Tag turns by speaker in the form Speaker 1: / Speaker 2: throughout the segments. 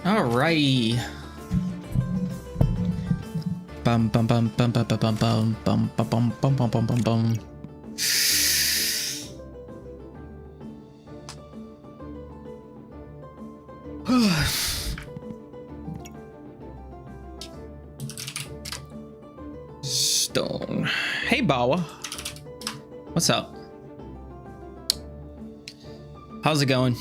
Speaker 1: Alrighty. Bum bum bum bum bum bum bum bum bum bum bum bum bum bum bum. Stone. Hey Bawa. What's up? How's it going?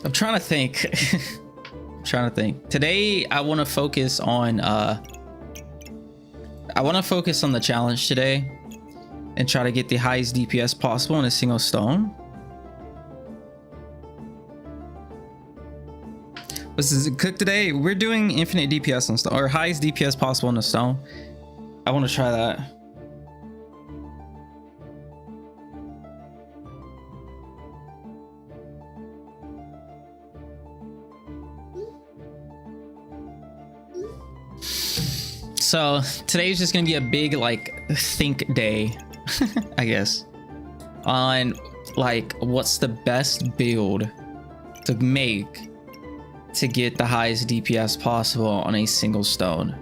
Speaker 1: I'm trying to think. I'm trying to think. Today, I want to focus on the challenge today and try to get the highest DPS possible in a single stone. What's this cook today? We're doing infinite DPS on stone, or highest DPS possible in a stone. I want to try that. So today's just gonna be a big like think day, I guess, on like what's the best build to make to get the highest DPS possible on a single stone.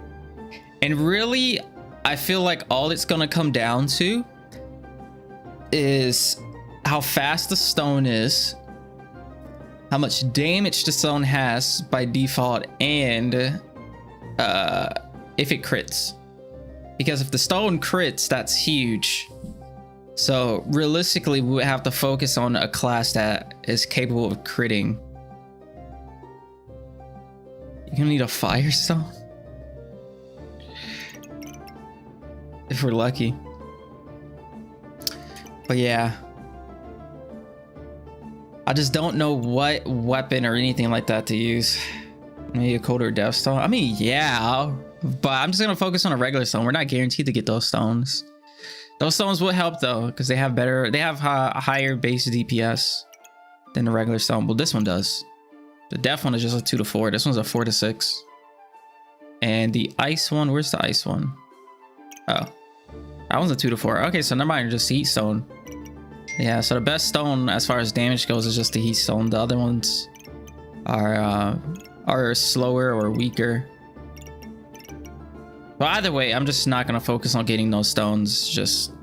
Speaker 1: And really, I feel like all it's gonna come down to is how fast the stone is, how much damage the stone has by default, and if it crits. Because if the stone crits, that's huge. So realistically, we would have to focus on a class that is capable of critting. You're gonna need a firestone if we're lucky. But yeah, I just don't know what weapon or anything like that to use. Maybe a colder death stone. I mean, yeah, but I'm just gonna focus on a regular stone. We're not guaranteed to get those stones. Those stones will help though, because they have a higher base DPS than the regular stone. Well, this one does. The death one is just a 2 to 4. This one's a 4 to 6. And the ice one, where's the ice one? Oh, that one's a 2 to 4. Okay, so never mind, just heat stone. Yeah, so the best stone as far as damage goes is just the heat stone. The other ones are slower or weaker. Well, either way, I'm just not gonna focus on getting those stones, just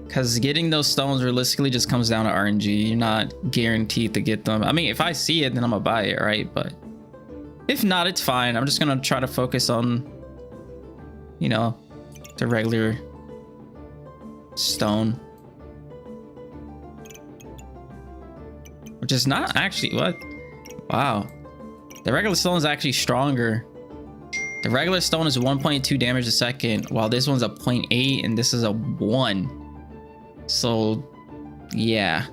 Speaker 1: because getting those stones realistically just comes down to RNG. You're not guaranteed to get them. I mean, if I see it, then I'm gonna buy it, right? But if not, it's fine. I'm just gonna try to focus on, you know, the regular stone, which is not actually what. Wow, the regular stone is actually stronger. The regular stone is 1.2 damage a second, while this one's a 0.8 and this is a 1. So yeah,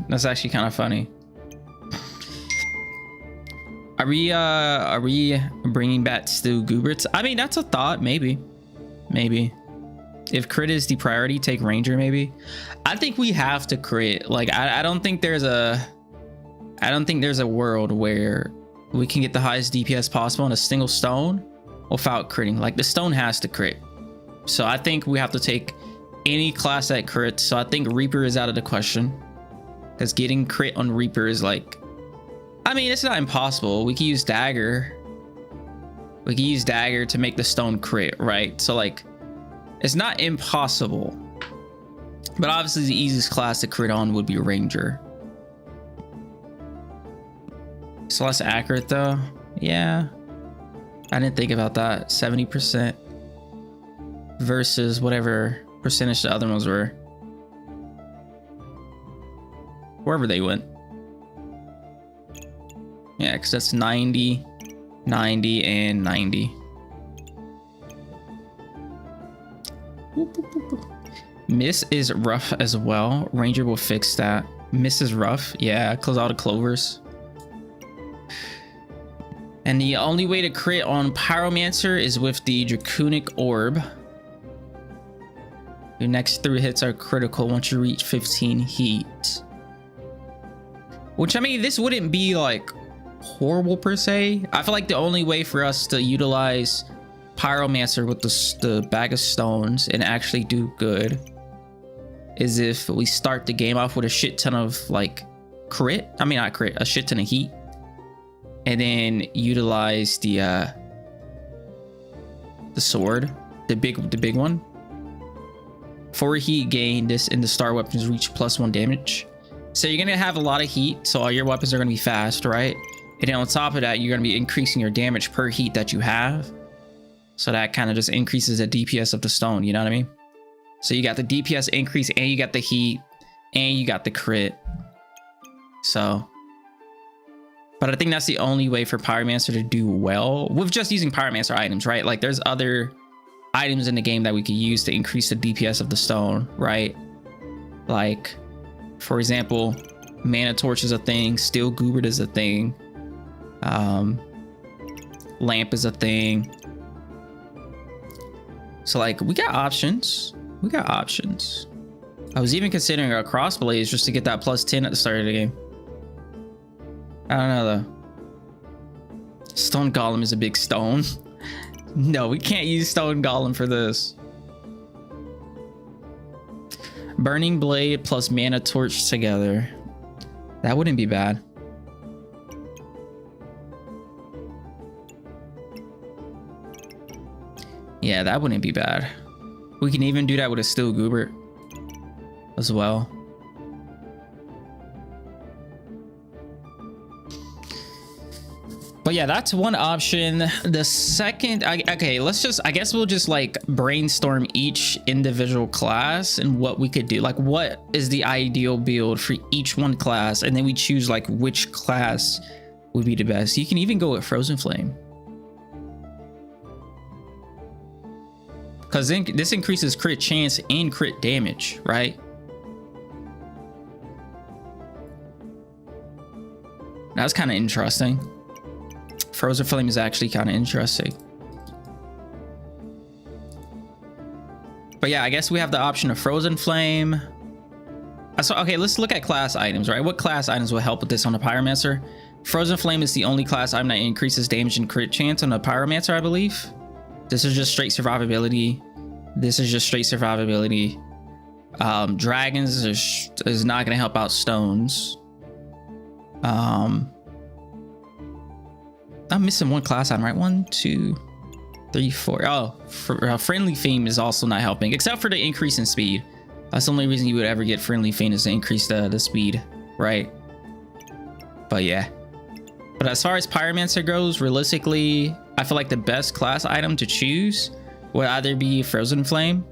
Speaker 1: that's actually kind of funny. Are we bringing back Stu Guberts? I mean, that's a thought. Maybe if crit is the priority, take ranger. Maybe I think we have to crit. Like I don't think there's a world where we can get the highest DPS possible on a single stone without critting. Like the stone has to crit. So I think we have to take any class that crits. So I think Reaper is out of the question, because getting crit on Reaper is like, I mean, it's not impossible. We can use dagger. We can use dagger to make the stone crit, right? So like, it's not impossible. But obviously the easiest class to crit on would be Ranger. It's less accurate though. Yeah. I didn't think about that. 70% versus whatever percentage the other ones were. Wherever they went. Yeah, because that's 90, 90, and 90. Miss is rough as well. Ranger will fix that. Miss is rough. Yeah, close all the clovers. And the only way to crit on Pyromancer is with the Draconic Orb. Your next 3 hits are critical once you reach 15 heat. Which, I mean, this wouldn't be like horrible per se. I feel like the only way for us to utilize Pyromancer with the bag of stones and actually do good is if we start the game off with a shit ton of like crit. I mean, not crit, a shit ton of heat. And then utilize the sword, the big one. 4 heat gain, this in the star weapons reach +1 damage. So you're gonna have a lot of heat, so all your weapons are gonna be fast, right? And then on top of that, you're gonna be increasing your damage per heat that you have. So that kind of just increases the DPS of the stone, you know what I mean? So you got the DPS increase, and you got the heat, and you got the crit. So, but I think that's the only way for Pyromancer to do well with just using Pyromancer items, right? Like there's other items in the game that we could use to increase the DPS of the stone, right? Like, for example, Mana Torch is a thing, Steel Goobert is a thing, Lamp is a thing. So like, we got options. We got options. I was even considering a Crossblaze just to get that +10 at the start of the game. I don't know though. Stone Golem is a big stone. No, we can't use Stone Golem for this. Burning Blade plus Mana Torch together. That wouldn't be bad. Yeah, that wouldn't be bad. We can even do that with a Steel Goobert as well. But yeah, that's one option. The second, okay, I guess we'll just like brainstorm each individual class and what we could do. Like, what is the ideal build for each one class? And then we choose like which class would be the best. You can even go with Frozen Flame, because then this increases crit chance and crit damage, right? That's kind of interesting. Frozen Flame is actually kind of interesting. But yeah, I guess we have the option of Frozen Flame. So, okay, let's look at class items, right? What class items will help with this on the Pyromancer? Frozen Flame is the only class item that increases damage and crit chance on the Pyromancer, I believe. This is just straight survivability. This is just straight survivability. Dragons is not going to help out stones. I'm missing one class item, right? 1, 2, 3, 4. Oh, Friendly Fiend is also not helping, except for the increase in speed. That's the only reason you would ever get Friendly Fiend, is to increase the speed, right? But yeah. But as far as Pyromancer goes, realistically, I feel like the best class item to choose would either be Frozen Flame,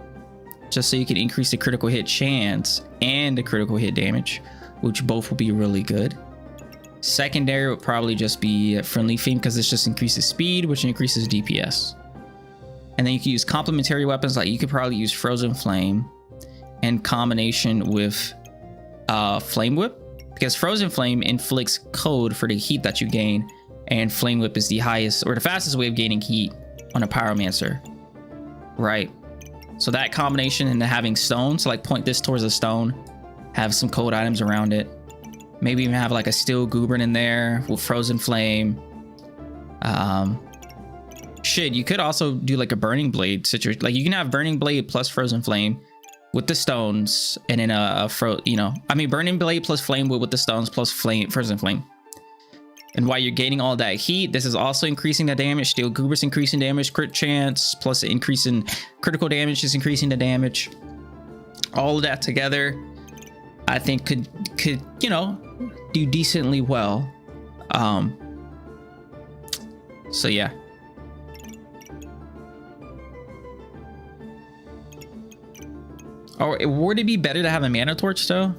Speaker 1: just so you can increase the critical hit chance and the critical hit damage, which both will be really good. Secondary would probably just be Friendly Fiend, because this just increases speed, which increases DPS. And then you can use complementary weapons, like you could probably use Frozen Flame in combination with Flame Whip, because Frozen Flame inflicts cold for the heat that you gain, and Flame Whip is the highest or the fastest way of gaining heat on a Pyromancer, right? So that combination, and having stones, so like point this towards a stone, have some cold items around it. Maybe even have like a Steel Goobert in there with Frozen Flame. Shit, you could also do like a Burning Blade situation. Like you can have Burning Blade plus Frozen Flame, with the stones, and then burning blade plus flame wood with the stones plus flame frozen flame. And while you're gaining all that heat, this is also increasing the damage. Steel Goober's increasing damage, crit chance plus the increase in critical damage is increasing the damage. All of that together, I think could do decently well. So yeah. Or would it be better to have a mana torch though?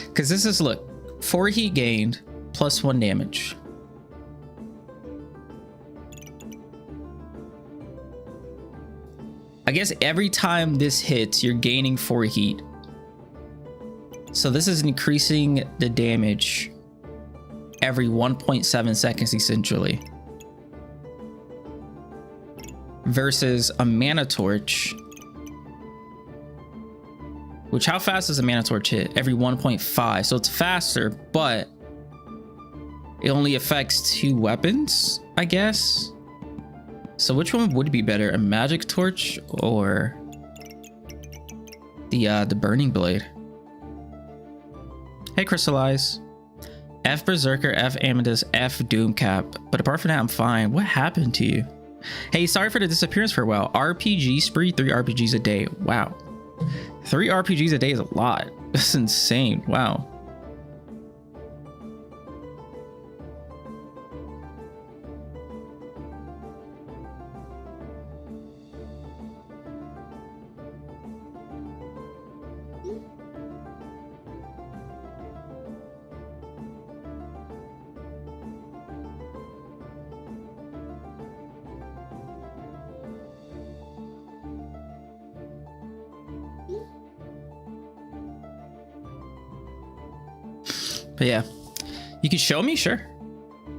Speaker 1: Because this is, look, 4 heat gained plus 1 damage. I guess every time this hits, you're gaining 4 heat. So this is increasing the damage every 1.7 seconds essentially. Versus a mana torch, which, how fast does a mana torch hit? Every 1.5. So it's faster, but it only affects 2 weapons, I guess. So which one would be better, a magic torch or the burning blade? Hey, Crystallize. F Berserker, F Amethyst, F Doomcap. But apart from that, I'm fine. What happened to you? Hey, sorry for the disappearance for a while. RPG spree, 3 RPGs a day. Wow. 3 RPGs a day is a lot. That's insane. Wow. But yeah, you can show me, sure.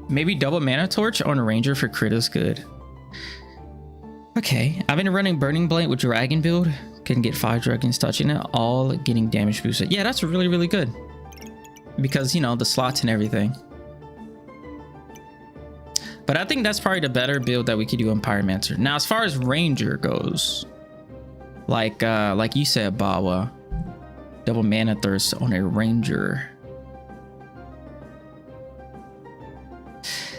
Speaker 1: Maybe double mana torch on ranger for crit is good. Okay, I've been running burning blade with dragon build. Can get 5 dragons touching it, all getting damage boosted. Yeah, that's really, really good. Because, you know, the slots and everything. But I think that's probably the better build that we could do on Pyromancer. Now, as far as ranger goes, like you said, Bawa, double mana thirst on a ranger.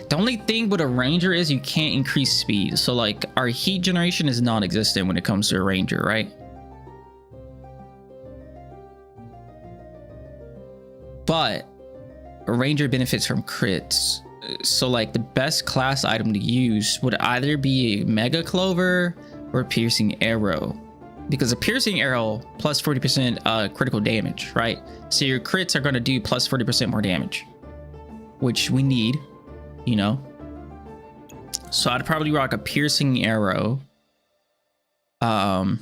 Speaker 1: The only thing with a ranger is you can't increase speed. So like our heat generation is non-existent when it comes to a ranger, right? But a ranger benefits from crits. So like the best class item to use would either be a mega clover or a piercing arrow. Because a piercing arrow plus 40% critical damage, right? So your crits are going to do plus 40% more damage, which we need. You know, so I'd probably rock a piercing arrow. I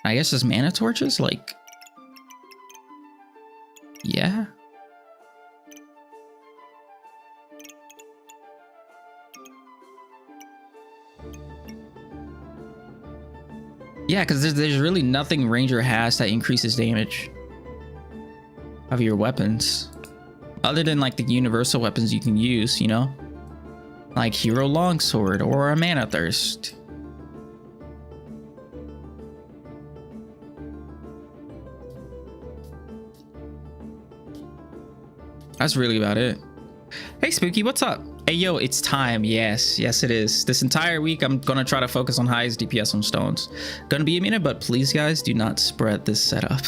Speaker 1: guess as mana torches, like, yeah. Yeah, because there's really nothing ranger has that increases damage of your weapons. Other than like the universal weapons you can use, you know? Like Hero Longsword or a Mana Thirst. That's really about it. Hey Spooky, what's up? Hey yo, it's time. Yes it is. This entire week I'm gonna try to focus on highest DPS on stones. Gonna be a minute, but please guys, do not spread this setup.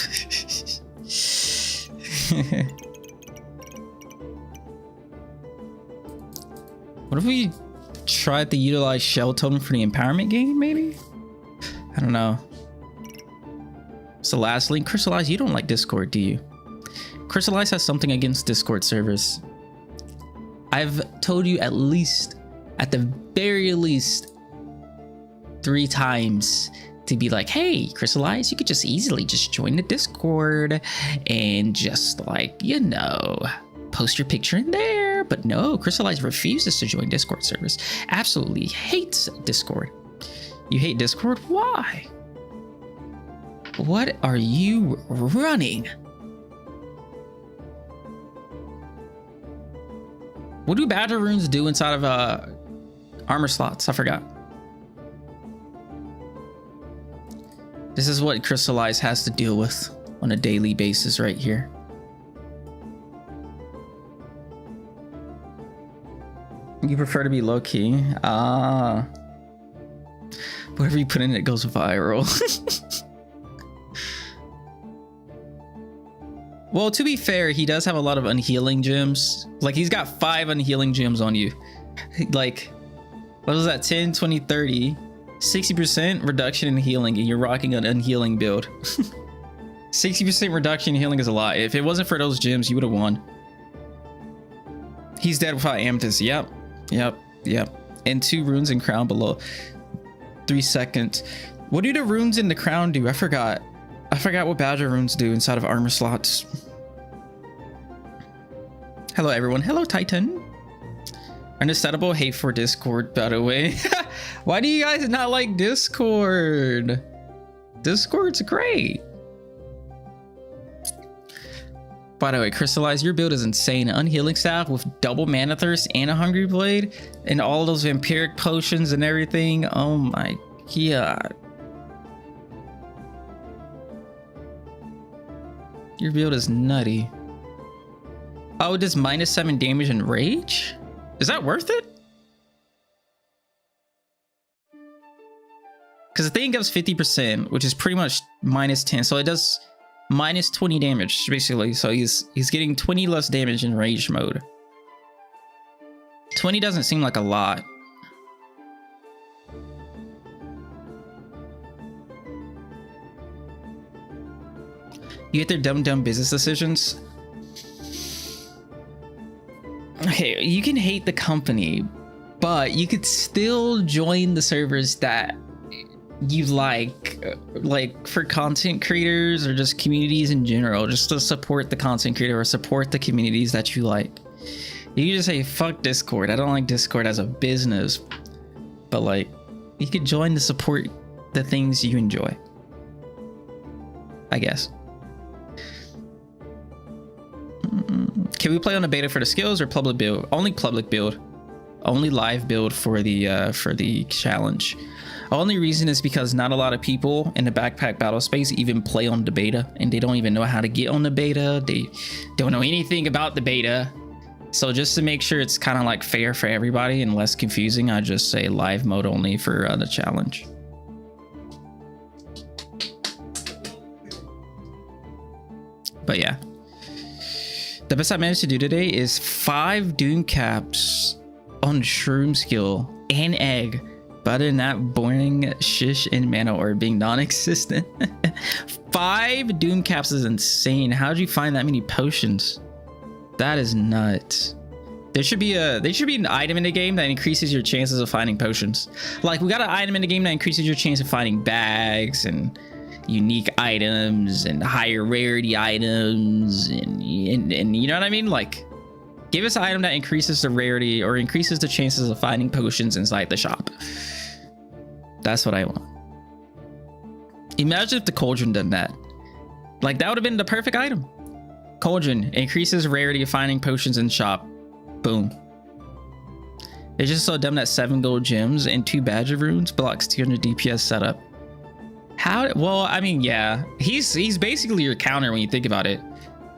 Speaker 1: What if we tried to utilize Shell Totem for the empowerment game, maybe? I don't know. So lastly, Crystallize, you don't like Discord, do you? Crystallize has something against Discord servers. I've told you at the very least 3 times to be like, hey, Crystallize, you could just easily just join the Discord and just like, you know, post your picture in there. But no, Crystallize refuses to join Discord servers. Absolutely hates Discord. You hate Discord? Why? What are you running? What do battle runes do inside of armor slots? I forgot. This is what Crystallize has to deal with on a daily basis right here. You prefer to be low-key? Ah. Whatever you put in it goes viral. Well, to be fair, he does have a lot of unhealing gems. Like, he's got 5 unhealing gems on you. Like, what was that? 10, 20, 30. 60% reduction in healing, and you're rocking an unhealing build. 60% reduction in healing is a lot. If it wasn't for those gems, you would have won. He's dead without Amethyst. Yep. And 2 runes in crown below 3 seconds. What do the runes in the crown do? I forgot what badger runes do inside of armor slots. Hello everyone. Hello Titan. Understandable hate for Discord, by the way. Why do you guys not like Discord? Discord's great. By the way, Crystallize, your build is insane. Unhealing staff with double mana thirst and a hungry blade and all those vampiric potions and everything. Oh my god. Your build is nutty. Oh, it does -7 damage and rage? Is that worth it? Because the thing gives 50%, which is pretty much -10. So it does -20 damage, basically. So he's getting 20 less damage in rage mode. 20 doesn't seem like a lot. You get their dumb business decisions. Okay, you can hate the company, but you could still join the servers that you like for content creators or just communities in general, just to support the content creator or support the communities that you like. You can just say, fuck Discord. I don't like Discord as a business, but like, you could join to support the things you enjoy, I guess. Can we play on a beta for the skills or public build? Only public build. Only live build for the challenge. Only reason is because not a lot of people in the backpack battle space even play on the beta, and they don't even know how to get on the beta. They don't know anything about the beta. So just to make sure it's kind of like fair for everybody and less confusing, I just say live mode only for the challenge. But yeah. The best I managed to do today is 5 Doom Caps on Shroom skill and egg. But other than that, boring shish and mana or being non-existent. 5 Doom Caps is insane. How'd you find that many potions? That is nuts. There should be an item in the game that increases your chances of finding potions. Like, we got an item in the game that increases your chance of finding bags and unique items and higher rarity items and you know what I mean? Like, give us an item that increases the rarity or increases the chances of finding potions inside the shop. That's what I want. Imagine if the cauldron done that. Like, that would have been the perfect item. Cauldron increases rarity of finding potions in shop. Boom. It's just so dumb that 7 gold gems and 2 badger runes blocks 200 DPS setup. How? Well, I mean, yeah, he's basically your counter when you think about it.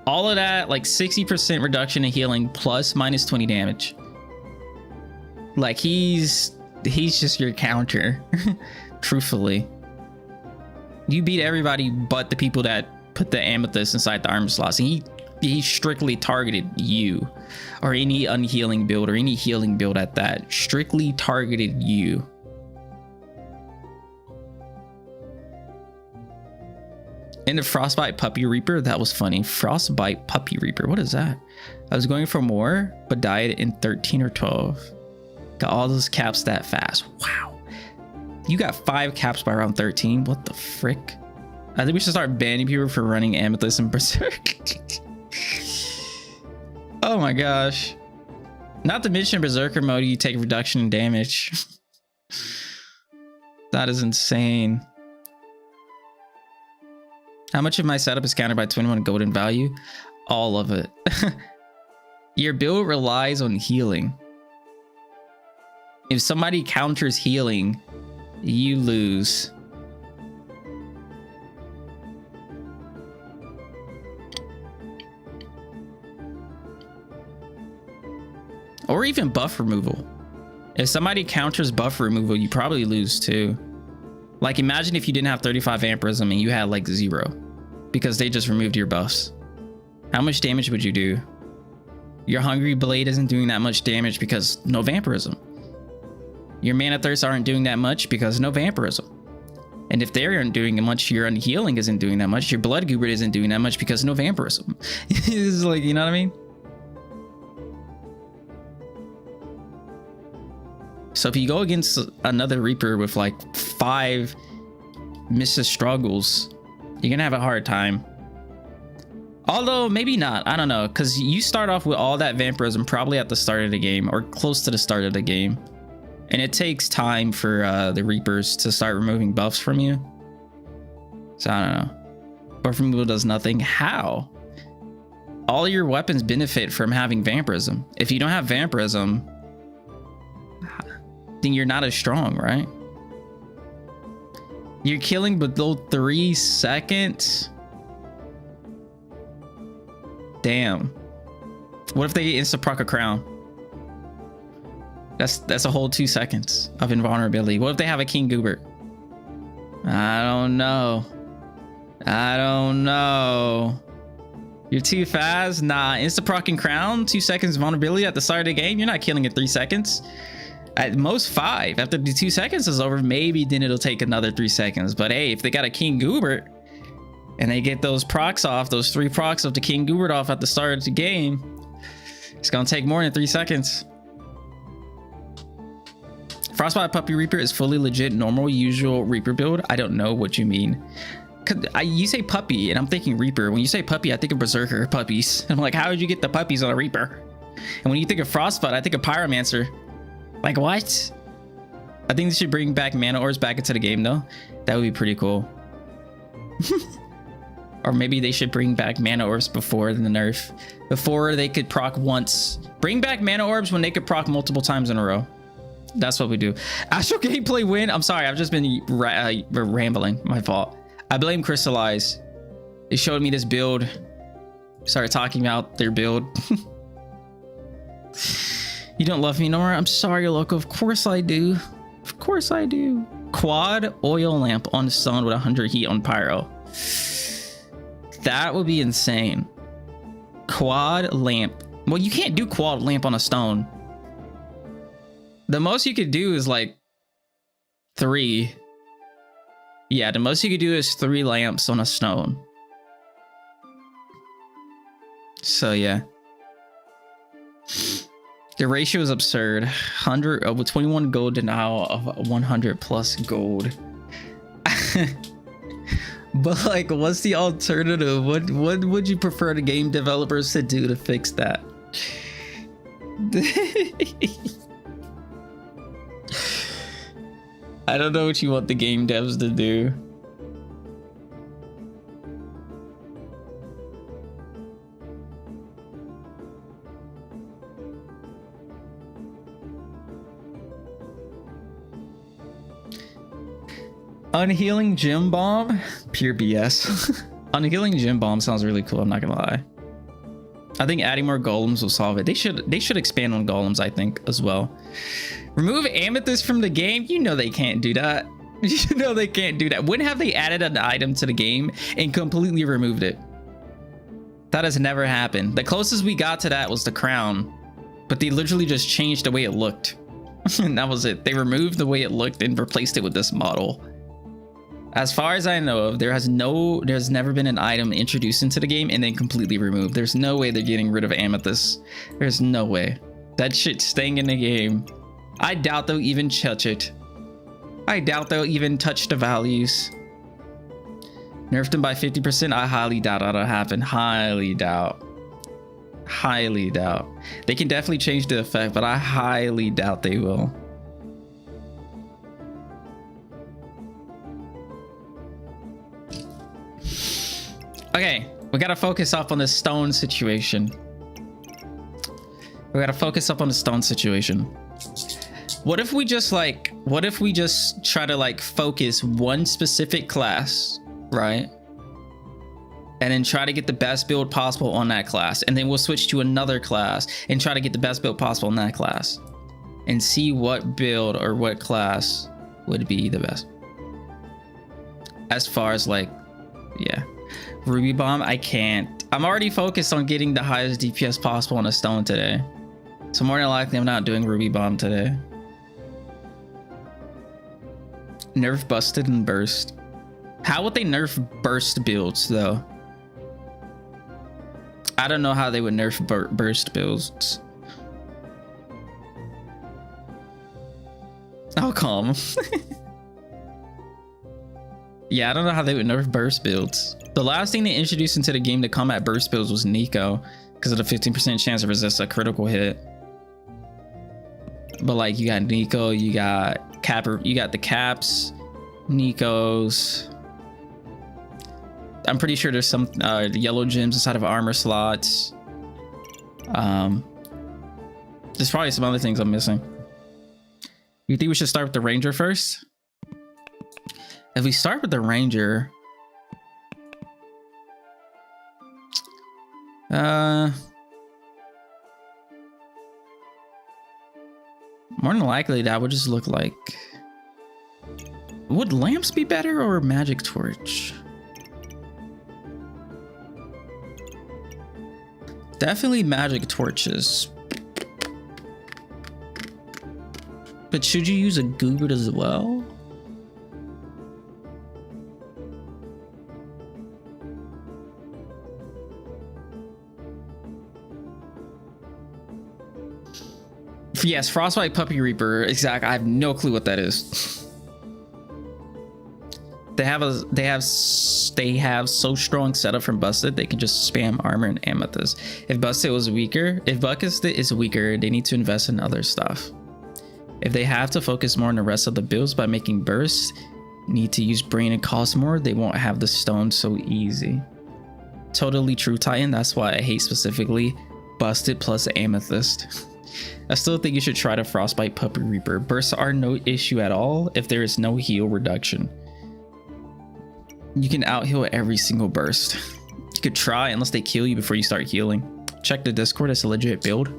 Speaker 1: All of that, like 60% reduction in healing plus -20 damage. Like, he's just your counter. Truthfully, you beat everybody but the people that put the amethyst inside the armor slots, and he strictly targeted you or any unhealing build or any healing build at that. Strictly targeted you. And the Frostbite Puppy Reaper, that was funny. Frostbite Puppy Reaper, what is that? I was going for more, but died in 13 or 12. Got all those caps that fast. Wow. You got 5 caps by round 13. What the frick? I think we should start banning people for running Amethyst and Berserk. Oh my gosh. Not to mention Berserker mode, you take reduction in damage. That is insane. How much of my setup is countered by 21 golden value? All of it. Your build relies on healing. If somebody counters healing, you lose. Or even buff removal. If somebody counters buff removal, you probably lose too. Like imagine if you didn't have 35 vampirism and you had like 0 because they just removed your buffs. How much damage would you do? Your Hungry Blade isn't doing that much damage because no vampirism. Your Mana Thirst aren't doing that much because no vampirism. And if they aren't doing much, your Unhealing isn't doing that much. Your Blood Goobert isn't doing that much because no vampirism. It's like, you know what I mean? So if you go against another Reaper with like 5 Mrs. Struggles, you're gonna have a hard time. Although maybe not, I don't know, because you start off with all that vampirism probably at the start of the game or close to the start of the game. And it takes time for the Reapers to start removing buffs from you. So I don't know. Buff removal does nothing. How? All your weapons benefit from having vampirism. If you don't have vampirism, then you're not as strong, right? You're killing below 3 seconds. Damn. What if they insta-proc a crown? That's a whole 2 seconds of invulnerability. What if they have a King Goobert? I don't know. I don't know. You're too fast? Nah, insta-procking crown, 2 seconds vulnerability at the start of the game. You're not killing in 3 seconds. At most 5. After the 2 seconds is over, maybe then it'll take another 3 seconds. But hey, if they got a King Goobert and they get those procs off, those 3 procs of the King Goobert off at the start of the game, it's gonna take more than 3 seconds. Frostbite Puppy Reaper is fully legit normal usual Reaper build. I don't know what you mean. You say puppy and I'm thinking Reaper. When you say puppy, I think of Berserker puppies. I'm like, how did you get the puppies on a Reaper? And when you think of Frostbite, I think of Pyromancer. Like what? I think they should bring back Mana Orbs back into the game though. That would be pretty cool. Or maybe they should bring back Mana Orbs before the nerf. Before they could proc once. Bring back Mana Orbs when they could proc multiple times in a row. That's what we do. Astral gameplay win. I'm sorry, I've just been rambling. My fault. I blame Crystallize. They showed me this build. Started talking about their build. You don't love me no more? I'm sorry, loco. Of course I do. Of course I do. Quad oil lamp on stone with 100 heat on pyro. That would be insane. Quad lamp. Well, you can't do quad lamp on a stone. The most you could do is like 3. Yeah, the most you could do is 3 lamps on a stone. So yeah. The ratio is absurd. 100 with 21 gold denial of 100 plus gold. But like, what's the alternative? What would you prefer the game developers to do to fix that? I don't know what you want the game devs to do. Unhealing Gym Bomb? Pure BS. Unhealing Gym Bomb sounds really cool, I'm not gonna lie. I think adding more golems will solve it. They should expand on golems, I think, as well. Remove Amethyst from the game? You know they can't do that. You know they can't do that. When have they added an item to the game and completely removed it? That has never happened. The closest we got to that was the crown, but they literally just changed the way it looked. And that was it. They removed the way it looked and replaced it with this model. As far as I know of, there's never been an item introduced into the game and then completely removed. There's no way they're getting rid of Amethyst. There's no way. That shit's staying in the game. I doubt they'll even touch it. I doubt they'll even touch the values. Nerfed them by 50%? I highly doubt that'll happen. Highly doubt. Highly doubt. They can definitely change the effect, but I highly doubt they will. Okay, we gotta focus up on the stone situation. We gotta focus up on the stone situation. What if we just try to like focus one specific class, right? and then try to get the best build possible on that class, and then we'll switch to another class and try to get the best build possible in that class and see what build or what class would be the best. As far as like, yeah, Ruby Bomb, I can't. I'm already focused on getting the highest DPS possible on a stone today, so more than likely I'm not doing Ruby Bomb today. Nerf busted and burst. How would they nerf burst builds though? I don't know how they would nerf burst builds. Oh, calm. Yeah, I don't know how they would nerf burst builds. The last thing they introduced into the game to combat burst builds was Nico, because of the 15% chance to resist a critical hit. But like, you got Nico, you got Capper, you got the Caps, Nikos. I'm pretty sure there's some yellow gems inside of armor slots. There's probably some other things I'm missing. You think we should start with the Ranger first? If we start with the Ranger, more than likely that would just look like, would lamps be better or magic torch? Definitely magic torches. But should you use a Goobert as well? Yes, Frostbite Puppy Reaper. Exactly. I have no clue what that is. They have so strong setup from Busted, they can just spam armor and amethyst. If Busted is weaker, they need to invest in other stuff. If they have to focus more on the rest of the builds by making bursts, need to use brain and cost more, they won't have the stone so easy. Totally true, Titan. That's why I hate specifically Busted plus amethyst. I still think you should try the Frostbite Puppy Reaper. Bursts are no issue at all if there is no heal reduction. You can out heal every single burst. You could try unless they kill you before you start healing. Check the Discord, it's a legit build.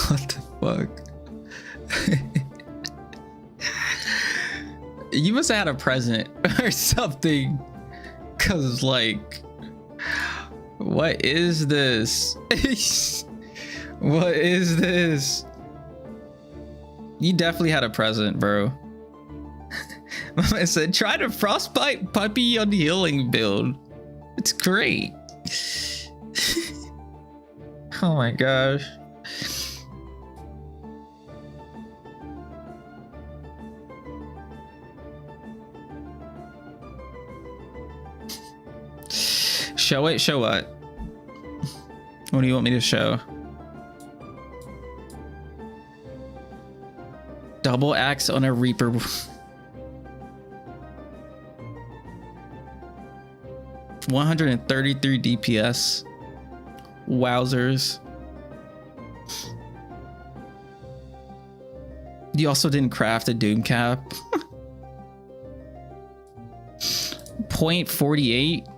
Speaker 1: What the fuck? You must have had a present or something, cause like, what is this? What is this? You definitely had a present, bro. I said try to Frostbite Puppy on the healing build. It's great. Oh my gosh. Show it? Show what? What do you want me to show? Double axe on a Reaper. $133 DPS. Wowzers. You also didn't craft a Doom Cap. 0.48.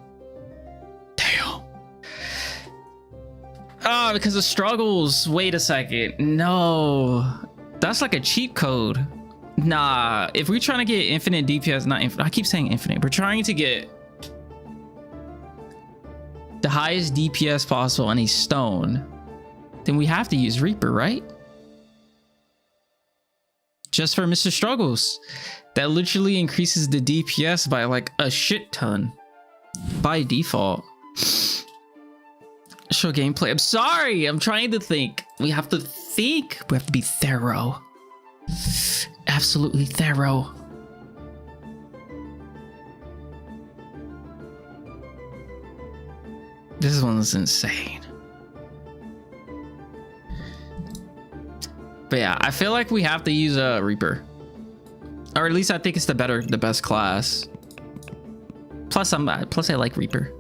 Speaker 1: Ah, because of struggles. Wait a second. No, that's like a cheat code. Nah, if we're trying to get infinite DPS, not infinite, I keep saying infinite. We're trying to get the highest DPS possible on a stone, then we have to use Reaper, right? Just for Mr. Struggles. That literally increases the DPS by like a shit ton by default. Show gameplay. I'm sorry. I'm trying to think. We have to think. We have to be thorough. Absolutely thorough. This one is insane. But yeah, I feel like we have to use a Reaper. Or at least I think it's the best class. Plus I like Reaper.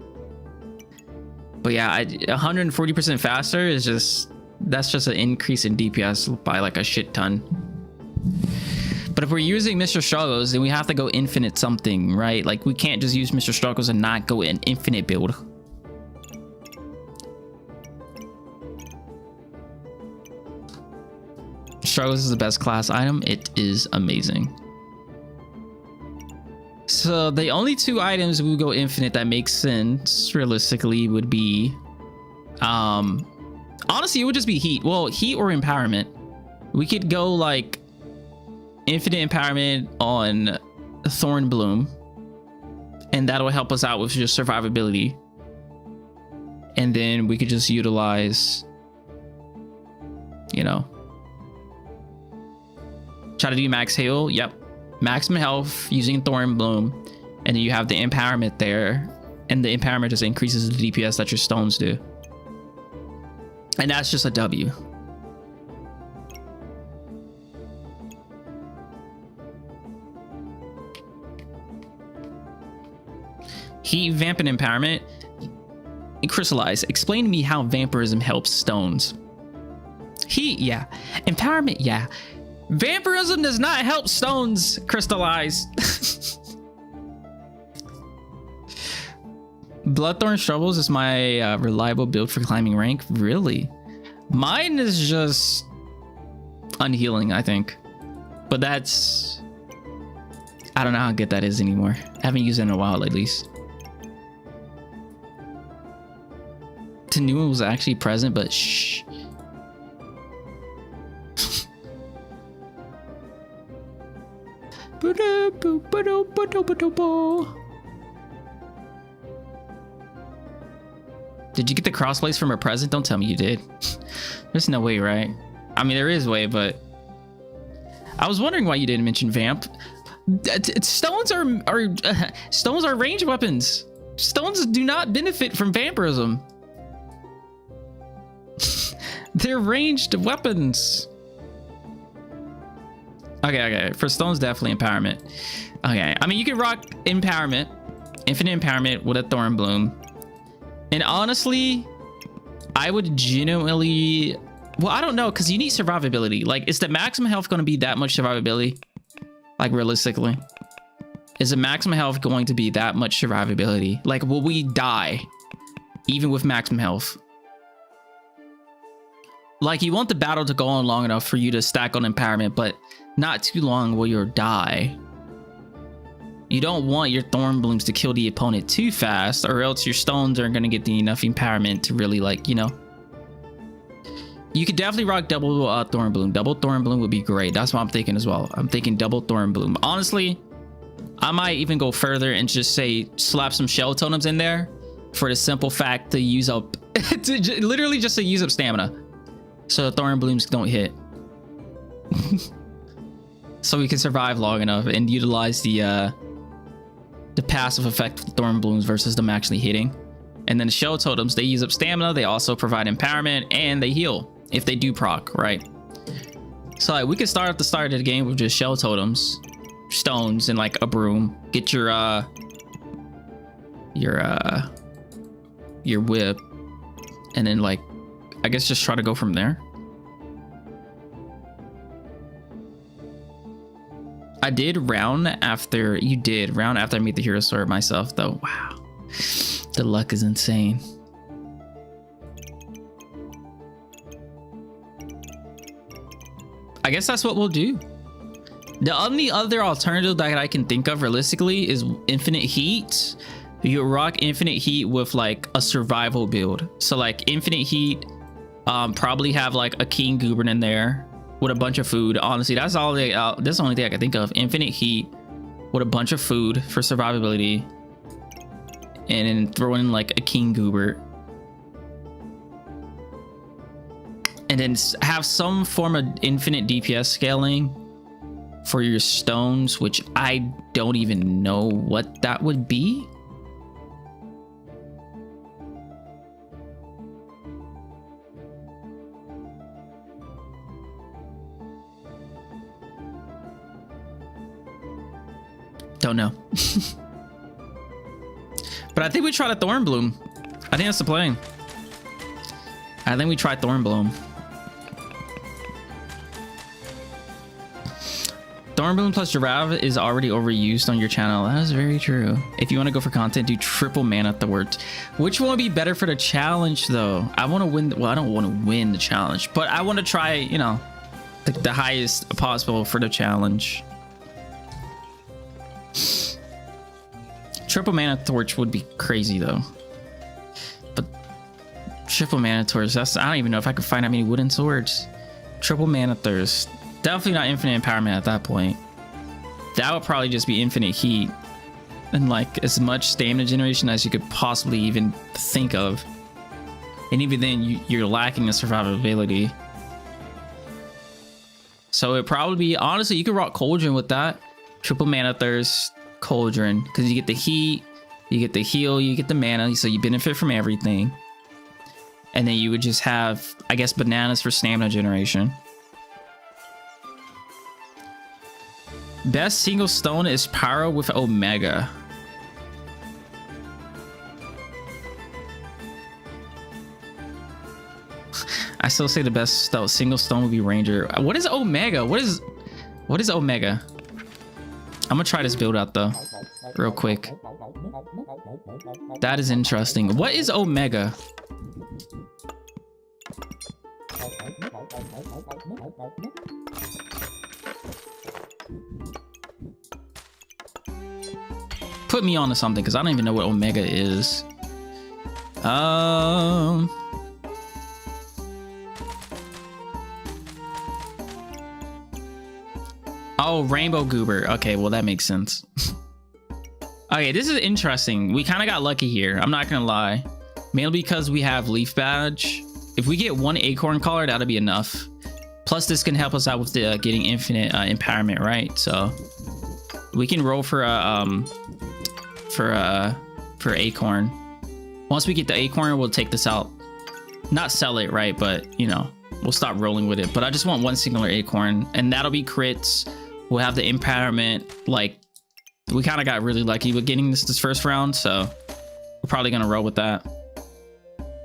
Speaker 1: But yeah, 140% faster is just, that's just an increase in DPS by like a shit ton. But if we're using Mr. Struggles, then we have to go infinite something, right? Like we can't just use Mr. Struggles and not go an infinite build. Struggles is the best class item. It is amazing. So the only two items we would go infinite that makes sense realistically would be, honestly, it would just be heat. Well, heat or empowerment. We could go like infinite empowerment on Thorn Bloom, and that'll help us out with just survivability. And then we could just utilize, you know, try to do max heal. Yep. Maximum health using Thorn Bloom, and then you have the empowerment there, and the empowerment just increases the DPS that your stones do, and that's just a W. Heat, Vamp, and Empowerment. Crystallize. Explain to me how vampirism helps stones. Heat, yeah. Empowerment, yeah. Vampirism does not help stones crystallize. Bloodthorn Shovels is my reliable build for climbing rank. Really? Mine is just unhealing, I think. But that's... I don't know how good that is anymore. I haven't used it in a while, at least. Tanua was actually present, but shh. Did you get the crossplays from a present? Don't tell me you did. There's no way, right? I mean, there is a way, but I was wondering why you didn't mention Vamp. Stones are ranged weapons. Stones do not benefit from vampirism. They're ranged weapons. Okay. For stones, definitely empowerment. Okay, I mean, you can rock empowerment, infinite empowerment with a Thorn Bloom. And honestly, I would genuinely... Well, I don't know, because you need survivability. Like, is the maximum health going to be that much survivability? Like, realistically. Is the maximum health going to be that much survivability? Like, will we die even with maximum health? Like, you want the battle to go on long enough for you to stack on empowerment, but not too long will you die. You don't want your Thorn Blooms to kill the opponent too fast, or else your stones aren't going to get the enough empowerment to really, like, you know. You could definitely rock double Thorn Bloom. Double Thorn Bloom would be great. That's what I'm thinking as well. I'm thinking double Thorn Bloom. Honestly, I might even go further and just say slap some shell totems in there for the simple fact to use up, literally just to use up stamina, so Thorn Blooms don't hit. So we can survive long enough and utilize the passive effect of Thorn Blooms versus them actually hitting. And then the shell totems, they use up stamina, they also provide empowerment, and they heal if they do proc, right? So like, we could start at the start of the game with just shell totems, stones, and like a broom. Get your whip, and then like, I guess just try to go from there. I did round after I made the hero sword myself though. Wow, the luck is insane. I guess that's what we'll do. The only other alternative that I can think of realistically is infinite heat. You rock infinite heat with like a survival build. So like infinite heat, probably have like a King Goober in there with a bunch of food. Honestly, that's all that's the only thing I can think of. Infinite heat with a bunch of food for survivability, and then throw in like a King Goober, and then have some form of infinite DPS scaling for your stones, which I don't even know what that would be. Don't know. But I think we tried a Thorn Bloom. I think that's the plan. I think we tried Thorn Bloom. Thorn Bloom plus Giraffe is already overused on your channel. That is very true. If you want to go for content, do triple mana Thwart. Which one would be better for the challenge, though? I want to win. Well, I don't want to win the challenge, but I want to try, you know, the highest possible for the challenge. Triple mana Torch would be crazy, though. But triple mana Torch, I don't even know if I could find that many wooden swords. Triple mana Thirst. Definitely not infinite empowerment at that point. That would probably just be infinite heat and like as much stamina generation as you could possibly even think of. And even then, you're lacking in survivability. So it'd probably be, honestly, you could rock Cauldron with that. Triple mana Thirst, Cauldron, because you get the heat, you get the heal, you get the mana, so you benefit from everything. And then you would just have, I guess, bananas for stamina generation. Best single stone is Pyro with Omega. I still say the best single stone would be Ranger. What is Omega? What is Omega? I'm gonna try this build out though, real quick. That is interesting. What is Omega? Put me on to something, because I don't even know what Omega is. Oh, Rainbow Goober. Okay, well, that makes sense. Okay, this is interesting. We kind of got lucky here. I'm not going to lie. Mainly because we have Leaf Badge. If we get one Acorn Collar, that'll be enough. Plus, this can help us out with the getting infinite empowerment, right? So we can roll for Acorn. Once we get the Acorn, we'll take this out. Not sell it, right? But, you know, we'll stop rolling with it. But I just want one singular Acorn, and that'll be crits. We'll have the empowerment. Like, we kind of got really lucky with getting this first round, so we're probably gonna roll with that.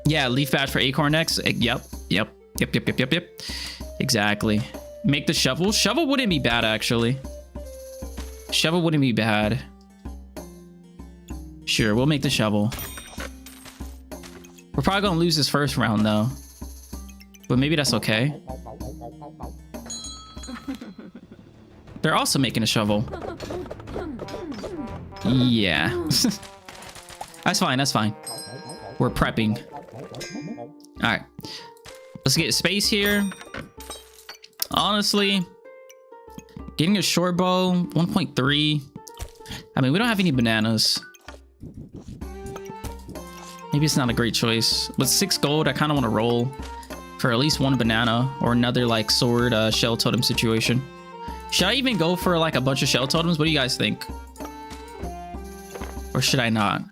Speaker 1: Yeah, Leaf Badge for Acorn next. Yep. Exactly. Make the shovel. Shovel wouldn't be bad, actually. Shovel wouldn't be bad. Sure, we'll make the shovel. We're probably gonna lose this first round though, but maybe that's okay. They're also making a shovel. Yeah. That's fine, that's fine. We're prepping. All right, let's get space here. Honestly, getting a short bow, 1.3. I mean, we don't have any bananas. Maybe it's not a great choice. With 6 gold, I kind of want to roll for at least one banana or another like sword shell totem situation. Should I even go for like a bunch of shell totems? What do you guys think? Or should I not?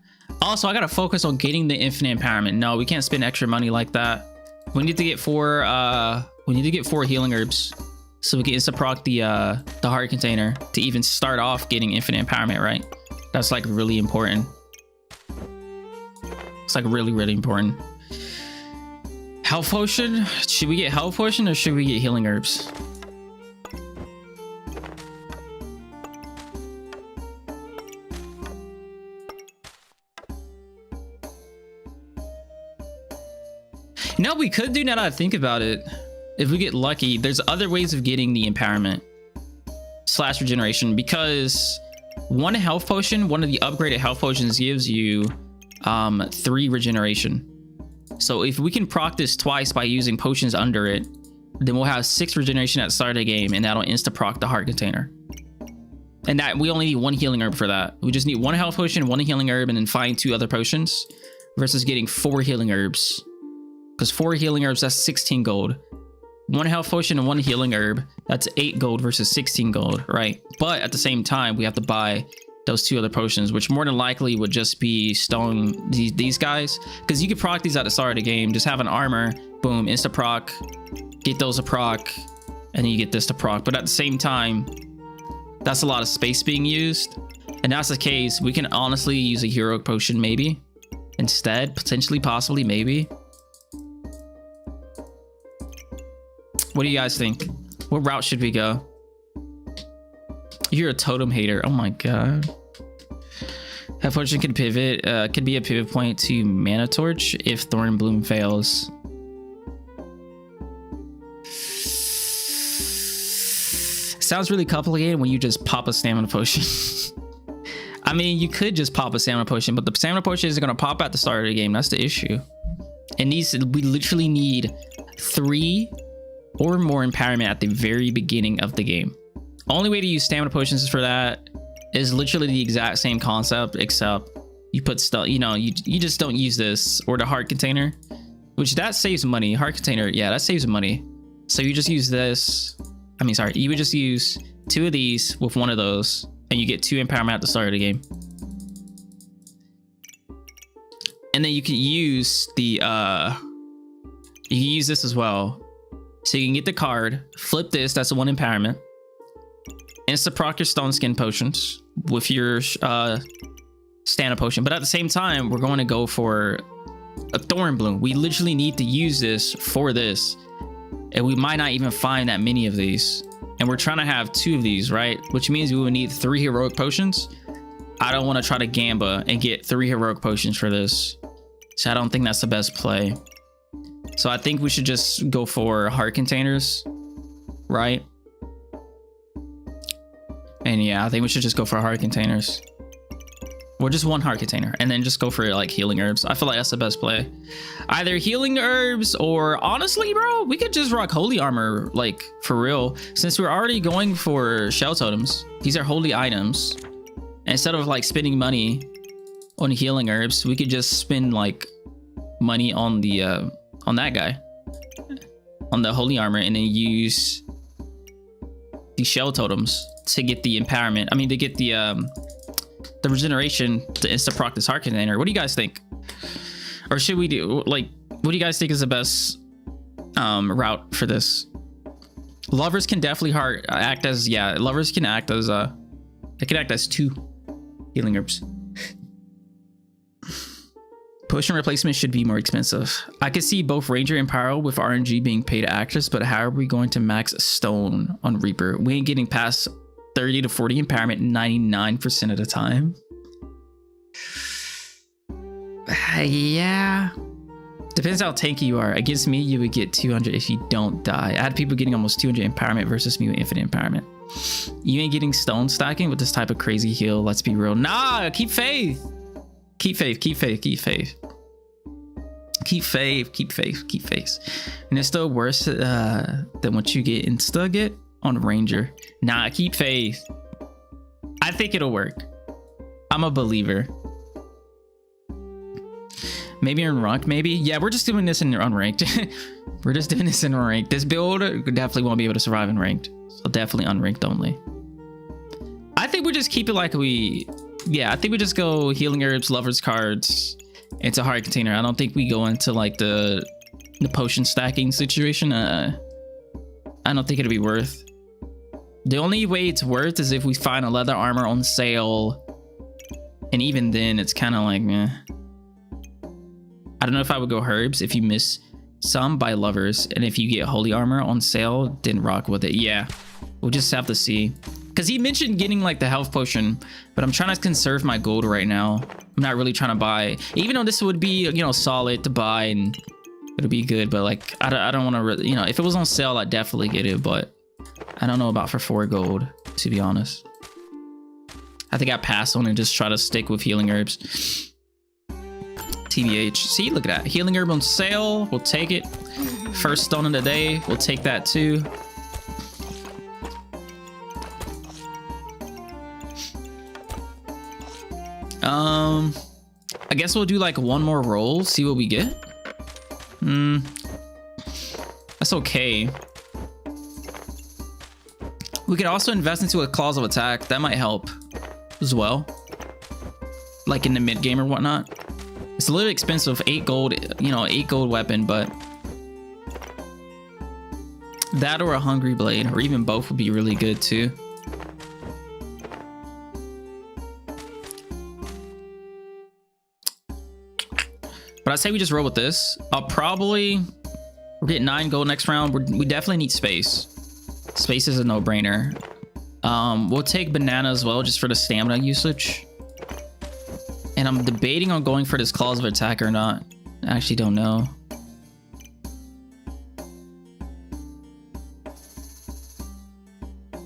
Speaker 1: Also, I gotta focus on getting the infinite empowerment. No, we can't spend extra money like that. We need to get 4 healing herbs so we can insta-proc the heart container to even start off getting infinite empowerment, right? That's like really important. It's like really important. Health potion. Should we get health potion or should we get healing herbs? You know what we could do now that I think about it? If we get lucky, there's other ways of getting the empowerment / regeneration, because one health potion, one of the upgraded health potions gives you 3 regeneration. So if we can proc this twice by using potions under it, then we'll have 6 regeneration at the start of the game, and that'll insta proc the heart container. And that we only need 1 healing herb for that. We just need 1 health potion, 1 healing herb, and then find 2 other potions versus getting 4 healing herbs. Because 4 healing herbs, that's 16 gold. 1 health potion and 1 healing herb, that's 8 gold versus 16 gold, right? But at the same time, we have to buy those 2 other potions, which more than likely would just be stone these guys. Because you could proc these at the start of the game. Just have an armor, boom, insta proc, get those to proc, and then you get this to proc. But at the same time, that's a lot of space being used. And that's the case, we can honestly use a heroic potion maybe instead, potentially, possibly, maybe. What do you guys think? What route should we go? You're a totem hater. Oh my god. Health potion can pivot, could be a pivot point to mana torch if Thorn Bloom fails. Sounds really complicated when you just pop a stamina potion. I mean, you could just pop a stamina potion, but the stamina potion isn't gonna pop at the start of the game. That's the issue. It needs, we literally need 3 or more empowerment at the very beginning of the game. Only way to use stamina potions for that is literally the exact same concept, except you put stuff, you know, you just don't use this or the heart container, which that saves money. Heart container, yeah, that saves money. So you just use this. I mean, sorry, you would just use 2 of these with 1 of those, and you get 2 empowerment at the start of the game. And then you could use the you can use this as well. So you can get the card, flip this, that's the 1 empowerment. Insta proc your stone skin potions with your stamina potion. But at the same time, we're going to go for a Thorn Bloom. We literally need to use this for this. And we might not even find that many of these. And we're trying to have 2 of these, right? Which means we would need 3 heroic potions. I don't want to try to gamba and get 3 heroic potions for this. So I don't think that's the best play. So I think we should just go for heart containers, right? And yeah, I think we should just go for heart containers. Or just 1 heart container, and then just go for like healing herbs. I feel like that's the best play. Either healing herbs, or honestly, bro, we could just rock holy armor, like for real. Since we're already going for shell totems, these are holy items. And instead of like spending money on healing herbs, we could just spend like money on the on that guy, on the holy armor, and then use the shell totems to get the empowerment. I mean, to get the regeneration to insta proc this heart container. What do you guys think? Or should we do, like, what do you guys think is the best route for this? Lovers can definitely act as, yeah, lovers can act as they can act as 2 healing herbs. Potion replacement should be more expensive. I could see both Ranger and Pyro with RNG being paid actors, but how are we going to max stone on Reaper? We ain't getting past 30 to 40 empowerment 99% of the time. Yeah. Depends how tanky you are. Against me, you would get 200 if you don't die. I had people getting almost 200 empowerment versus me with infinite empowerment. You ain't getting stone stacking with this type of crazy heal. Let's be real. Nah, keep faith. Keep faith, keep faith, keep faith. Keep faith, keep faith, keep faith. And it's still worse than what you get get on Ranger. Nah, keep faith. I think it'll work. I'm a believer. Maybe in ranked, maybe. Yeah, we're just doing this in unranked. We're just doing this in ranked. This build definitely won't be able to survive in ranked. So definitely unranked only. I think we just keep it like we... Yeah, I think we just go healing herbs, lovers cards into heart container. I don't think we go into like the potion stacking situation. I don't think it'll be worth. The only way it's worth is if we find a leather armor on sale, and even then it's kind of like meh. I don't know if I would go herbs if you miss some by lovers, and if you get holy armor on sale, then rock with it. Yeah, we'll just have to see. Because he mentioned getting like the health potion, but I'm trying to conserve my gold right now. I'm not really trying to buy, even though this would be, you know, solid to buy and it'll be good, but like I don't want to really, you know, if it was on sale I'd definitely get it, but I don't know about for 4 gold, to be honest. I think I pass on and just try to stick with healing herbs. TBH. See, look at that, healing herb on sale, we'll take it. First stone of the day, we'll take that too. I guess we'll do like 1 more roll, see what we get. That's okay. We could also invest into a clause of attack. That might help as well, like in the mid game or whatnot. It's a little expensive, 8 gold, you know, 8 gold weapon, but that or a hungry blade, or even both would be really good too. But I say we just roll with this. I'll probably... We're getting 9 gold next round. We definitely need space. Space is a no-brainer. We'll take banana as well, just for the stamina usage. And I'm debating on going for this claws of attack or not. I actually don't know.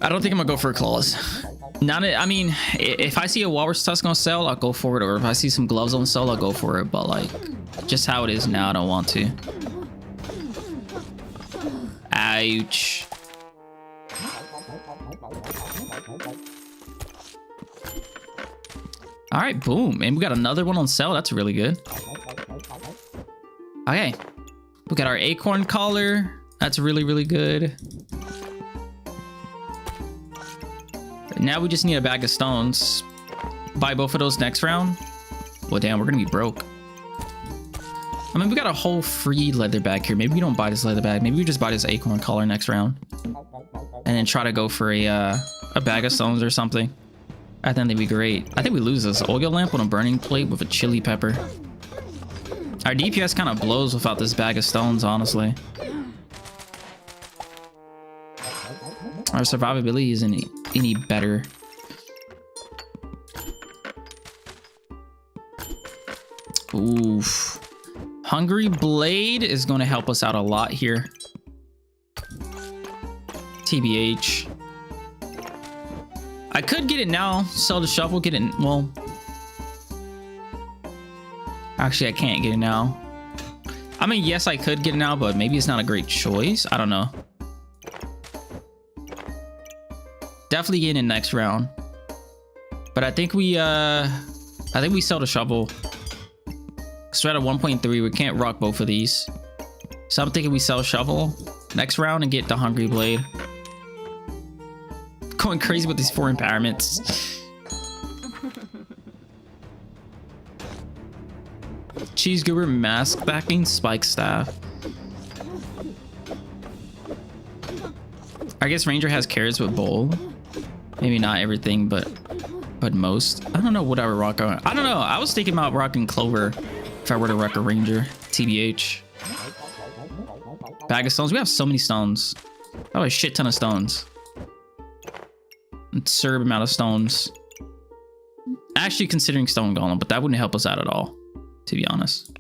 Speaker 1: I don't think I'm gonna go for claws. I mean, if I see a walrus tusk on sale, I'll go for it. Or if I see some gloves on sale, I'll go for it. But like, just how it is now, I don't want to. Ouch. All right, boom. And we got another one on sale. That's really good. Okay. We got our acorn collar. That's really, really good. Now we just need a bag of stones. Buy both of those next round. Well, damn, we're gonna be broke. I mean, we got a whole free leather bag here. Maybe we don't buy this leather bag. Maybe we just buy this acorn collar next round. And then try to go for a bag of stones or something. I think that'd be great. I think we lose this oil lamp on a burning plate with a chili pepper. Our DPS kind of blows without this bag of stones, honestly. Our survivability isn't any better. Oof. Hungry Blade is going to help us out a lot here. TBH. I could get it now. Sell the shovel, get it. Well, actually, I can't get it now. I mean, yes, I could get it now, but maybe it's not a great choice. I don't know. Definitely getting it next round. But I think we sell the shovel. So we're at a 1.3. We can't rock both of these. So I'm thinking we sell shovel next round and get the Hungry Blade. Going crazy with these 4 empowerments. Cheese goober, mask backing, spike staff. I guess Ranger has carrots with bowl. Maybe not everything, but most. I don't know what I would rock on. I don't know. I was thinking about rocking Clover if I were to rock a Ranger. TBH. Bag of stones. We have so many stones. Oh, a shit ton of stones. Absurd amount of stones. Actually considering stone golem, but that wouldn't help us out at all, to be honest.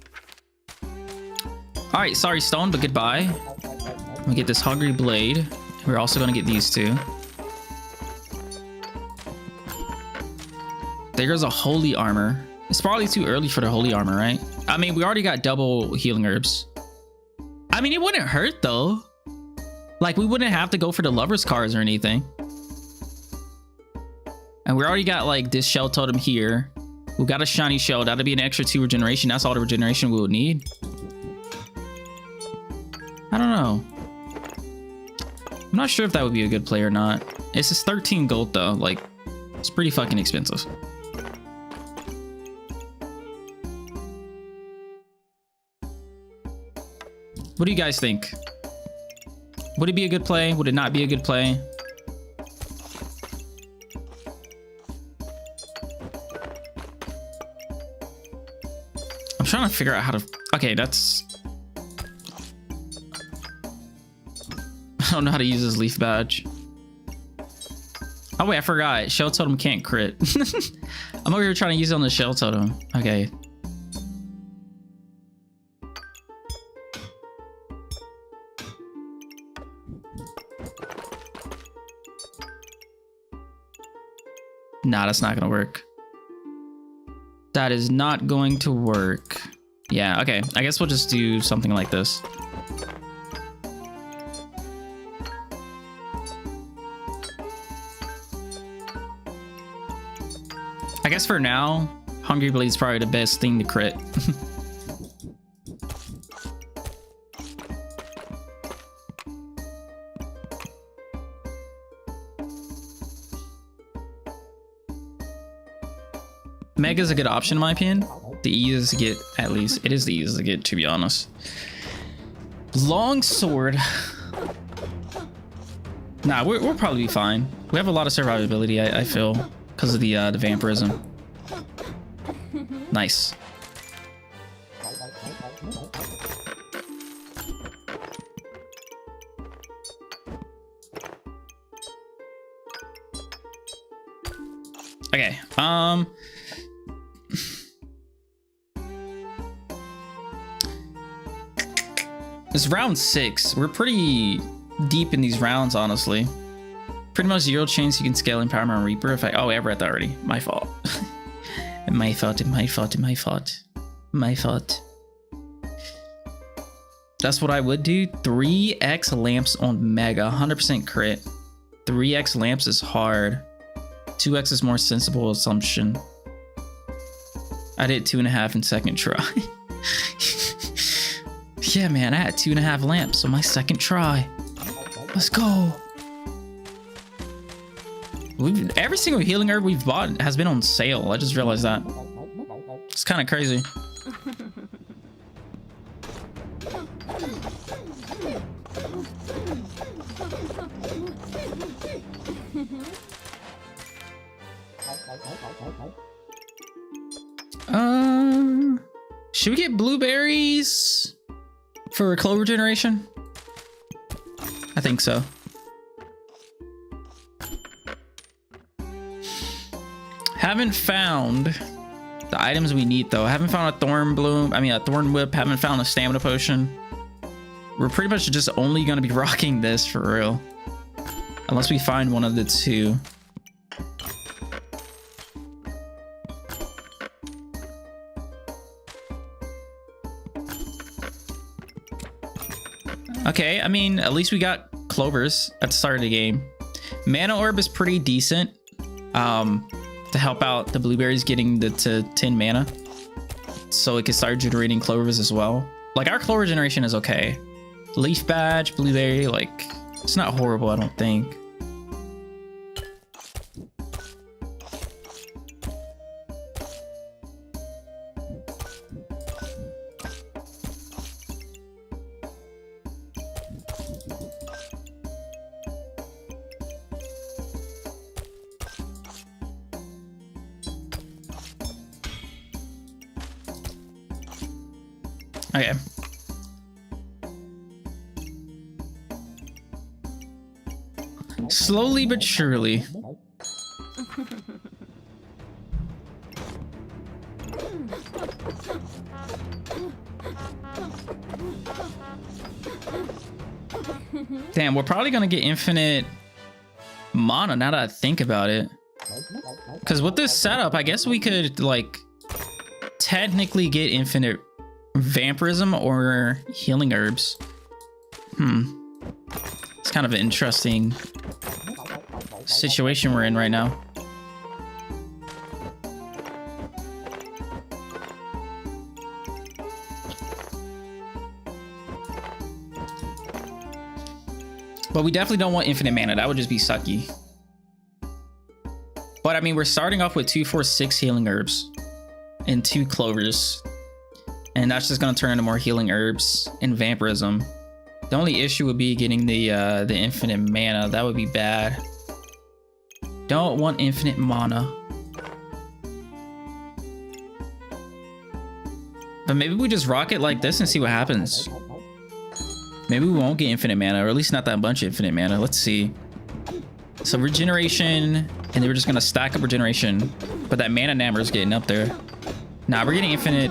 Speaker 1: All right, sorry stone, but goodbye. We get this Hungry Blade. We're also gonna get these two. There's a holy armor. It's probably too early for the holy armor, right? I mean, we already got double healing herbs. I mean, it wouldn't hurt though. Like, we wouldn't have to go for the lover's cards or anything. And we already got like this shell totem here. We got a shiny shell. That'll be an extra 2 regeneration. That's all the regeneration we would need. I don't know. I'm not sure if that would be a good play or not. It's just 13 gold though. Like, it's pretty fucking expensive. What do you guys think? Would it be a good play? Would it not be a good play? I'm trying to figure out how to... Okay, that's... I don't know how to use this leaf badge. Oh wait, I forgot. Shell totem can't crit. I'm over here trying to use it on the shell totem. Okay. Nah, that's not gonna work. That is not going to work. Yeah, okay. I guess we'll just do something like this. I guess for now, Hungry Blade's probably the best thing to crit. Mega's a good option in my opinion. The easiest to get, at least. It is the easiest to get, to be honest. Long sword. Nah, we'll probably be fine. We have a lot of survivability, I feel, because of the vampirism. Nice. Okay, it's round 6. We're pretty deep in these rounds, honestly. Pretty much 0 chance you can scale Empowerment on Reaper. If I I read that already. My fault. My fault. That's what I would do. 3x lamps on Mega, 100% crit. 3x lamps is hard. 2x is more sensible assumption. I did 2.5 in second try. Yeah, man, I had 2.5 lamps on my second try. Let's go. Every single healing herb we've bought has been on sale. I just realized that. It's kind of crazy. Should we get blueberries for clover generation? I think so. Haven't found the items we need though. Haven't found a thorn bloom. I mean a thorn whip. Haven't found a stamina potion. We're pretty much just only gonna be rocking this for real, unless we find one of the two. Okay, I mean, at least we got clovers at the start of the game. Mana orb is pretty decent to help out the blueberries getting to 10 mana, so it can start generating clovers as well. Like, our clover generation is okay. Leaf badge, blueberry, like, it's not horrible, I don't think. Okay. Slowly but surely. Damn, we're probably gonna get infinite mana now that I think about it. Because with this setup, I guess we could, like, technically get infinite vampirism or healing herbs. It's kind of an interesting situation we're in right now. But we definitely don't want infinite mana. That would just be sucky. But I mean, we're starting off with 2, 4, 6 healing herbs and 2 clovers. And that's just gonna turn into more healing herbs and vampirism. The only issue would be getting the infinite mana. That would be bad. Don't want infinite mana. But maybe we just rock it like this and see what happens. Maybe we won't get infinite mana, or at least not that bunch of infinite mana. Let's see. So regeneration, and then we're just gonna stack up regeneration. But that mana number is getting up there. Nah, we're getting infinite.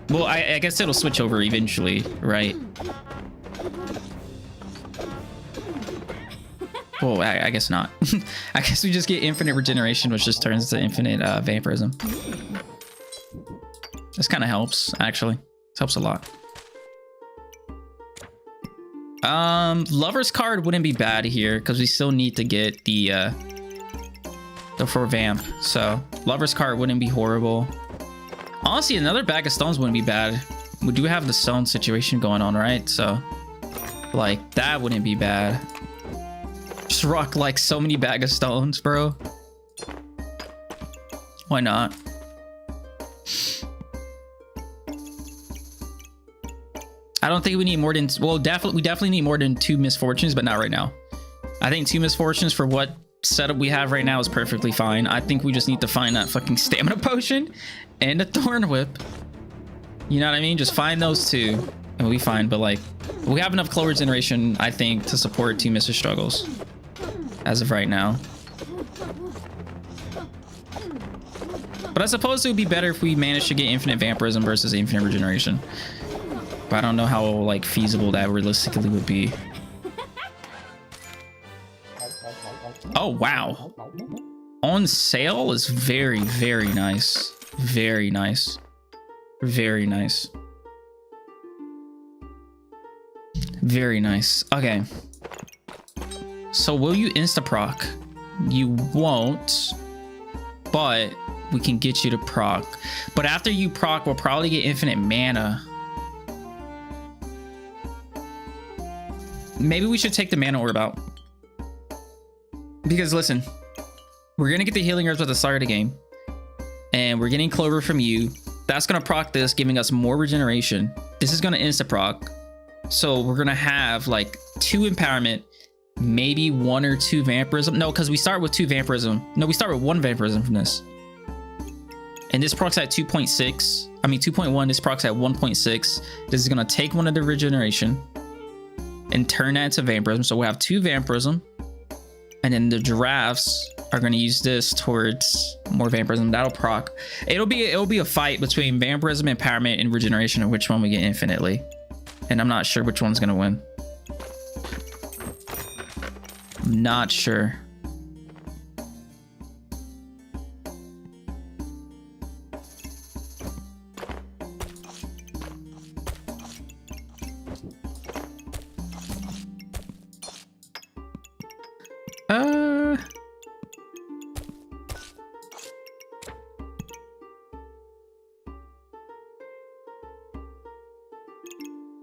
Speaker 1: Well, I guess it'll switch over eventually, right? Oh, I guess not. I guess we just get infinite regeneration, which just turns into infinite vampirism. This kind of helps, actually. This helps a lot. Lover's card wouldn't be bad here because we still need to get the for vamp. So Lover's card wouldn't be horrible. Honestly, another bag of stones wouldn't be bad. We do have the stone situation going on, right? So, like, that wouldn't be bad. Just rock, like, so many bag of stones, bro. Why not? I don't think we need more than... Well, we definitely need more than 2 misfortunes, but not right now. I think 2 misfortunes for what setup we have right now is perfectly fine. I think we just need to find that fucking stamina potion and a thorn whip. You know what I mean? Just find those two and we'll be fine. But like, we have enough clover generation, I think, to support 2 Mr. Struggles as of right now. But I suppose it would be better if we managed to get infinite vampirism versus infinite regeneration. But I don't know how like feasible that realistically would be. Oh, wow. On sale is very, very nice. Very nice. Very nice. Very nice. Okay. So will you insta-proc? You won't, but we can get you to proc. But after you proc, we'll probably get infinite mana. Maybe we should take the mana orb out. Because listen, we're gonna get the healing herbs at the start of the game. And we're getting clover from you. That's gonna proc this, giving us more regeneration. This is gonna insta-proc. So we're gonna have like 2 empowerment, maybe 1 or 2 vampirism. No, because we start with 2 vampirism. No, we start with 1 vampirism from this. And this procs at 2.6. I mean 2.1, this procs at 1.6. This is gonna take 1 of the regeneration and turn that into vampirism. So we'll have 2 vampirism. And then the giraffes are going to use this towards more vampirism. That'll proc. It'll be a fight between vampirism, empowerment, and regeneration, of which one we get infinitely. And I'm not sure which one's going to win. I'm not sure.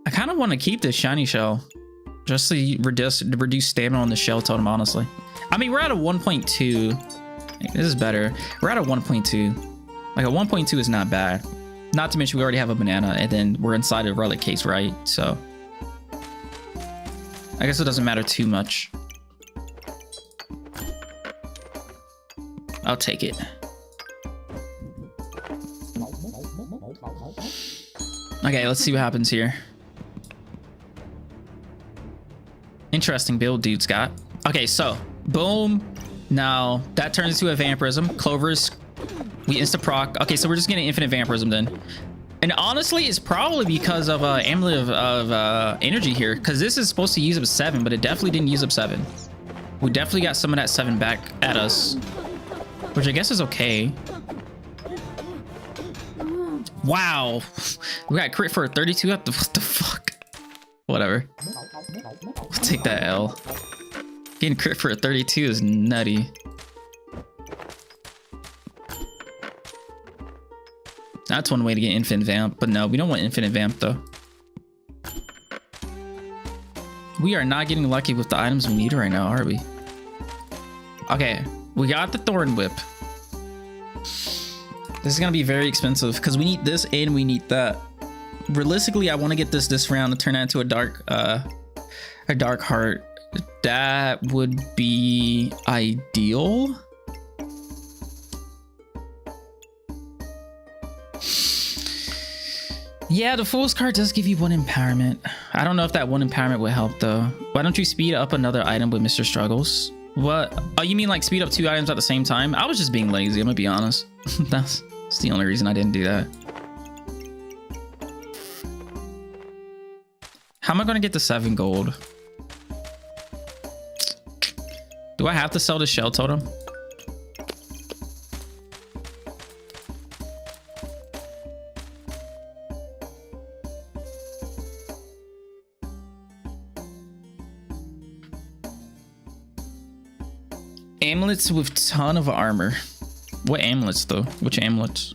Speaker 1: I kind of want to keep this shiny shell just to reduce stamina on the shell totem, honestly. I mean, we're at a 1.2. This is better. We're at a 1.2. Like a 1.2 is not bad. Not to mention we already have a banana and then we're inside a relic case, right? So I guess it doesn't matter too much. I'll take it. Okay, let's see what happens here. Interesting build dude's got. Okay, so boom. Now that turns into a vampirism. Clover's, we insta-proc. Okay, so we're just getting infinite vampirism then. And honestly, it's probably because of amulet of energy here, because this is supposed to use up 7, but it definitely didn't use up 7. We definitely got some of that 7 back at us, which I guess is okay. Wow, we got crit for a 32 up. What the fuck? Whatever. We'll take that L. Getting crit for a 32 is nutty. That's one way to get infinite vamp, but no, we don't want infinite vamp though. We are not getting lucky with the items we need right now, are we? Okay, we got the thorn whip. This is gonna be very expensive because we need this and we need that. Realistically, I want to get this round to turn that into a dark heart. That would be ideal. Yeah, the Fool's card does give you 1 empowerment. I don't know if that 1 empowerment would help though. Why don't you speed up another item with Mr. Struggles? What? Oh, you mean like speed up 2 items at the same time? I was just being lazy, I'm gonna be honest. That's the only reason I didn't do that. How am I gonna get the 7 gold? Do I have to sell the shell totem? Amulets with ton of armor. What amulets though? Which amulets?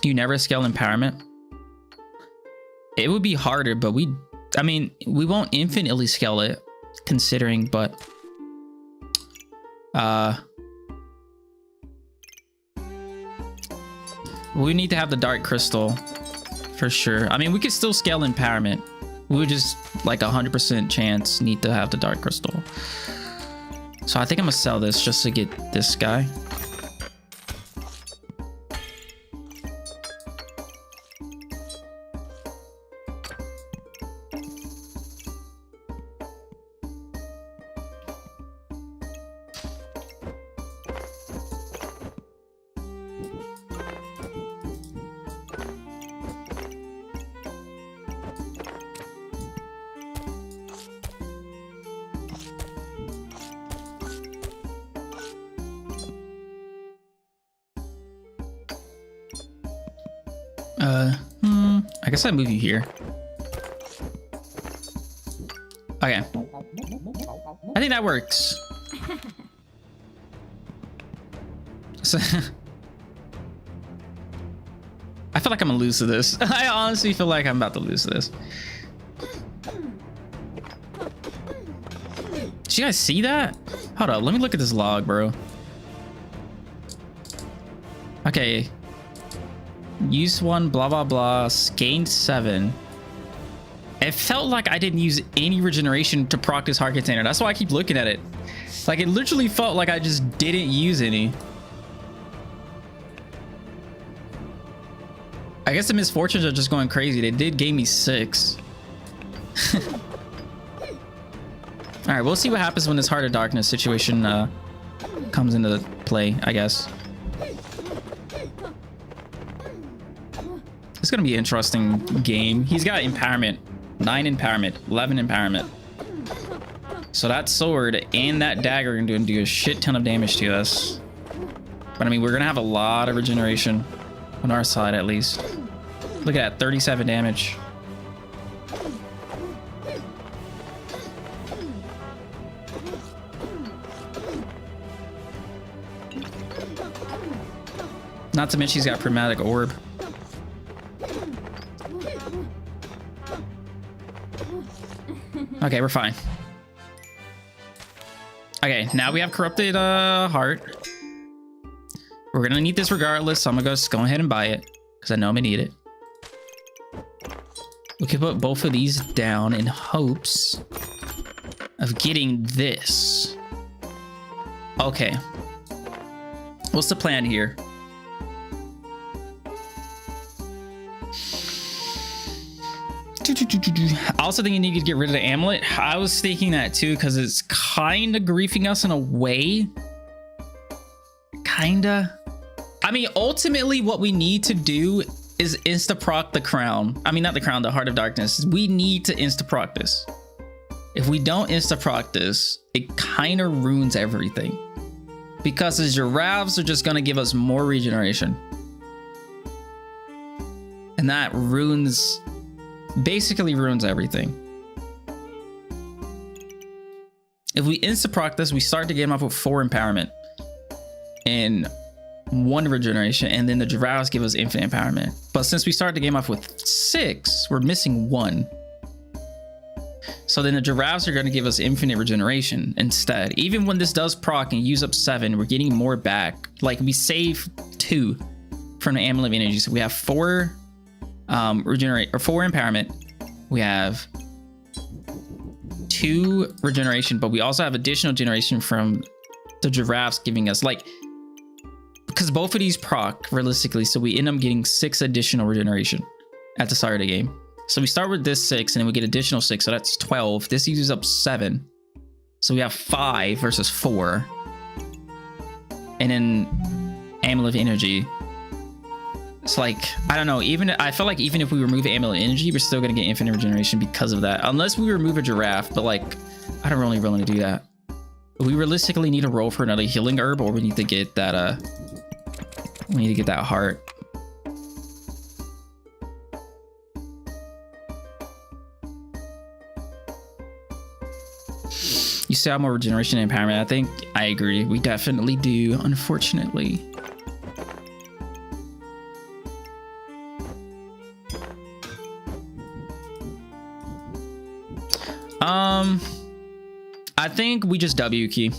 Speaker 1: You never scale empowerment? It would be harder, but I mean, we won't infinitely scale it, considering, but we need to have the dark crystal for sure. I mean, we could still scale empowerment. We would just like 100% chance need to have the dark crystal. So I think I'm gonna sell this just to get this guy. I guess I move you here. Okay. I think that works. So I feel like I'm gonna lose to this. I honestly feel like I'm about to lose to this. Did you guys see that? Hold up, let me look at this log, bro. Okay. Use 1, blah, blah, blah. Gained 7. It felt like I didn't use any regeneration to proc this heart container. That's why I keep looking at it. Like, it literally felt like I just didn't use any. I guess the misfortunes are just going crazy. They did gain me 6. All right, we'll see what happens when this Heart of Darkness situation comes into play, I guess. It's gonna be an interesting game. He's got empowerment, 9 empowerment, 11 empowerment. So that sword and that dagger are gonna do a shit ton of damage to us. But I mean, we're gonna have a lot of regeneration on our side at least. Look at that, 37 damage. Not to mention he's got Prismatic Orb. Okay, we're fine. Okay, now we have Corrupted Heart. We're gonna need this regardless, so I'm gonna go ahead and buy it because I know I'm gonna need it. We can put both of these down in hopes of getting this. Okay. What's the plan here? I also think you need to get rid of the amulet. I was thinking that too because it's kind of griefing us in a way. Kinda. I mean, ultimately what we need to do is insta-proc the crown. I mean, not the crown, the Heart of Darkness. We need to insta-proc this. If we don't insta-proc this, it kind of ruins everything. Because the giraffes are just going to give us more regeneration. And that ruins... basically ruins everything. If we insta-proc this, we start the game off with 4 empowerment and 1 regeneration, and then the giraffes give us infinite empowerment. But since we start the game off with 6, we're missing 1. So then the giraffes are going to give us infinite regeneration instead. Even when this does proc and use up 7, we're getting more back. Like, we save 2 from the Amulet of Energy. So we have 4 regenerate or 4 empowerment. We have 2 regeneration, but we also have additional generation from the giraffes giving us, like, because both of these proc realistically, so we end up getting 6 additional regeneration at the start of the game. So we start with this 6 and then we get additional 6, so that's 12. This uses up 7, so we have 5 versus 4. And then Amulet of Energy, it's like, I don't know, even I feel like even if we remove Amulet Energy, we're still gonna get infinite regeneration because of that, unless we remove a giraffe. But like, I don't really want to do that. We realistically need to roll for another healing herb, or we need to get that we need to get that heart. You still have more regeneration and empowerment. I think I agree, we definitely do, unfortunately. I think we just W key.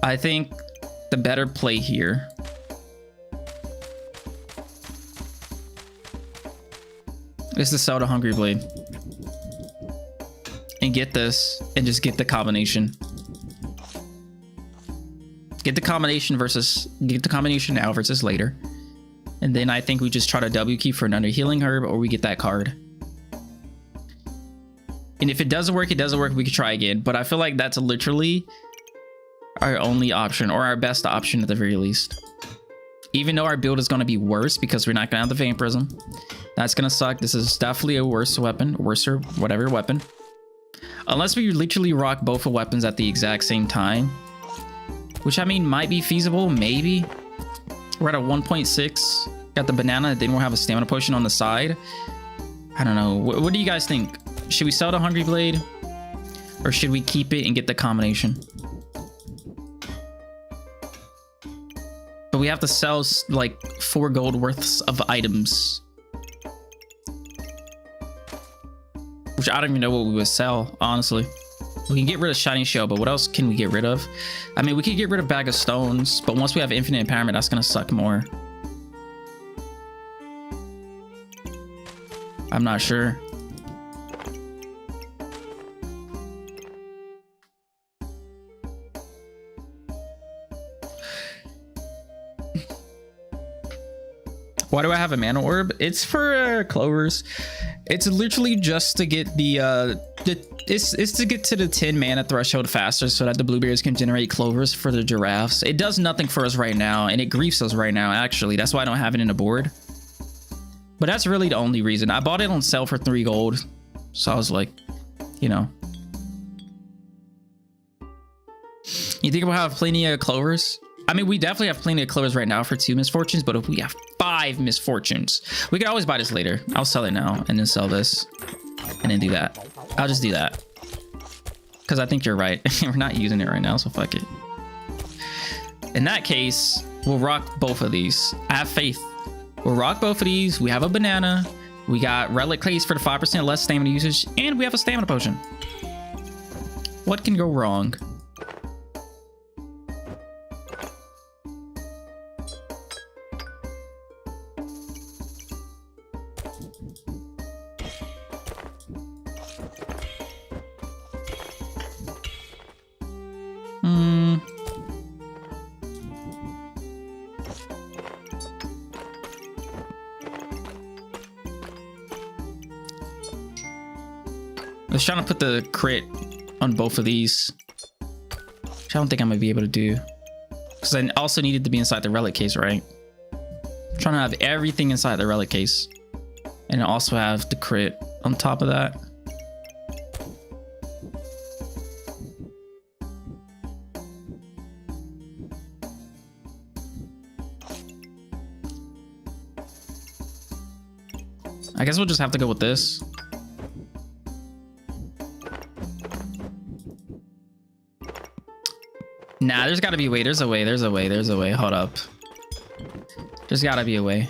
Speaker 1: I think the better play here is to sell the Hungry Blade and get this and just get the combination. Get the combination now versus later. And then I think we just try to W key for another healing herb, or we get that card. And if it doesn't work, it doesn't work. We could try again. But I feel like that's literally our only option, or our best option at the very least. Even though our build is going to be worse because we're not going to have the vampirism. That's going to suck. This is definitely a worse weapon, worser, whatever weapon. Unless we literally rock both of weapons at the exact same time. Which I mean might be feasible, maybe. We're at a 1.6. Got the banana, then we'll have a stamina potion on the side. I don't know. What do you guys think? Should we sell the Hungry Blade? Or should we keep it and get the combination? But we have to sell like 4 gold worths of items. Which I don't even know what we would sell, honestly. We can get rid of Shiny Shell, but what else can we get rid of? I mean, we could get rid of Bag of Stones, but once we have Infinite Empowerment, that's going to suck more. I'm not sure. Why do I have a mana orb? It's for clovers. It's literally just to get it's to get to the 10 mana threshold faster so that the blueberries can generate clovers for the giraffes. It does nothing for us right now, and it griefs us right now, actually. That's why I don't have it in the board. But that's really the only reason. I bought it on sale for 3 gold. So I was like, you know. You think we'll have plenty of clovers? I mean, we definitely have plenty of clovers right now for 2 misfortunes, but if we have 5 misfortunes, we could always buy this later. I'll sell it now and then sell this and then do that. I'll just do that. Because I think you're right. We're not using it right now, so fuck it. In that case, we'll rock both of these. I have faith. We'll rock both of these. We have a banana. We got relic case for the 5% less stamina usage, and we have a stamina potion. What can go wrong? I was trying to put the crit on both of these, which I don't think I'm gonna be able to do, because I also needed to be inside the relic case, right? I'm trying to have everything inside the relic case and also have the crit on top of that. I guess we'll just have to go with this. Nah, there's gotta be a way. There's a way. There's a way. There's a way. Hold up. There's gotta be a way.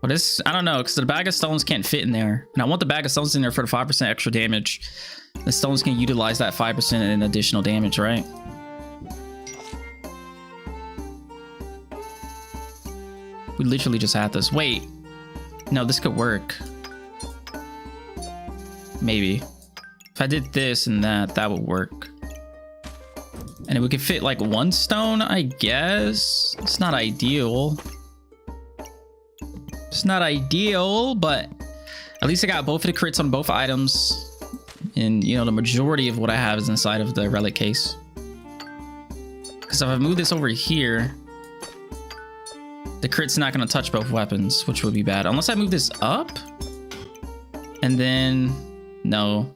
Speaker 1: Well, this, I don't know, because the bag of stones can't fit in there. And I want the bag of stones in there for the 5% extra damage. The stones can utilize that 5% in additional damage, right? We literally just had this. Wait. No, this could work. Maybe. If I did this and that, that would work. And we could fit like 1 stone, I guess. It's not ideal. It's not ideal, but at least I got both of the crits on both items. And, you know, the majority of what I have is inside of the relic case. Because if I move this over here, the crit's not going to touch both weapons, which would be bad. Unless I move this up. And then, no.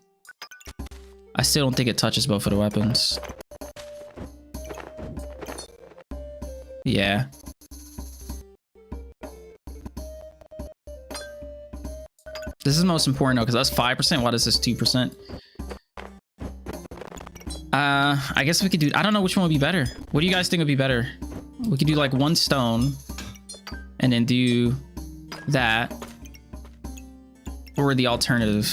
Speaker 1: I still don't think it touches both of the weapons. Yeah. This is most important though, because that's 5%. Why is this 2%? I guess we could do, I don't know which one would be better. What do you guys think would be better? We could do like 1 stone and then do that, or the alternative.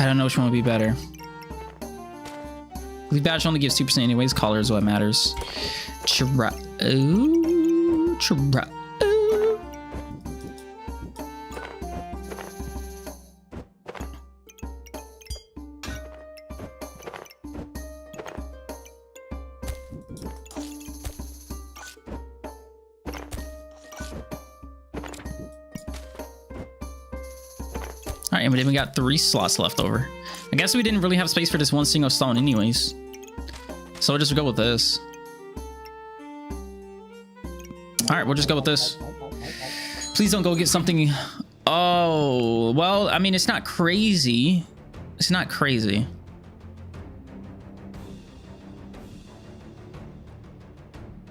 Speaker 1: I don't know which one would be better. Leaf badge only gives 2% anyways. Collar is what matters. Ooh, All right, and then we got 3 slots left over. I guess we didn't really have space for this one single stone anyways. So we'll just go with this. All right, we'll just go with this. Please don't go get something. Oh, well, I mean, it's not crazy. It's not crazy.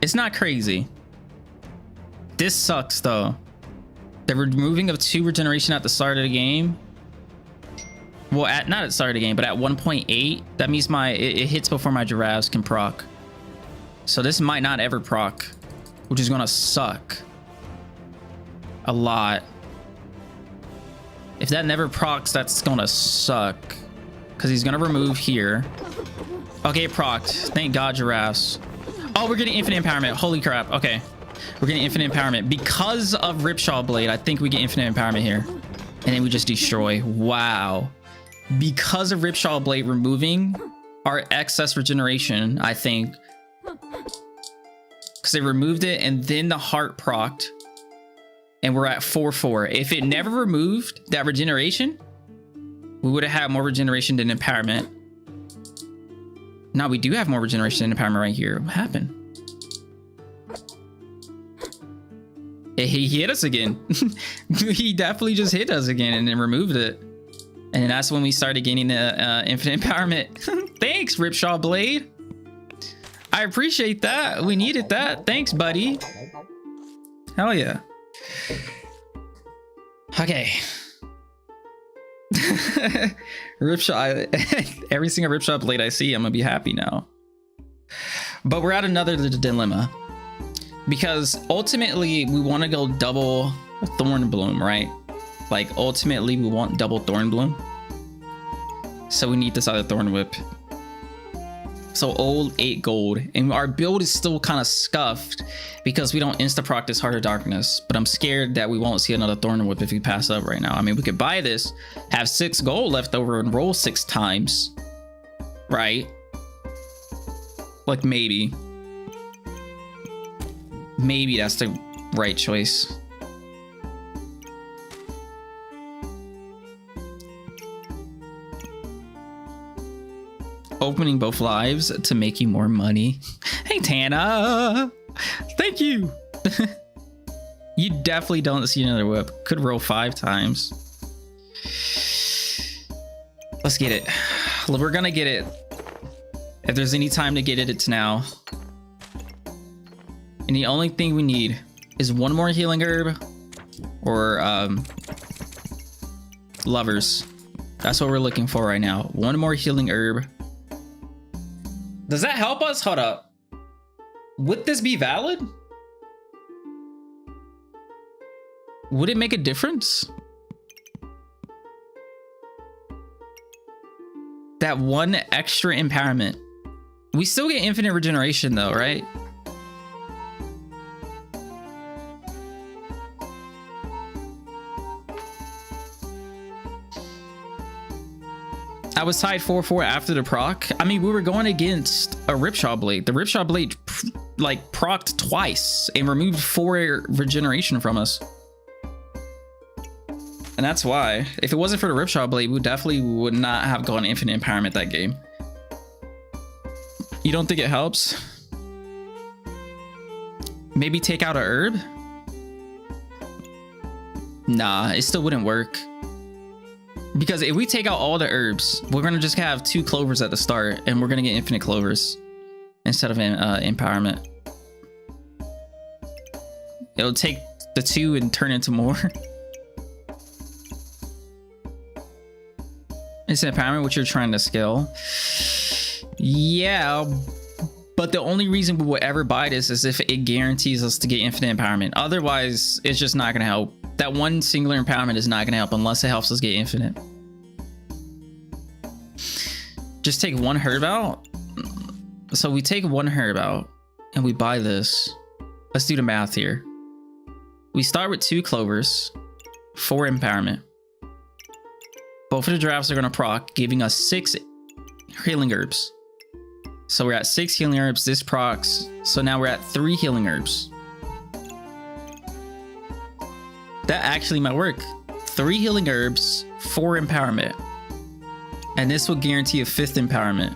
Speaker 1: It's not crazy. This sucks though. The removing of 2 regeneration at the start of the game. Well, not at the start of the game, but at 1.8, that means it hits before my giraffes can proc. So this might not ever proc, which is gonna suck a lot. If that never procs, that's gonna suck, because he's gonna remove here. Okay, it procced. Thank God, giraffes. Oh, we're getting infinite empowerment. Holy crap. Okay, we're getting infinite empowerment because of Ripsaw Blade. I think we get infinite empowerment here, and then we just destroy. Wow. Because of Ripsaw Blade removing our excess regeneration, I think, because they removed it and then the heart procced, and we're at 4-4. If it never removed that regeneration, we would have had more regeneration than empowerment. Now we do have more regeneration than empowerment right here. What happened? He hit us again. He definitely just hit us again and then removed it. And that's when we started gaining the infinite empowerment. Thanks, Ripsaw Blade. I appreciate that. We needed that. Thanks, buddy. Hell yeah. Okay. Ripsaw. Every single Ripsaw Blade I see, I'm gonna be happy now. But we're at another dilemma, because ultimately we want to go double Thorn Bloom, right? Like, ultimately we want double Thorn Bloom, so we need this other Thorn Whip. So old 8 gold, and our build is still kind of scuffed because we don't insta proc this Heart of Darkness, but I'm scared that we won't see another Thorn Whip if we pass up right now. I mean, we could buy this, have 6 gold left over, and roll 6 times, right? Like, maybe that's the right choice. Opening both lives to make you more money. Hey, Tana. Thank you. You definitely don't see another whip. Could roll 5 times. Let's get it. We're gonna get it. If there's any time to get it, it's now. And the only thing we need is 1 more healing herb or lovers. That's what we're looking for right now. 1 more healing herb. Does that help us? Hold up. Would this be valid? Would it make a difference? That 1 extra empowerment. We still get infinite regeneration though, right? I was tied 4-4 after the proc. I mean, we were going against a Ripsaw Blade. The Ripsaw Blade like procced twice and removed 4 regeneration from us. And that's why. If it wasn't for the Ripsaw Blade, we definitely would not have gone infinite empowerment that game. You don't think it helps? Maybe take out a herb? Nah, it still wouldn't work. Because if we take out all the herbs, we're gonna just have 2 clovers at the start, and we're gonna get infinite clovers instead of empowerment. It'll take the 2 and turn into more. It's an empowerment which you're trying to scale. Yeah, but the only reason we will ever buy this is if it guarantees us to get infinite empowerment. Otherwise, it's just not gonna help. That 1 singular empowerment is not gonna help unless it helps us get infinite. Just take 1 herb out. So we take one herb out and we buy this. Let's do the math here. We start with 2 clovers, 4 empowerment. Both of the giraffes are going to proc, giving us 6 healing herbs. So we're at 6 healing herbs. This procs. So now we're at 3 healing herbs. That actually might work. 3 healing herbs, 4 empowerment. And this will guarantee a 5th empowerment.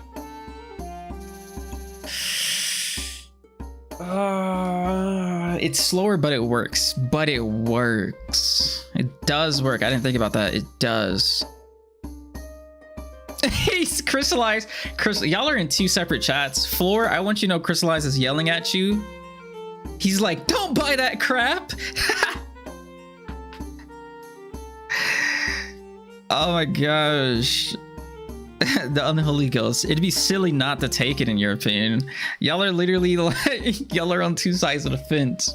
Speaker 1: It's slower, but it works. But it works. It does work. I didn't think about that. It does. He's crystallized. Y'all are in 2 separate chats. Floor, I want you to know Crystallized is yelling at you. He's like, don't buy that crap. Oh my gosh. The unholy ghost. It'd be silly not to take it, in your opinion. Y'all are literally like, y'all are on 2 sides of the fence.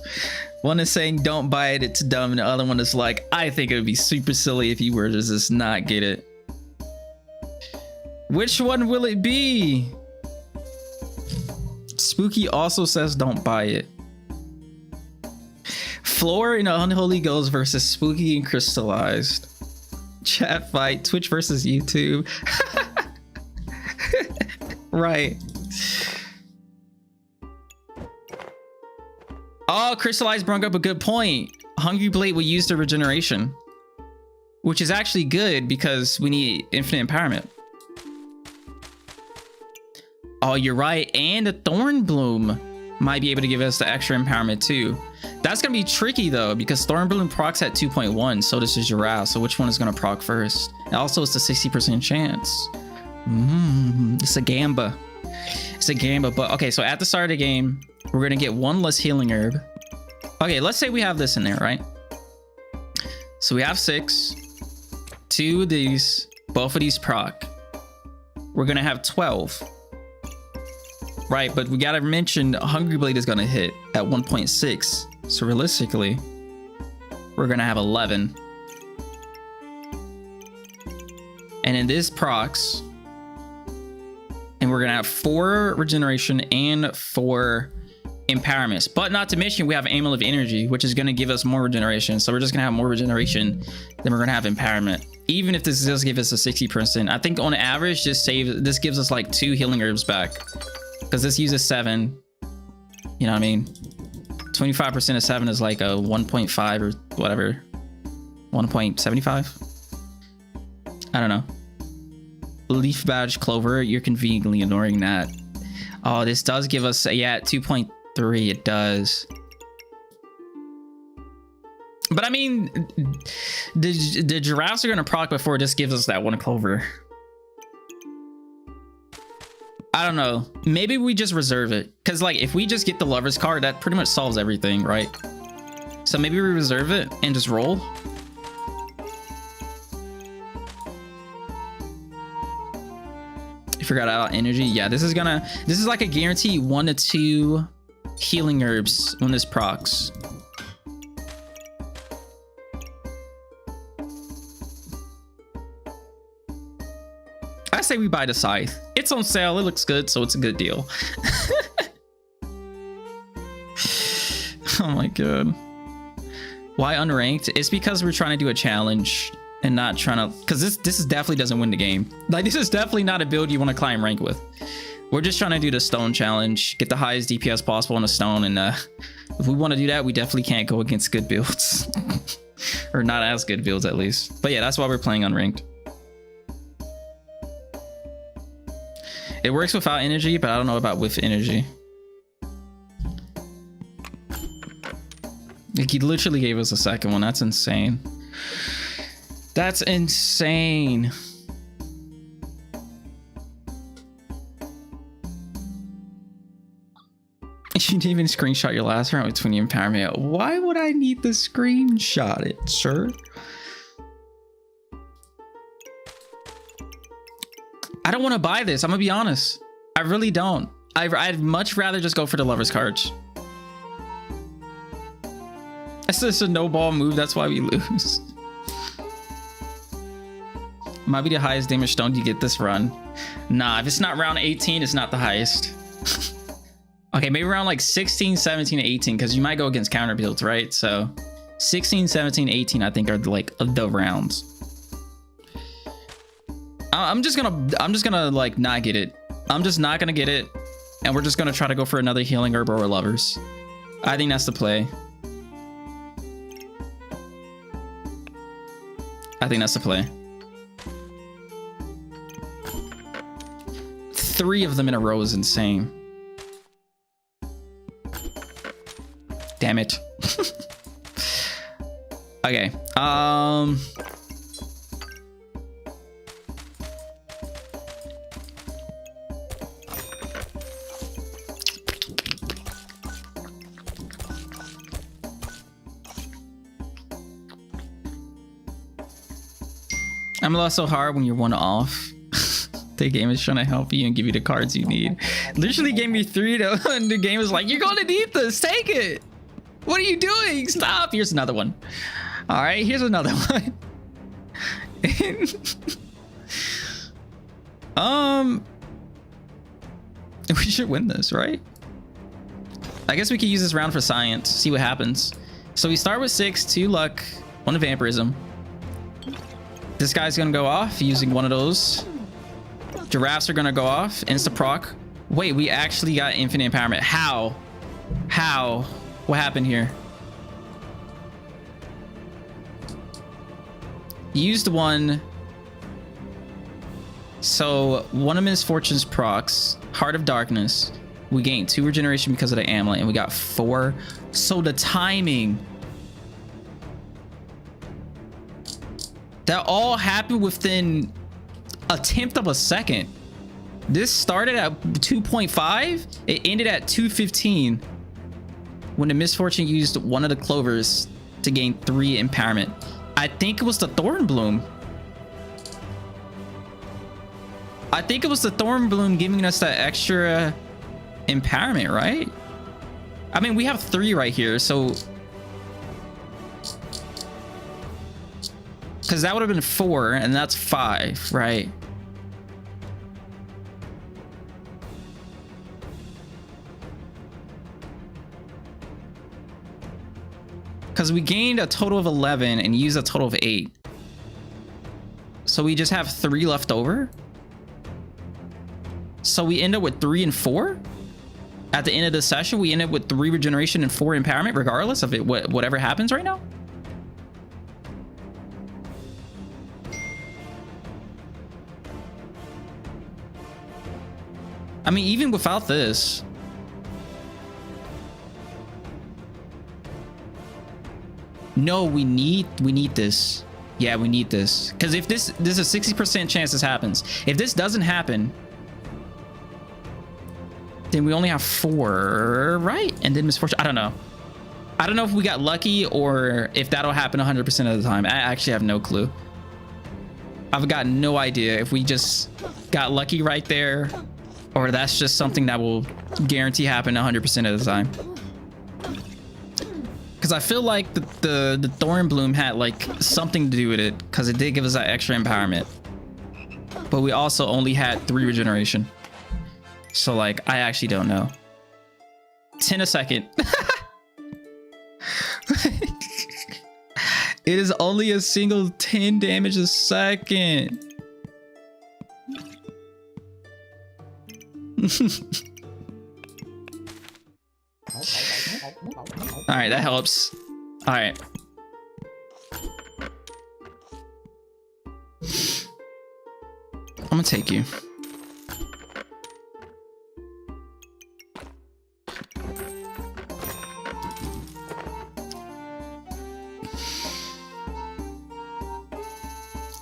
Speaker 1: One is saying don't buy it, it's dumb, and the other one is like, I think it would be super silly if you were to just not get it. Which one will it be? Spooky also says don't buy it. Floor and unholy ghost versus Spooky and Crystallized. Chat fight, Twitch versus YouTube. Right. Oh, Crystallized brought up a good point. Hungry Blade will use the regeneration, which is actually good because we need infinite empowerment. Oh, you're right. And a Thorn Bloom might be able to give us the extra empowerment too. That's going to be tricky though, because Thorn Bloom procs at 2.1. So does the giraffe. So which one is going to proc first? And also, it's a 60% chance. It's a gamba. It's a gamba. But okay, so at the start of the game, we're going to get 1 less healing herb. Okay, let's say we have this in there, right? So we have 6. 2 of these. Both of these proc. We're going to have 12. Right, but we gotta mention Hungry Blade is gonna hit at 1.6. So realistically, we're gonna have 11. And in this procs, and we're gonna have 4 regeneration and 4 empowerments. But not to mention, we have Amulet of Energy, which is gonna give us more regeneration. So we're just gonna have more regeneration than we're gonna have empowerment. Even if this does give us a 60%, I think on average, this gives us like 2 healing herbs back. Because this uses 7, you know what I mean? 25% of 7 is like a 1.5 or whatever. 1.75? I don't know. Leaf Badge Clover, you're conveniently ignoring that. Oh, this does give us, yeah, 2.3, it does. But I mean, the giraffes are going to proc before this gives us that 1 clover. I don't know. Maybe we just reserve it. Because, like, if we just get the Lover's card, that pretty much solves everything, right? So maybe we reserve it and just roll. You forgot about energy? Yeah, this is like a guarantee 1 to 2 healing herbs when this procs. I say we buy the scythe. It's on sale. It looks good, so it's a good deal. Oh my god. Why unranked? It's because we're trying to do a challenge and not trying to, because this definitely doesn't win the game. Like, this is definitely not a build you want to climb rank with. We're just trying to do the stone challenge, get the highest DPS possible on a stone, and if we want to do that, we definitely can't go against good builds. Or not as good builds, at least. But yeah, that's why we're playing unranked. It works without energy, but I don't know about with energy. Like, he literally gave us a second one. That's insane. That's insane. You didn't even screenshot your last round with 20 empowerment. Why would I need to screenshot it, sir? I don't want to buy this. I'm gonna be honest. I really don't. I'd much rather just go for the Lover's cards. It's just a no ball move. That's why we lose. Might be the highest damage stone you get this run. Nah, if it's not round 18, it's not the highest. Okay, maybe around like 16, 17, 18, because you might go against counter builds, right? So 16, 17, 18, I think are like the rounds. I'm just gonna like not get it. I'm just not gonna get it. And we're just gonna try to go for another healing herb or lovers. I think that's the play. I think that's the play. 3 of them in a row is insane. Damn it. Okay. I'm a lot so hard when you're one off. The game is trying to help you and give you the cards you need. Literally gave me 3 though, and the game was like, you're gonna need this, take it. What are you doing? Stop. Here's another one. All right, here's another one. We should win this, right? I guess we could use this round for science, see what happens. So we start with 6, 2 luck, 1 vampirism. This guy's gonna go off using one of those. Giraffes are gonna go off, insta proc. Wait, we actually got infinite empowerment. How? How? What happened here? Used one. So one of Misfortune's procs, Heart of Darkness. We gained 2 regeneration because of the amulet, and we got 4. So the timing. That all happened within a tenth of a second. This started at 2.5. It ended at 2:15. When the Misfortune used one of the clovers to gain 3 empowerment. I think it was the Thorn Bloom. I think it was the Thorn Bloom giving us that extra empowerment, right? I mean, we have 3 right here, so... Because that would have been 4, and that's 5, right? Because we gained a total of 11 and used a total of 8. So we just have 3 left over. So we end up with 3 and 4. At the end of the session, we end up with 3 regeneration and 4 empowerment, regardless of it, whatever happens right now. I mean, even without this. No, we need this. Yeah, we need this. Because if there's a 60% chance this happens. If this doesn't happen, then we only have 4, right? And then Misfortune. I don't know. I don't know if we got lucky or if that'll happen 100% of the time. I actually have no clue. I've got no idea if we just got lucky right there, or that's just something that will guarantee happen 100% of the time. Because I feel like the Thorn Bloom had like something to do with it, because it did give us that extra empowerment. But we also only had 3 regeneration. So like, I actually don't know. 10 a second. It is only a single 10 damage a second. All right, that helps. All right. I'm gonna take you.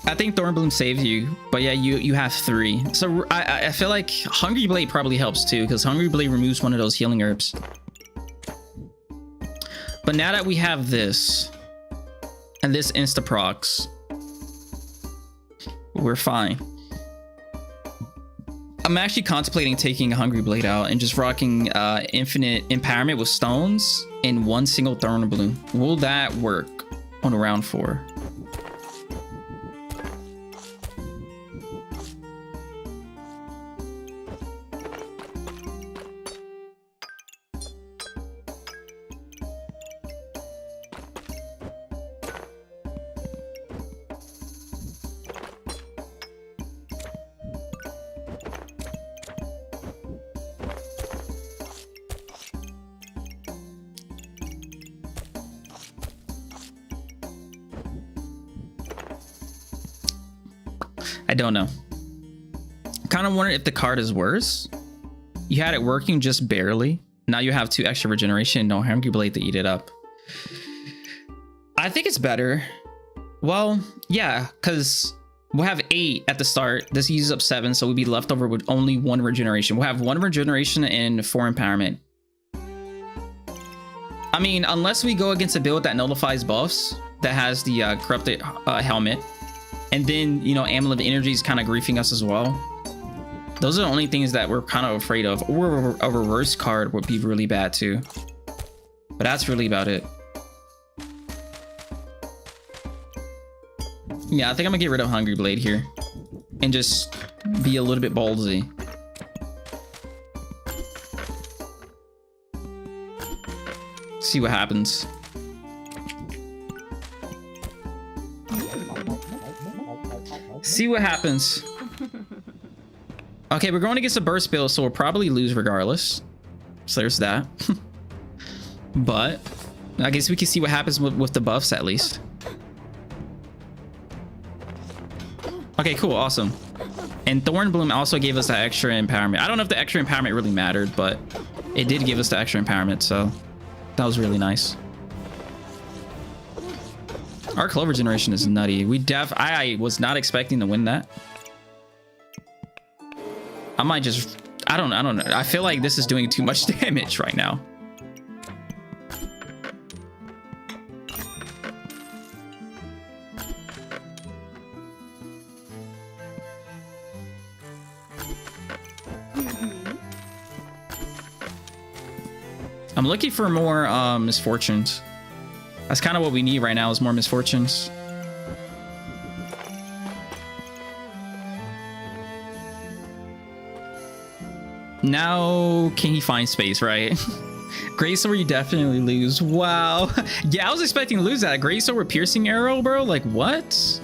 Speaker 1: I think Thornbloom saves you, but yeah, you have 3. So I feel like Hungry Blade probably helps too, because Hungry Blade removes one of those healing herbs. But now that we have this and this insta procs, we're fine. I'm actually contemplating taking a Hungry Blade out and just rocking infinite empowerment with stones in one single Thornbloom. Will that work on round 4? don't know. Kind of wondering if the card is worse. You had it working just barely. Now you have 2 extra regeneration and no Hungry Blade to eat it up. I think it's better. Well, yeah, because we'll have 8 at the start. This uses up 7, so we'd be left over with only 1 regeneration. We'll have 1 regeneration and 4 empowerment. I mean, unless we go against a build that nullifies buffs, that has the corrupted helmet, and then, you know, Amulet of Energy is kind of griefing us as well. Those are the only things that we're kind of afraid of. Or a reverse card would be really bad too. But that's really about it. Yeah, I think I'm gonna get rid of Hungry Blade here and just be a little bit ballsy. See what happens. See what happens. Okay, we're going against a burst build, so we'll probably lose regardless. So there's that. But I guess we can see what happens with the buffs at least. Okay, cool, awesome. And Thornbloom also gave us that extra empowerment. I don't know if the extra empowerment really mattered, but it did give us the extra empowerment, so that was really nice. Our Clover generation is nutty. I was not expecting to win that. I might just, I don't know. I feel like this is doing too much damage right now. I'm looking for more misfortunes. That's kind of what we need right now, is more misfortunes. Now, can he find space, right? Greatsword, you definitely lose. Wow. Yeah, I was expecting to lose that. Greatsword with piercing arrow, bro? Like, what?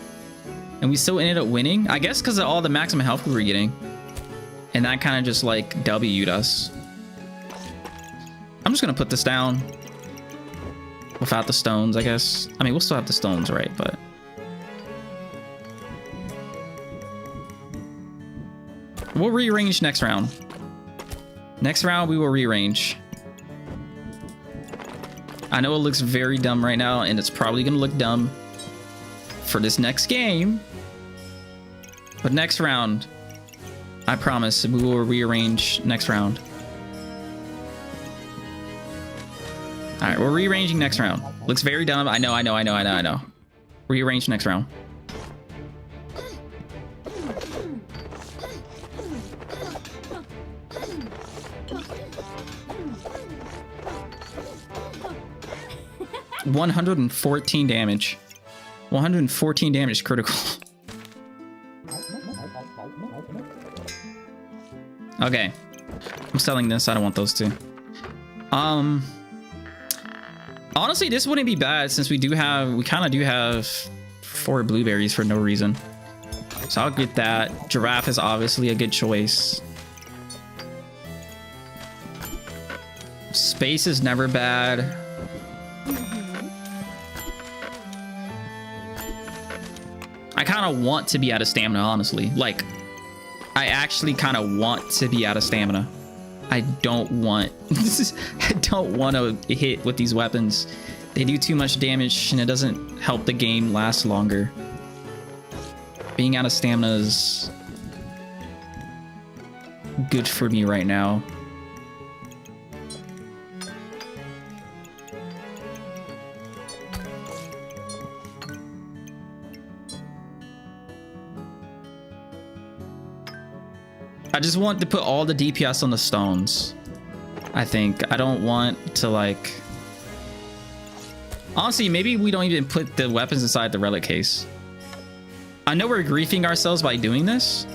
Speaker 1: And we still ended up winning? I guess because of all the maximum health we were getting. And that kind of just, like, W'd us. I'm just going to put this down. Without the stones, I guess. I mean, we'll still have the stones, right? But... we'll rearrange next round. Next round, we will rearrange. I know it looks very dumb right now, and it's probably going to look dumb for this next game. But next round, I promise, we will rearrange next round. All right, we're rearranging next round. Looks very dumb. I know. Rearrange next round. $114 damage. 114 damage critical. Okay. I'm selling this. I don't want those two. Honestly, this wouldn't be bad since we kind of do have 4 blueberries for no reason. So I'll get that. Giraffe is obviously a good choice. Space is never bad. I kind of want to be out of stamina, honestly. Like, I actually kind of want to be out of stamina. I don't want to hit with these weapons. They do too much damage and it doesn't help the game last longer. Being out of stamina is good for me right now. I just want to put all the DPS on the stones. I think. I don't want to, like... honestly, maybe we don't even put the weapons inside the relic case. I know we're griefing ourselves by doing this,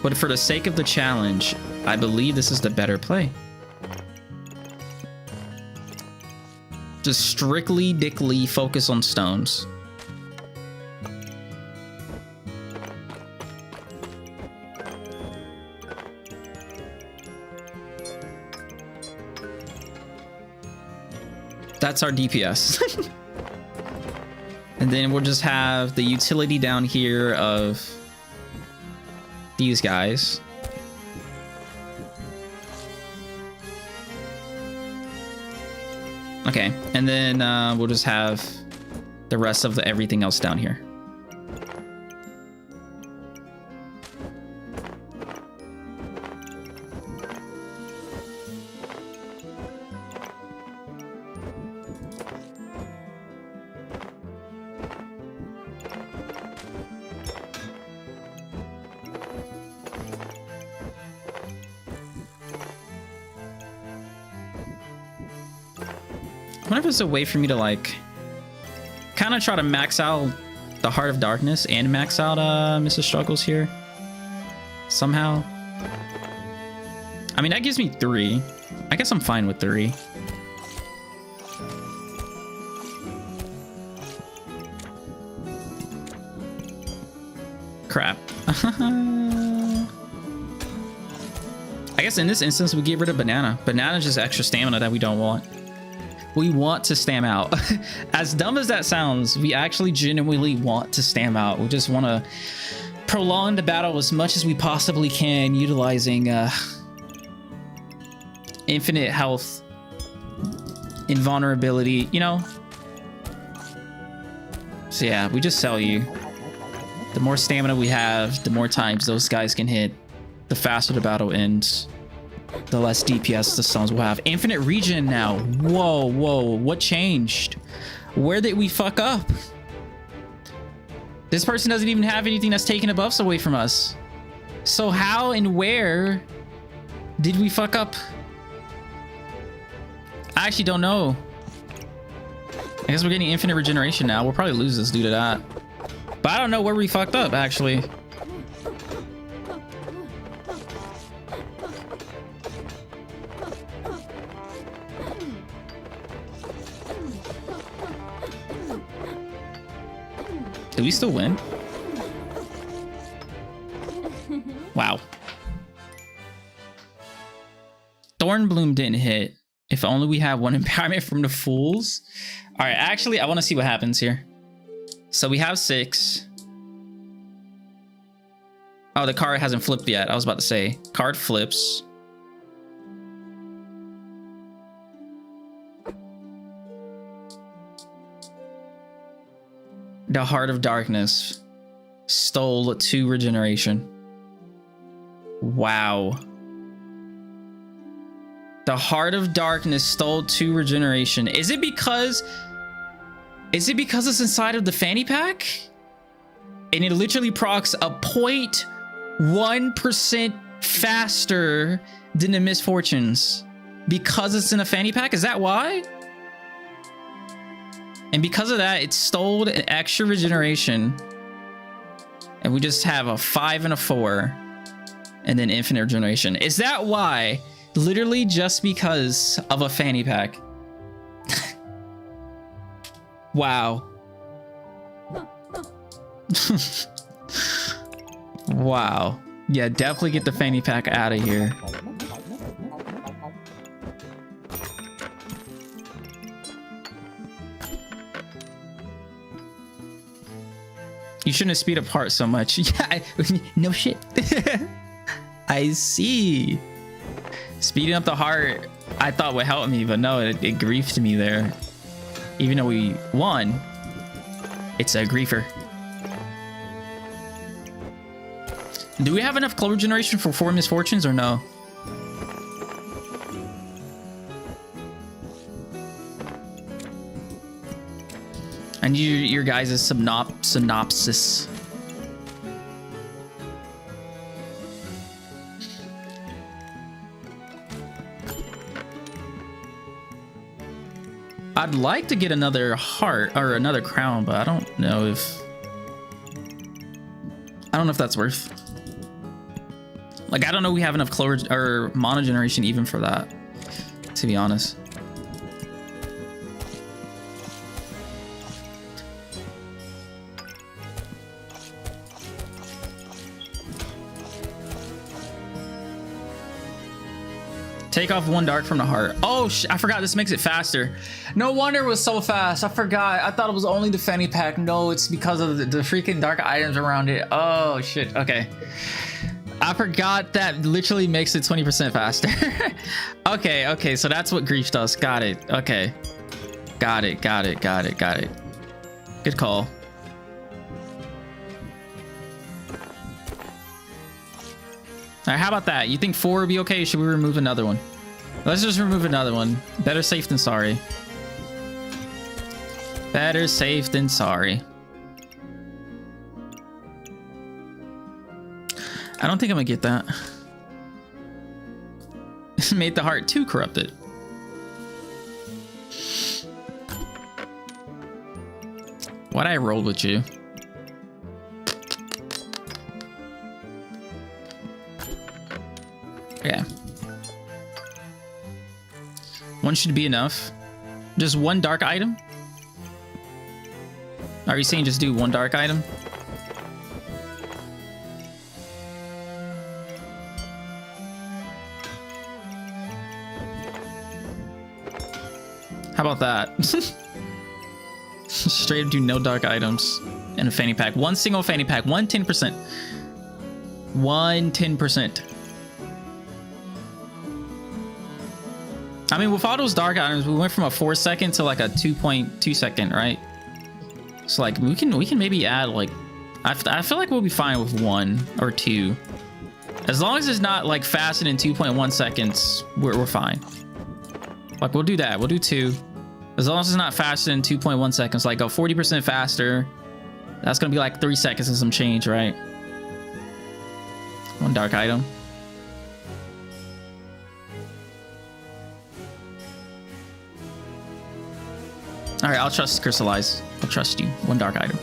Speaker 1: but for the sake of the challenge, I believe this is the better play. Just strictly dickly focus on stones. That's our DPS. And then we'll just have the utility down here of these guys. Okay, and then we'll just have the rest of everything else down here. I wonder if there's a way for me to like kind of try to max out the Heart of Darkness and max out Mrs. Struggles here somehow. I mean, that gives me 3. I guess I'm fine with 3. Crap. I guess in this instance we get rid of Banana. Banana's just extra stamina that we don't want. We want to stam out. As dumb as that sounds, we actually genuinely want to stam out. We just want to prolong the battle as much as we possibly can, utilizing infinite health, invulnerability, you know? So yeah, we just sell you. The more stamina we have, the more times those guys can hit, the faster the battle ends. The less DPS the stones will have. Infinite regen now. Whoa, whoa. What changed? Where did we fuck up? This person doesn't even have anything that's taking the buffs away from us. So how and where did we fuck up? I actually don't know. I guess we're getting infinite regeneration now. We'll probably lose this due to that. But I don't know where we fucked up, actually. Did we still win? Wow. Thornbloom didn't hit. If only we had 1 empowerment from the fools. All right, actually, I want to see what happens here. So we have 6. Oh, the card hasn't flipped yet. I was about to say. Card flips. The Heart of Darkness stole 2 regeneration. Wow. The Heart of Darkness stole 2 regeneration. Is it because it's inside of the fanny pack? And it literally procs a 0.1% faster than the misfortunes because it's in a fanny pack? Is that why? And because of that, it stole an extra regeneration. And we just have a 5 and a 4. And then infinite regeneration. Is that why? Literally just because of a fanny pack. Wow. Wow. Yeah, definitely get the fanny pack out of here. You shouldn't have speed up heart so much. Yeah, no shit. I see. Speeding up the heart, I thought would help me, but no, it griefed me there. Even though we won, it's a griefer. Do we have enough clover generation for 4 misfortunes or no? I need your guys' synopsis. I'd like to get another heart or another crown, but I don't know if that's worth. Like, I don't know we have enough clover or mono generation even for that, to be honest. Take off 1 dark from the heart. Oh, I forgot this makes it faster. No wonder it was so fast. I forgot. I thought it was only the fanny pack. No, it's because of the freaking dark items around it. Oh, shit. Okay. I forgot that literally makes it 20% faster. Okay, so that's what grief does. Got it. Okay. Got it. Good call. All right, how about that? You think 4 would be okay? Or should we remove another one? Let's just remove another one. Better safe than sorry. Better safe than sorry. I don't think I'm gonna get that. Made the heart too corrupted. Why'd I roll with you? Yeah. One should be enough. Just one dark item? Are you saying just do one dark item? How about that? Straight up do no dark items in a fanny pack. One single fanny pack. 10%. 10%. I mean, with all those dark items, we went from a 4 second to like a 2.2 second, right? So like we can maybe add like, I feel like we'll be fine with 1 or 2. As long as it's not like faster than 2.1 seconds, we're fine. Like we'll do that. We'll do 2. As long as it's not faster than 2.1 seconds, like go 40% faster. That's gonna be like 3 seconds and some change, right? One dark item. All right, I'll trust Crystallize. I'll trust you. One dark item.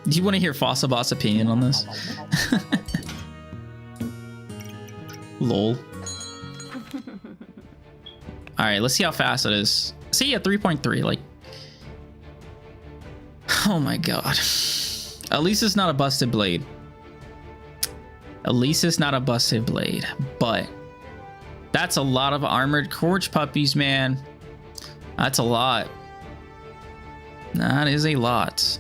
Speaker 1: Do you want to hear Fossabot's opinion on this? Lol. All right, let's see how fast it is. See, at 3.3, like, oh my god. At least it's not a busted blade. At least it's not a busted blade, but that's a lot of armored Corch puppies, man. That's a lot. That is a lot.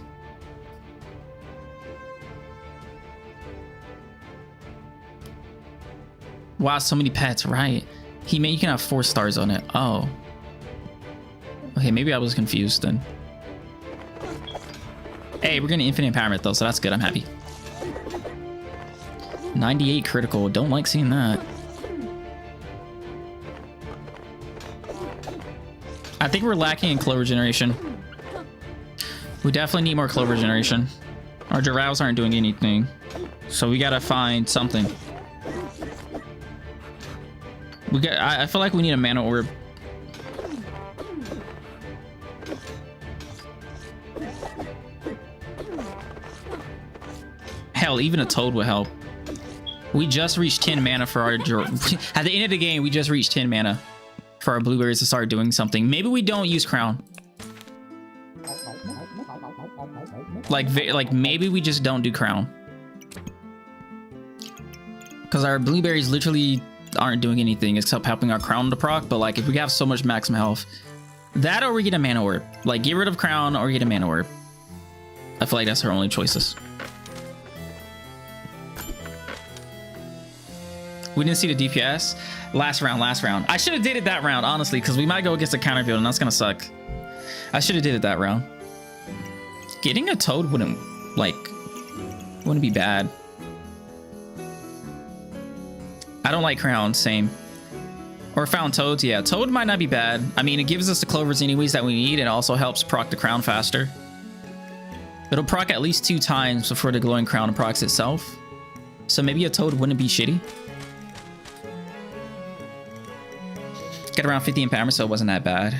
Speaker 1: Wow, so many pets, right? You can have 4 stars on it. Oh. Okay, maybe I was confused then. Hey, we're getting infinite empowerment though, so that's good. I'm happy. 98 critical. Don't like seeing that. I think we're lacking in clover generation. We definitely need more clover generation. Our giraffes aren't doing anything, so we gotta find something. I feel like we need a mana orb. Hell, even a toad would help. We just reached 10 mana for our... At the end of the game, we just reached 10 mana for our blueberries to start doing something. Maybe we don't use crown. Like maybe we just don't do crown. Because our blueberries literally aren't doing anything except helping our crown to proc. But like if we have so much maximum health, that or we get a mana orb. Like get rid of crown or get a mana orb. I feel like that's our only choices. We didn't see the DPS. Last round. I should have did it that round, honestly, because we might go against a counter build and that's gonna suck. I should have did it that round. Getting a toad wouldn't be bad. I don't like crown, same. Or found toads, yeah. Toad might not be bad. I mean, it gives us the clovers anyways that we need. It also helps proc the crown faster. It'll proc at least 2 times before the glowing crown procs itself. So maybe a toad wouldn't be shitty. Get around 50 empowerment, so it wasn't that bad.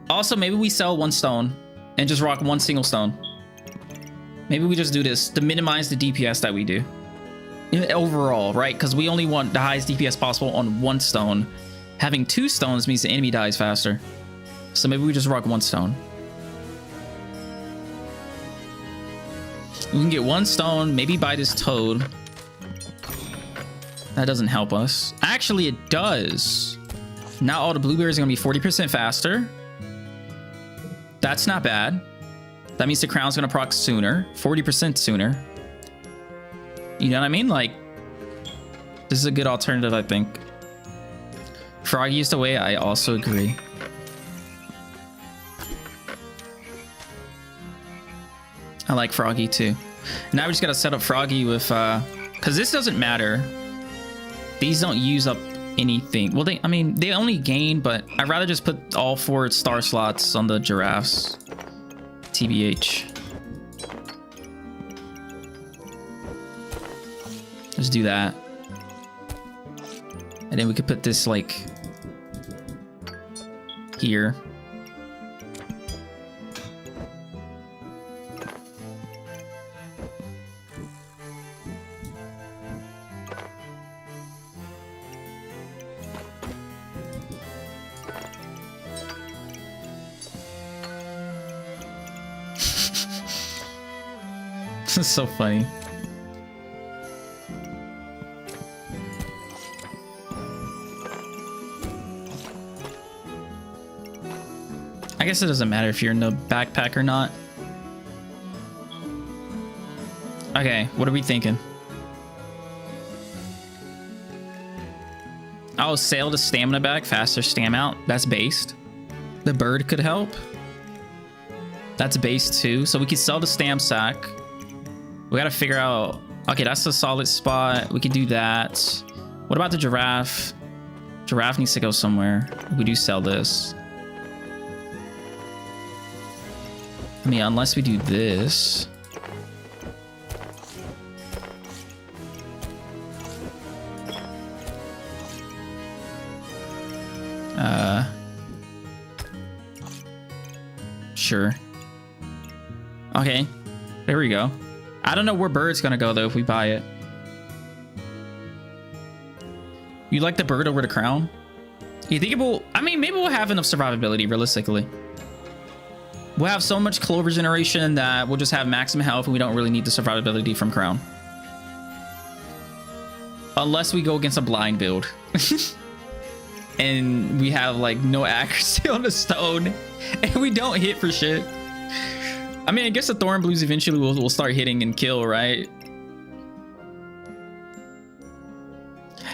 Speaker 1: Also, maybe we sell 1 stone and just rock 1 single stone. Maybe we just do this to minimize the DPS that we do. Overall, right? Because we only want the highest DPS possible on 1 stone. Having 2 stones means the enemy dies faster. So maybe we just rock 1 stone. We can get 1 stone, maybe buy this toad. That doesn't help us. Actually, it does. Now all the blueberries are going to be 40% faster. That's not bad. That means the crown's going to proc sooner. 40% sooner. You know what I mean? Like, this is a good alternative, I think. Froggy is the way. I also agree. I like Froggy too. Now we just gotta set up Froggy with because this doesn't matter. These don't use up anything. Well, I mean, they only gain, but I'd rather just put all 4 star slots on the giraffes. TBH. Let's do that. And then we could put this like here. This is so funny. I guess it doesn't matter if you're in the backpack or not. Okay, what are we thinking? Oh, sail the stamina back, faster stam out. That's based. The bird could help. That's based too. So we could sell the stam sack. We gotta figure out. Okay, that's a solid spot. We could do that. What about the giraffe? Giraffe needs to go somewhere. We do sell this. I mean, unless we do this. Sure. Okay, there we go. I don't know where bird's gonna go though if we buy it. You like the bird over the crown? You think it will? I mean, maybe we'll have enough survivability realistically. We'll have so much clover generation that we'll just have maximum health and we don't really need the survivability from crown. Unless we go against a blind build. And we have like no accuracy on the stone and we don't hit for shit. I mean, I guess the thorn blues eventually will start hitting and kill, right?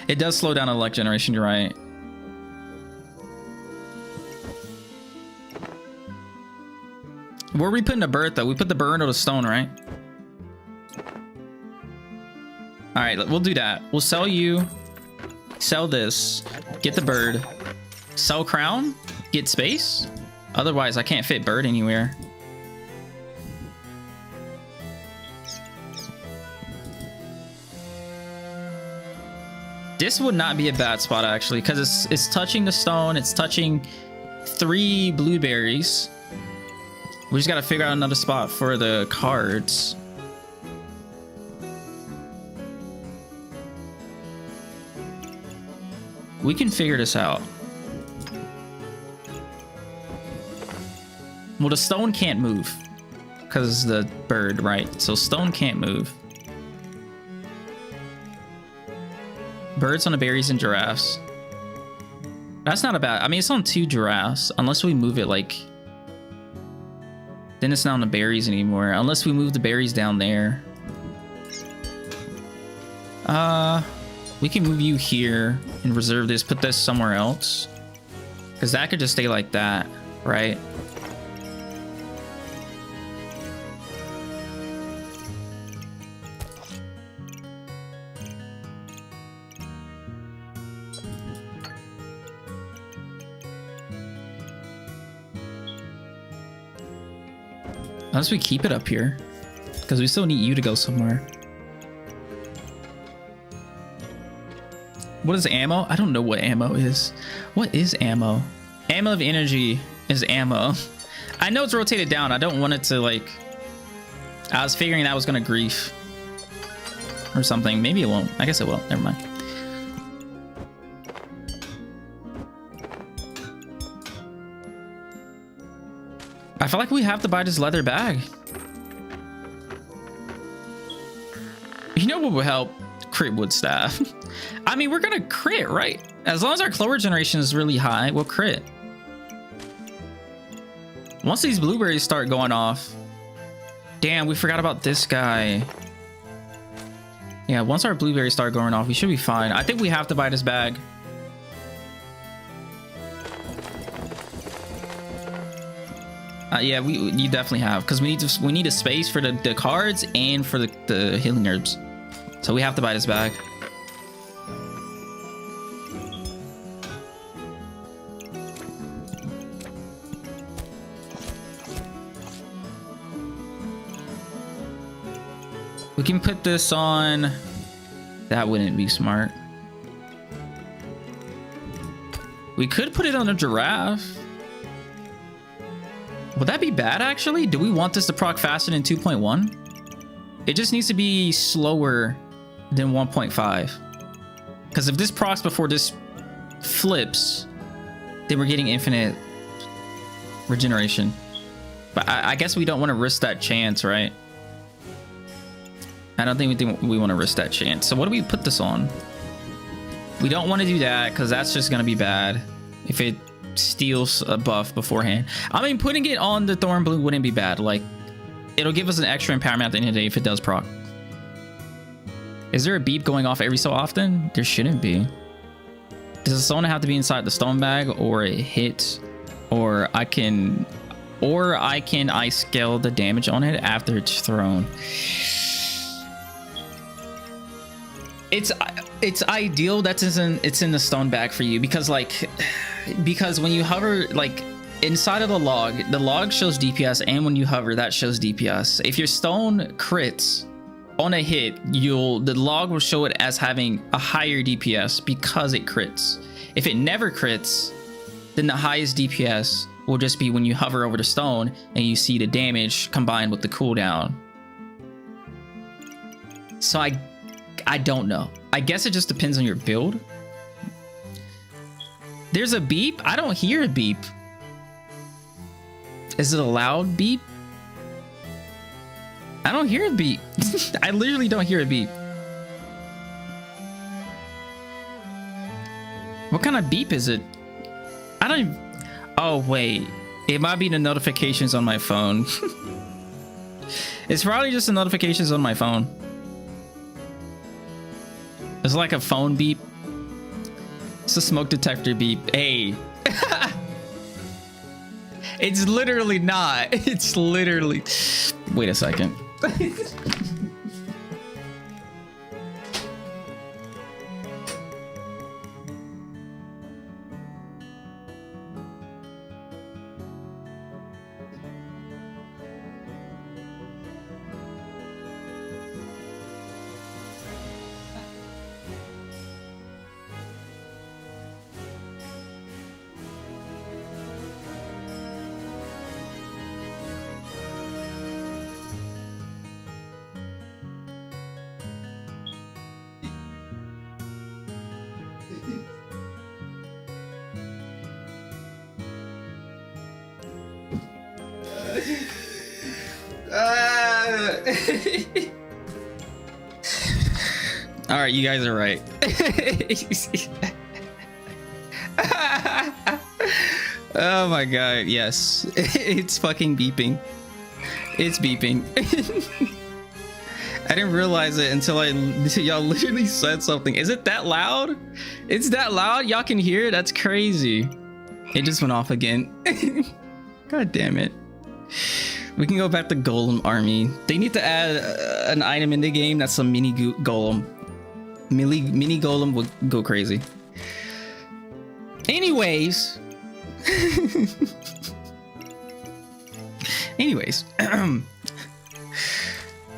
Speaker 1: It does slow down a luck generation, you're right. Where are we putting the bird though? We put the bird on the stone, right? All right, we'll do that. We'll sell you, sell this, get the bird, sell crown, get space. Otherwise, I can't fit bird anywhere. This would not be a bad spot actually, because it's touching the stone, it's touching 3 blueberries. We just gotta figure out another spot for the cards. We can figure this out. Well, the stone can't move because the bird, right? So stone can't move. Birds on the berries and giraffes. That's not a bad. I mean, it's on 2 giraffes. Unless we move it like. Then it's not on the berries anymore. Unless we move the berries down there. We can move you here and reserve this. Put this somewhere else. Because that could just stay like that, right? Unless we keep it up here. Because we still need you to go somewhere. What is ammo? I don't know what ammo is. What is ammo? Ammo of energy is ammo. I know it's rotated down. I don't want it to like... I was figuring that was going to grief. Or something. Maybe it won't. I guess it will. Never mind. I feel like we have to buy this leather bag. You know what will help? Crit wood staff. I mean, we're gonna crit, right? As long as our clover generation is really high, we'll crit. Once these blueberries start going off. Damn, we forgot about this guy. Yeah, once our blueberries start going off, we should be fine. I think we have to buy this bag. Yeah, you definitely have, because we need a space for the cards and for the healing herbs. So we have to buy this bag. We can put this on. That wouldn't be smart. We could put it on a giraffe. Would that be bad, actually? Do we want this to proc faster than 2.1? It just needs to be slower than 1.5. Because if this procs before this flips, then we're getting infinite regeneration. But I guess we don't want to risk that chance, right? I don't think we want to risk that chance. So what do we put this on? We don't want to do that because that's just going to be bad if it steals a buff beforehand. I mean, putting it on the Thorn Bloom wouldn't be bad. Like, it'll give us an extra empowerment at the end of the day if it does proc. Is there a beep going off every so often? There shouldn't be. Does the stone have to be inside the stone bag or it hits? Or I can ice scale the damage on it after it's thrown. It's ideal that it's in the stone bag for you because when you hover, like, inside of the log shows DPS, and when you hover, that shows DPS. If your stone crits on a hit, the log will show it as having a higher DPS because it crits. If it never crits, then the highest DPS will just be when you hover over the stone and you see the damage combined with the cooldown. So I don't know. I guess it just depends on your build. There's a beep? I don't hear a beep. Is it a loud beep? I don't hear a beep. I literally don't hear a beep. What kind of beep is it? I don't even... Oh, wait. It might be the notifications on my phone. It's probably just the notifications on my phone. It's like a phone beep. It's a smoke detector beep. Hey. It's literally not. It's literally... Wait a second. All right, you guys are right. Oh my god, yes. It's fucking beeping. It's beeping. I didn't realize it until y'all literally said something. Is it that loud? It's that loud? Y'all can hear it? That's crazy. It just went off again. God damn it. We can go back to Golem Army. They need to add an item in the game that's a mini Golem. Mini Golem would go crazy. Anyways.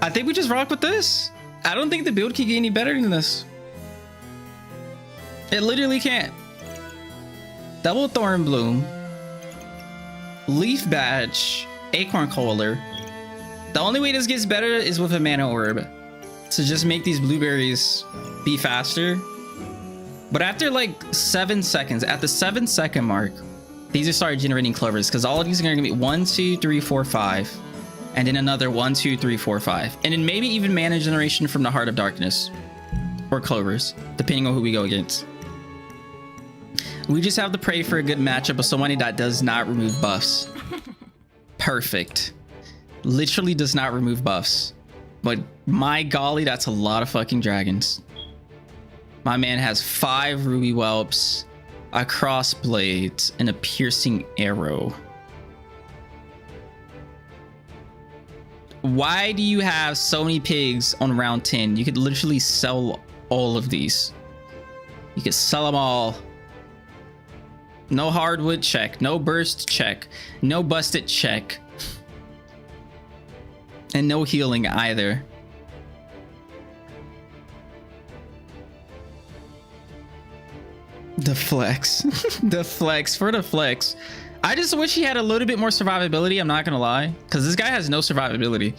Speaker 1: I think we just rock with this. I don't think the build can get any better than this. It literally can't. Double Thorn Bloom. Leaf Badge. Acorn Coiler. The only way this gets better is with a mana orb. To just make these blueberries be faster. But after like 7 seconds, at the 7-second mark, these are started generating clovers because all of these are going to be 1, 2, 3, 4, 5. And then another 1, 2, 3, 4, 5. And then maybe even mana generation from the Heart of Darkness. Or clovers, depending on who we go against. We just have to pray for a good matchup of somebody that does not remove buffs. Perfect. Literally does not remove buffs. But my golly, that's a lot of fucking dragons. My man has 5 ruby whelps, a crossblade, and a piercing arrow. Why do you have so many pigs on round 10? You could literally sell all of these. You could sell them all. No hardwood, check. No burst, check. No busted, check. And no healing either. The flex. The flex for the flex. I just wish he had a little bit more survivability, I'm not gonna lie. Because this guy has no survivability.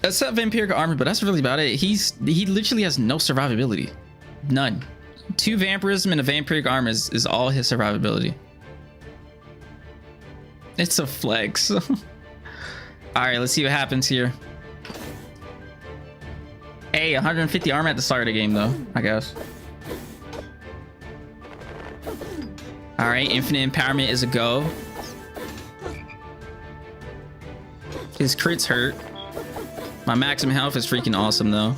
Speaker 1: Except vampiric armor, but that's really about it. He literally has no survivability. None. 2 vampirism and a vampiric armor is all his survivability. It's a flex. Alright, let's see what happens here. Hey, 150 armor at the start of the game though, I guess. Alright, infinite empowerment is a go. His crits hurt. My maximum health is freaking awesome though.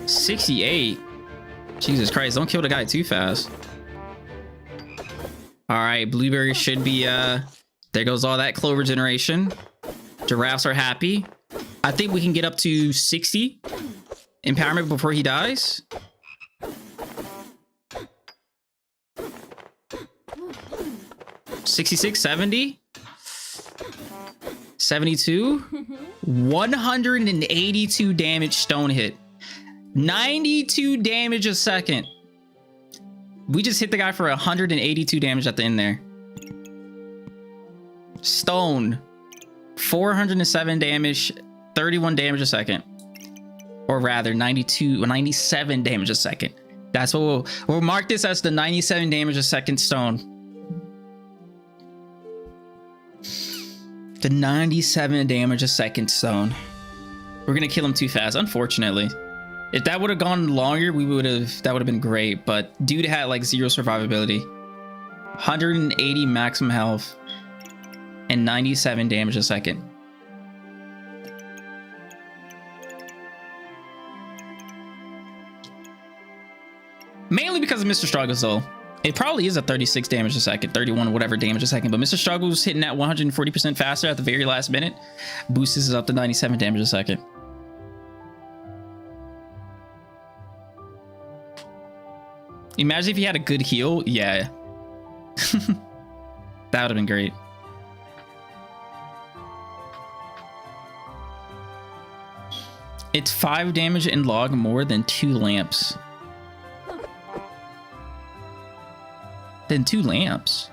Speaker 1: 68. Jesus Christ, don't kill the guy too fast. Alright, blueberry should be there goes all that clover generation. Giraffes are happy. I think we can get up to 60 empowerment before he dies. $66, $70, $72, 182 damage stone hit, 92 damage a second. We just hit the guy for 182 damage at the end there. Stone, 407 damage, 31 damage a second, or rather 97 damage a second. That's what we'll mark this as the 97 damage a second stone. The 97 damage a second stone. We're gonna kill him too fast, unfortunately. If that would have gone longer, that would have been great, but dude had like 0 survivability. 180 maximum health and 97 damage a second. Mainly because of Mr. Struggles though. It probably is a 36 damage a second, 31 whatever damage a second, but Mr. Struggles hitting at 140% faster at the very last minute boosts this up to 97 damage a second. Imagine if he had a good heal. Yeah. That would have been great. It's 5 damage in log more than 2 lamps. Than 2 lamps.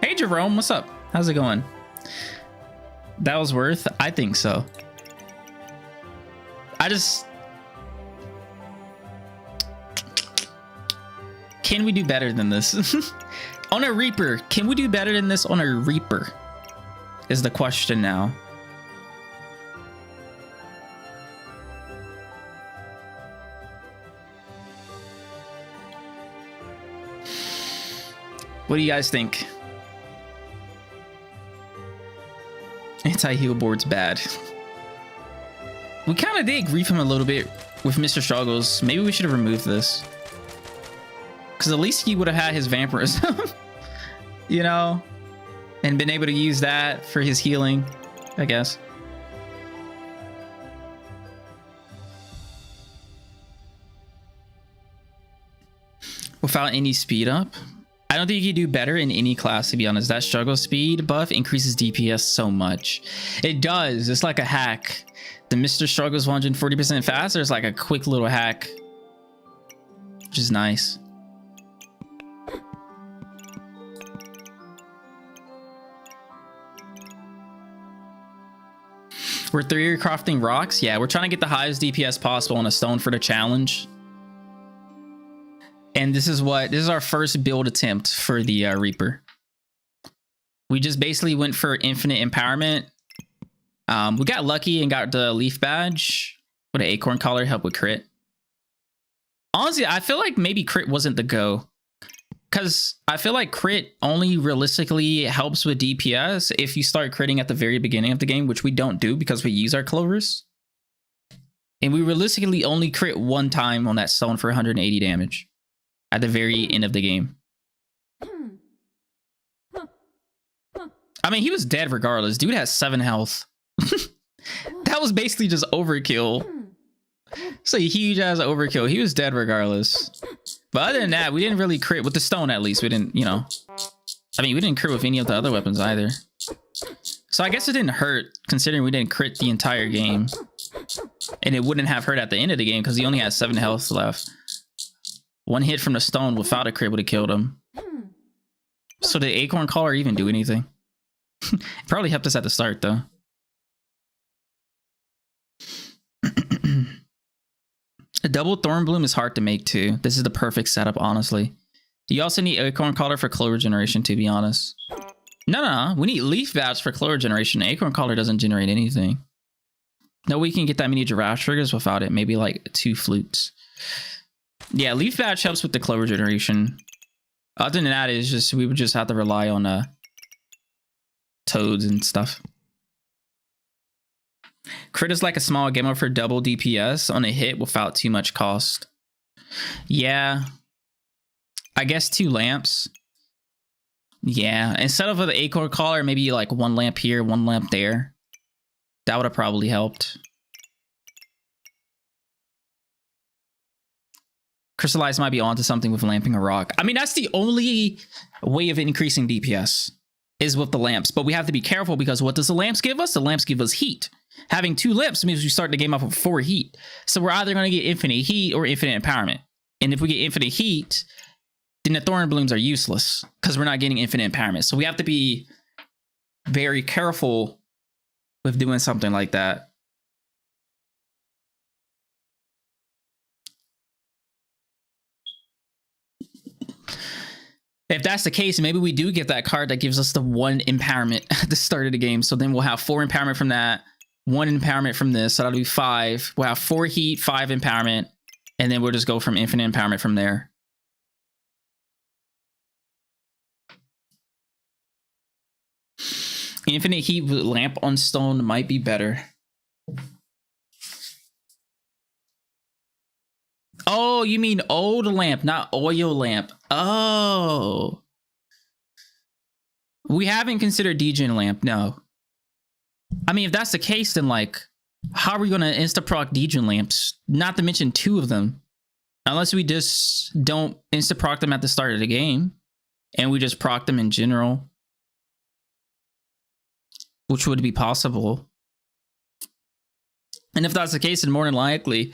Speaker 1: Hey Jerome, what's up? How's it going? That was worth? I think so. Can we do better than this? On a Reaper, can we do better than this on a Reaper? Is the question now. What do you guys think? Anti-heal board's bad. We kind of did grief him a little bit with Mr. Struggles. Maybe we should have removed this. Because at least he would have had his vampirism. You know? And been able to use that for his healing, I guess. Without any speed up? I don't think you can do better in any class, to be honest. That struggle speed buff increases DPS so much. It does. It's like a hack. The Mr. Struggles 140% faster is like a quick little hack, which is nice. We're 3-year crafting rocks. Yeah, we're trying to get the highest DPS possible on a stone for the challenge. And this is our first build attempt for the Reaper. We just basically went for infinite empowerment. We got lucky and got the leaf badge with an acorn collar, help with crit. Honestly, I feel like maybe crit wasn't the go. Because I feel like crit only realistically helps with DPS if you start critting at the very beginning of the game, which we don't do because we use our clovers. And we realistically only crit one time on that stone for 180 damage at the very end of the game. I mean, he was dead regardless. Dude has 7 health. That was basically just overkill. It's a huge ass overkill. He was dead regardless. But other than that, we didn't really crit with the stone, at least. We didn't, you know. I mean, we didn't crit with any of the other weapons either. So I guess it didn't hurt, considering we didn't crit the entire game. And it wouldn't have hurt at the end of the game because he only had 7 health left. One hit from the stone without a crit would have killed him. So did Acorn Collar even do anything? It probably helped us at the start, though. A double Thorn Bloom is hard to make, too. This is the perfect setup, honestly. You also need Acorn Collar for Clover generation, to be honest. No. We need Leaf Badge for Clover generation. Acorn Collar doesn't generate anything. No, we can get that many Giraffe triggers without it. Maybe like 2 flutes. Yeah, Leaf Badge helps with the Clover generation. Other than that, it's just we would just have to rely on toads and stuff. Crit is like a small gamer for double DPS on a hit without too much cost. Yeah. I guess 2 lamps. Yeah. Instead of the Acorn Collar, maybe like 1 lamp here, 1 lamp there. That would have probably helped. Crystallize might be onto something with lamping a rock. I mean, that's the only way of increasing DPS is with the lamps. But we have to be careful because what does the lamps give us? The lamps give us heat. Having 2 lamps means we start the game off with 4 heat. So we're either going to get infinite heat or infinite empowerment. And if we get infinite heat, then the Thorn Blooms are useless because we're not getting infinite empowerment. So we have to be very careful with doing something like that. If that's the case, maybe we do get that card that gives us the 1 empowerment at the start of the game. So then we'll have 4 empowerment from that, 1 empowerment from this. So that'll be 5. We'll have 4 heat, 5 empowerment, and then we'll just go from infinite empowerment from there. Infinite heat with lamp on stone might be better. Oh, you mean old lamp, not oil lamp. Oh. We haven't considered degen lamp, no. I mean, if that's the case, then like, how are we going to insta-proc degen lamps? Not to mention 2 of them. Unless we just don't insta-proc them at the start of the game. And we just proc them in general. Which would be possible. And if that's the case, then more than likely,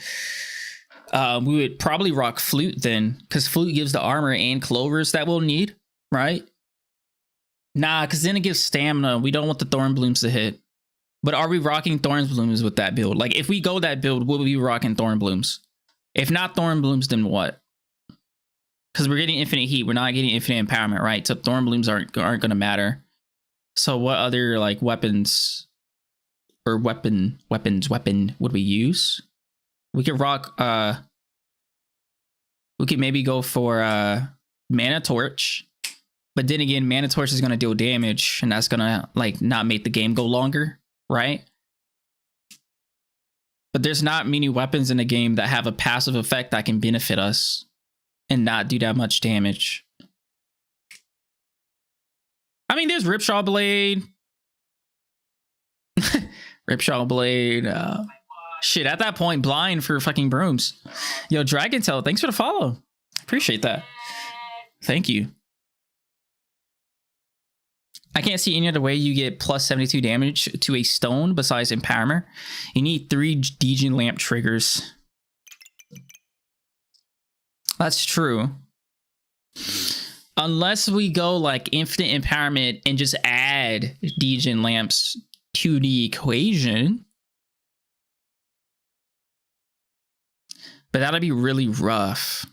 Speaker 1: we would probably rock Flute then, because Flute gives the armor and clovers that we'll need, right? Nah, because then it gives stamina. We don't want the Thorn Blooms to hit. But are we rocking Thorn Blooms with that build? Like, if we go that build, will we be rocking Thorn Blooms? If not Thorn Blooms, then what? Because we're getting infinite heat. We're not getting infinite empowerment, right? So Thorn Blooms aren't going to matter. So what other like weapons or weapon would we use? We could rock we could maybe go for Mana Torch. But then again, Mana Torch is gonna deal damage and that's gonna like not make the game go longer, right? But there's not many weapons in the game that have a passive effect that can benefit us and not do that much damage. I mean, there's Ripsaw Blade. Ripsaw Blade. Shit, at that point, blind for fucking brooms. Yo, Dragon Tail, thanks for the follow. Appreciate that. Thank you. I can't see any other way you get plus 72 damage to a stone besides Empowerment. You need 3 Degen Lamp triggers. That's true. Unless we go like infinite empowerment and just add Degen Lamps to the equation. But that'll be really rough.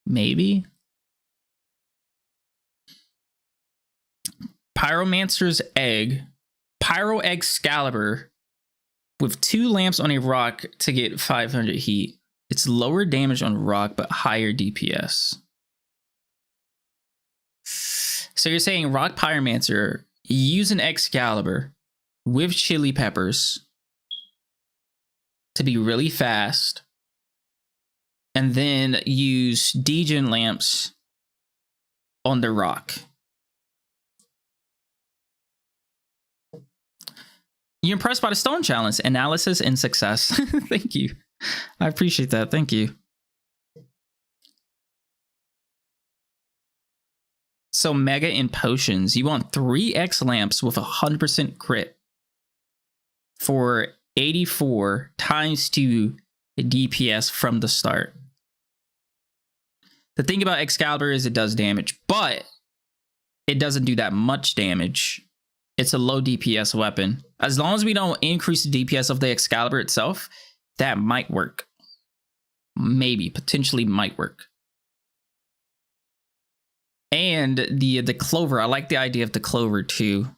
Speaker 1: Maybe. Pyromancer's Egg. Pyro Excalibur with 2 lamps on a rock to get 500 heat. It's lower damage on rock, but higher DPS. So you're saying Rock Pyromancer, use an Excalibur with chili peppers to be really fast, and then use degen lamps on the rock. You're impressed by the stone challenge, analysis and success. Thank you. I appreciate that. Thank you. So mega in potions, you want 3x lamps with 100% crit for 84 times 2 DPS from the start. The thing about Excalibur is it does damage, but it doesn't do that much damage. It's a low DPS weapon. As long as we don't increase the DPS of the Excalibur itself, that might work. Maybe, potentially might work. And the clover, I like the idea of the clover too.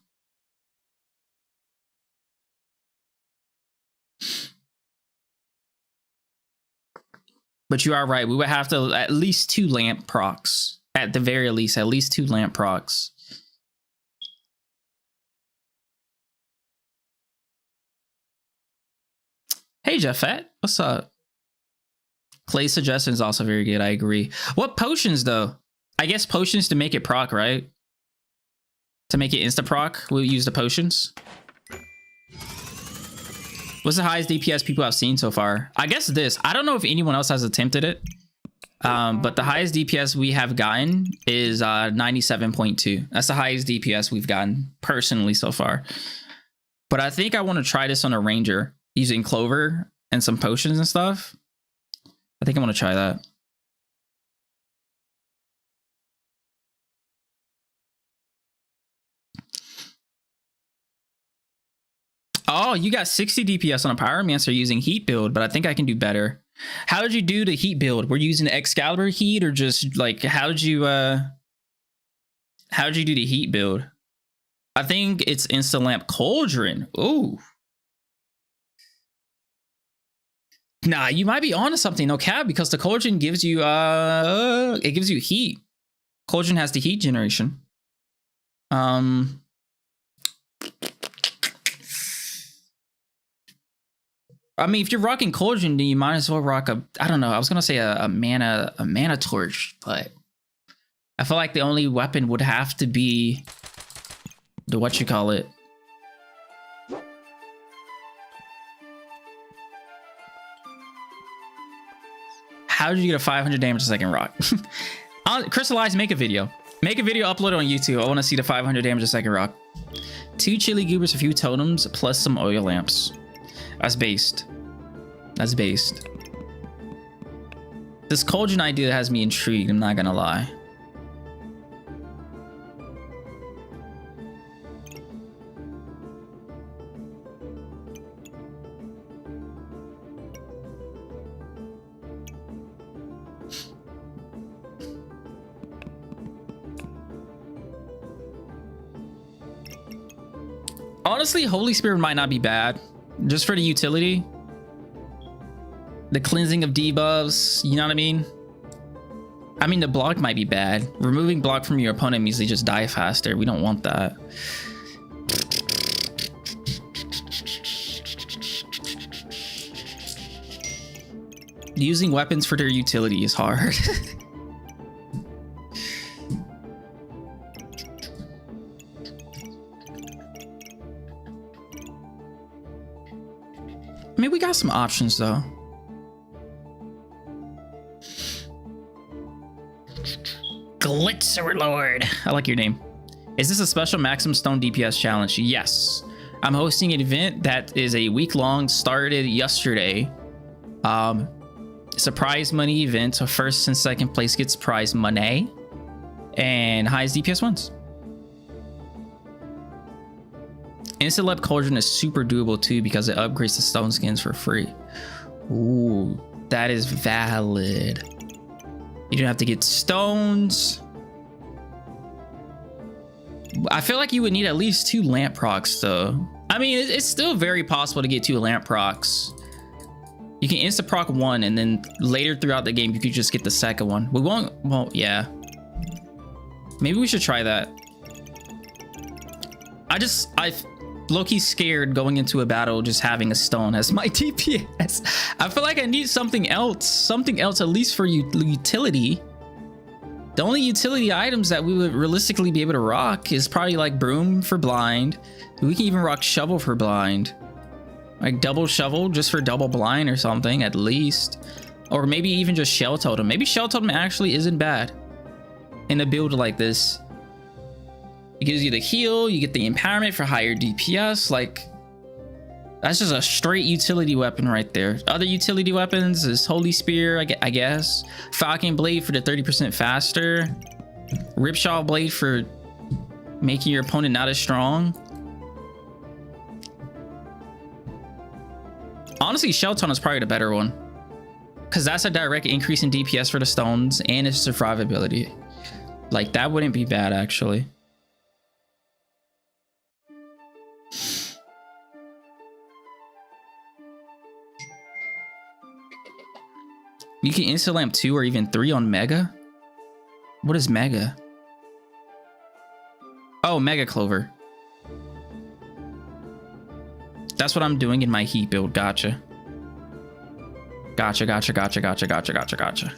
Speaker 1: But you are right. We would have to at least 2 lamp procs. At the very least, at least 2 lamp procs. Hey, Jeffet. What's up? Clay's suggestion is also very good. I agree. What potions, though? I guess potions to make it proc, right? To make it insta proc, we'll use the potions. What's the highest DPS people have seen so far? I guess this. I don't know if anyone else has attempted it. But the highest DPS we have gotten is 97.2. That's the highest DPS we've gotten personally so far. But I think I want to try this on a ranger using clover and some potions and stuff. I think I want to try that. Oh, you got 60 DPS on a Pyromancer using heat build, but I think I can do better. How did you do the heat build? Were you using Excalibur heat, or just like how did you do the heat build? I think it's Insta Lamp Cauldron. Ooh. Nah, you might be onto something, no cap, because the Cauldron gives you it gives you heat. Cauldron has the heat generation. I mean, if you're rocking Cauldron, then you might as well rock a, I don't know, I was gonna say a mana torch, but I feel like the only weapon would have to be the whatchamacallit. How did you get a 500 damage a second rock? Crystallize, make a video. Make a video, upload it on YouTube. I want to see the 500 damage a second rock. 2 chili goobers, a few totems, plus some oil lamps. That's based. That's based. This Cauldron idea has me intrigued, I'm not gonna lie. Honestly, Holy Spirit might not be bad. Just for the utility. The cleansing of debuffs, you know what I mean? I mean, the block might be bad. Removing block from your opponent means they just die faster. We don't want that. Using weapons for their utility is hard. I mean, we got some options though. Glitzer Lord. I like your name. Is this a special Maximum Stone DPS challenge? Yes. I'm hosting an event that is a week long, started yesterday. It's a prize money event. So first and second place gets prize money. And highest DPS wins. Instant Lab Cauldron is super doable too because it upgrades the stone skins for free. Ooh, that is valid. You don't have to get stones. I feel like you would need at least 2 lamp procs though. I mean, it's still very possible to get 2 lamp procs. You can insta proc one, and then later throughout the game, you could just get the second one. We won't, well, yeah. Maybe we should try that. I low-key scared going into a battle just having a stone as my DPS. I feel like I need something else at least for utility. The only utility items that we would realistically be able to rock is probably like broom for blind. We can even rock shovel for blind. Like double shovel just for double blind or something at least. Or maybe even just shell totem. Maybe shell totem actually isn't bad in a build like this. It gives you the heal, you get the empowerment for higher DPS. Like, that's just a straight utility weapon right there. Other utility weapons is Holy Spear, I guess. Falcon Blade for the 30% faster. Ripsaw Blade for making your opponent not as strong. Honestly, Shell Tone is probably the better one, because that's a direct increase in DPS for the stones and its survivability. Like, that wouldn't be bad, actually. You can insta lamp 2 or even 3 on Mega? What is Mega? Oh, Mega Clover. That's what I'm doing in my heat build. Gotcha. Gotcha.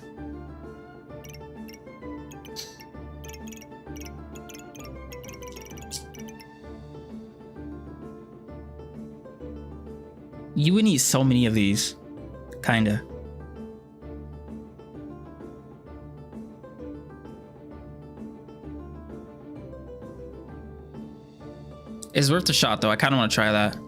Speaker 1: You would need so many of these. Kinda. It's worth a shot though. I kind of want to try that.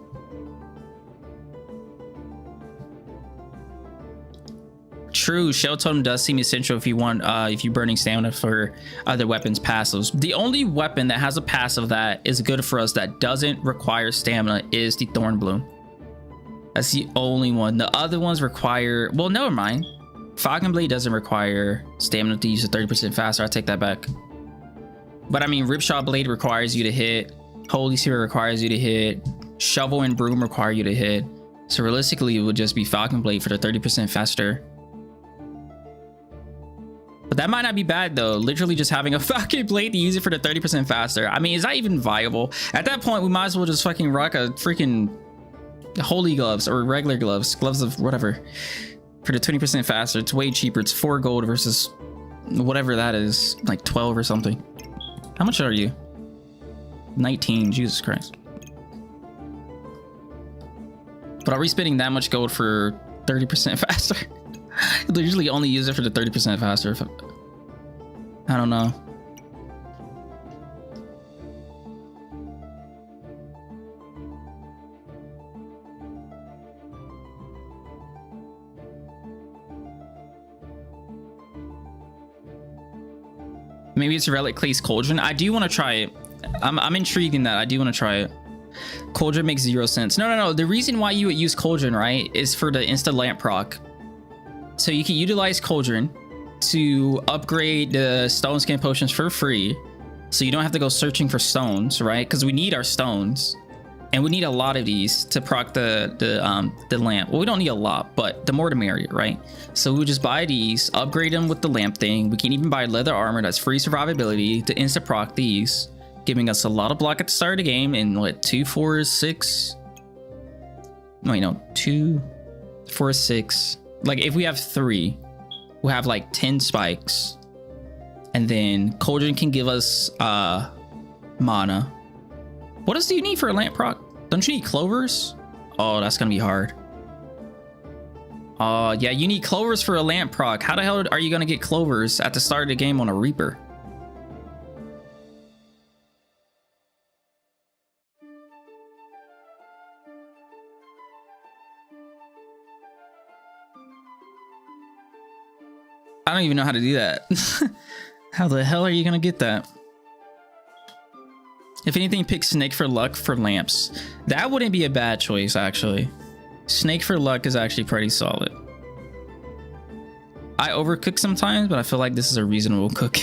Speaker 1: True, Shell Totem does seem essential if you want, if you're burning stamina for other weapons passives. The only weapon that has a passive that is good for us that doesn't require stamina is the Thorn Bloom. That's the only one. The other ones require, well, never mind. Falcon Blade doesn't require stamina to use it 30% faster. I take that back. But I mean, Ripsaw Blade requires you to hit. Holy Spear requires you to hit. Shovel and Broom require you to hit. So realistically, it would just be Falcon Blade for the 30% faster. But that might not be bad though. Literally just having a Falcon Blade to use it for the 30% faster. I mean, is that even viable? At that point, we might as well just fucking rock a freaking holy gloves or regular gloves. Gloves of whatever. For the 20% faster. It's way cheaper. It's 4 gold versus whatever that is. Like 12 or something. How much are you? 19. Jesus Christ. But are we spending that much gold for 30% faster? They usually only use it for the 30% faster. I don't know. Maybe it's a Relic Clays Cauldron. I do want to try it. I'm intrigued in that. I do want to try it. Cauldron makes 0 sense. No. The reason why you would use Cauldron, right, is for the insta lamp proc. So you can utilize Cauldron to upgrade the stone skin potions for free. So you don't have to go searching for stones, right? Because we need our stones. And we need a lot of these to proc the lamp. Well, we don't need a lot, but the more the merrier, right? So we'll just buy these, upgrade them with the lamp thing. We can even buy leather armor that's free survivability to insta proc these, giving us a lot of block at the start of the game. And what, 2, 4, 6? Wait, no, 2, 4, 6. Like if we have 3, we'll have like 10 spikes. And then Cauldron can give us mana. What else do you need for a lamp proc? Don't you need clovers? Oh, that's gonna be hard. Oh, yeah, you need clovers for a lamp proc. How the hell are you gonna get clovers at the start of the game on a Reaper? I don't even know how to do that. How the hell are you gonna get that? If anything, pick Snake for luck for lamps. That wouldn't be a bad choice, actually. Snake for luck is actually pretty solid. I overcook sometimes, but I feel like this is a reasonable cook.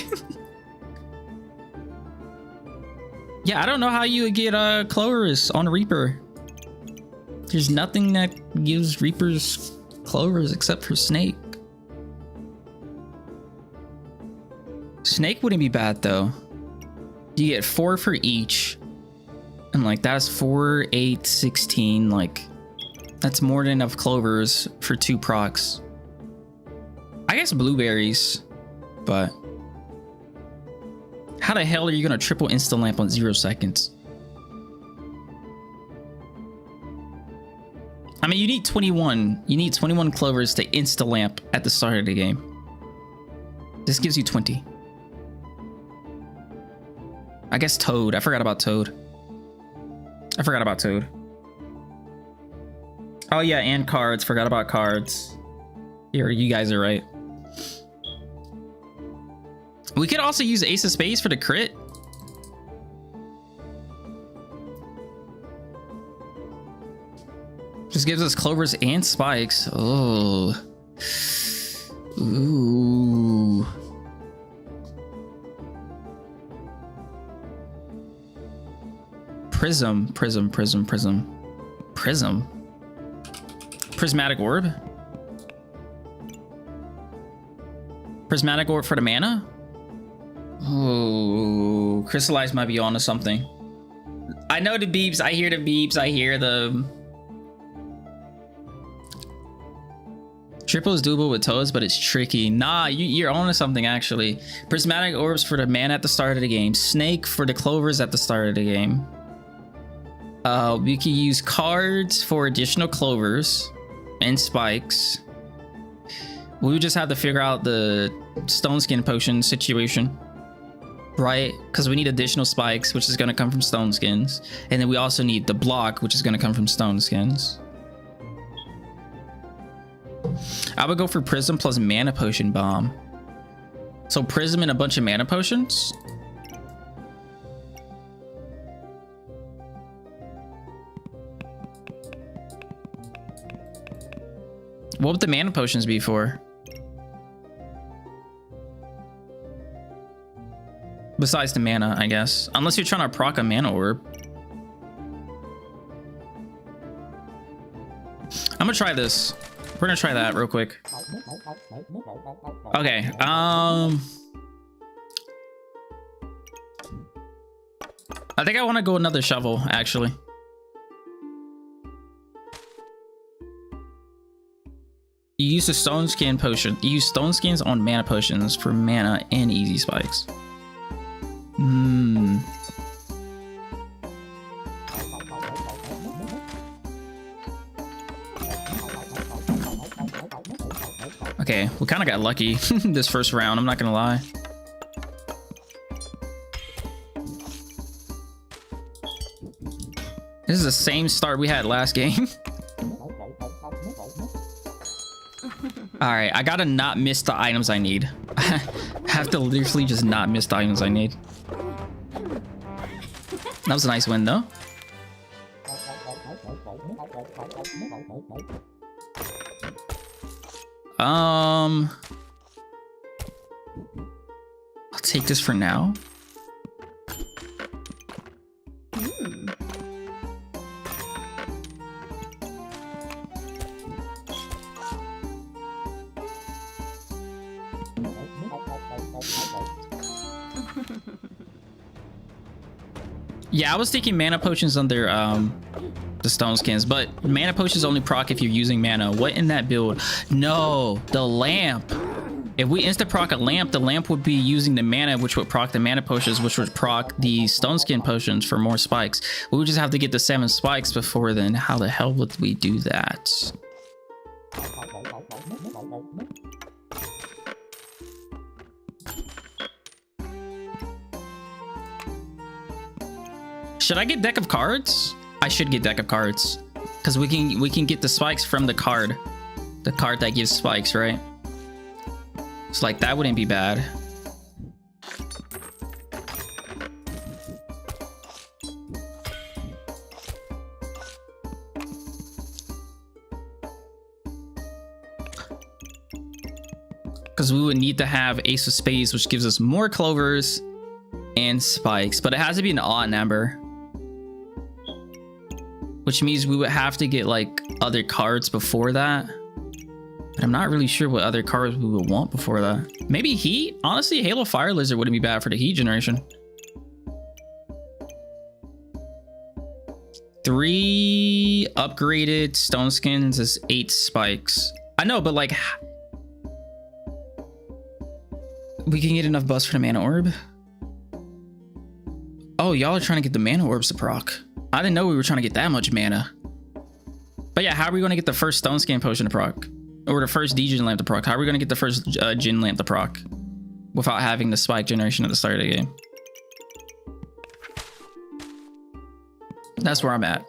Speaker 1: Yeah, I don't know how you would get clovers on Reaper. There's nothing that gives Reapers clovers except for snake. Snake wouldn't be bad though. You get 4 for each. And like that's 4, 8, 16. Like that's more than enough clovers for 2 procs. I guess blueberries, but how the hell are you gonna triple insta lamp on 0 seconds? I mean, you need 21. You need 21 clovers to insta lamp at the start of the game. This gives you 20. I guess Toad. I forgot about Toad. Oh yeah, and cards. Forgot about cards. Here, you guys are right. We could also use Ace of Spades for the crit. Just gives us clovers and spikes. Oh. Ooh. Prismatic orb. Prismatic orb for the mana. Oh, crystallize might be onto something. I know the beeps. I hear the beeps. I hear the triple is doable with toads, but it's tricky. Nah, you're onto something actually. Prismatic orbs for the mana at the start of the game. Snake for the clovers at the start of the game. We can use cards for additional clovers and spikes. We would just have to figure out the stone skin potion situation, right? Because we need additional spikes, which is going to come from stone skins, and then we also need the block, which is going to come from stone skins. I would go for prism plus mana potion bomb. So prism and a bunch of mana potions. What would the mana potions be for? Besides the mana, I guess. Unless you're trying to proc a mana orb. I'm gonna try this. We're gonna try that real quick. Okay, I think I want to go another shovel, actually. You use the stone skin potion. You use stone skins on mana potions for mana and easy spikes. Okay, we kind of got lucky this first round, I'm not gonna lie. This is the same start we had last game. Alright, I gotta not miss the items I need. I have to literally just not miss the items I need. That was a nice win though. I'll take this for now. Yeah, I was thinking mana potions under the stone skins, but mana potions only proc if you're using mana. What in that build? No, the lamp. If we insta proc a lamp, the lamp would be using the mana, which would proc the mana potions, which would proc the stone skin potions for more spikes. We would just have to get the 7 spikes before then. How the hell would we do that? Should I get deck of cards? I should get deck of cards because we can get the spikes from the card that gives spikes, right? So like that wouldn't be bad. Because we would need to have Ace of Spades, which gives us more clovers and spikes, but it has to be an odd number. Which means we would have to get like other cards before that. But I'm not really sure what other cards we would want before that. Maybe heat? Honestly, Halo Fire Lizard wouldn't be bad for the heat generation. 3 upgraded stone skins is 8 spikes. I know, but like, we can get enough buffs for the mana orb. Oh, y'all are trying to get the mana orbs to proc. I didn't know we were trying to get that much mana. But yeah, how are we going to get the first stone skin potion to proc? Or the first degen lamp to proc? How are we going to get the first gen lamp to proc without having the spike generation at the start of the game? That's where I'm at.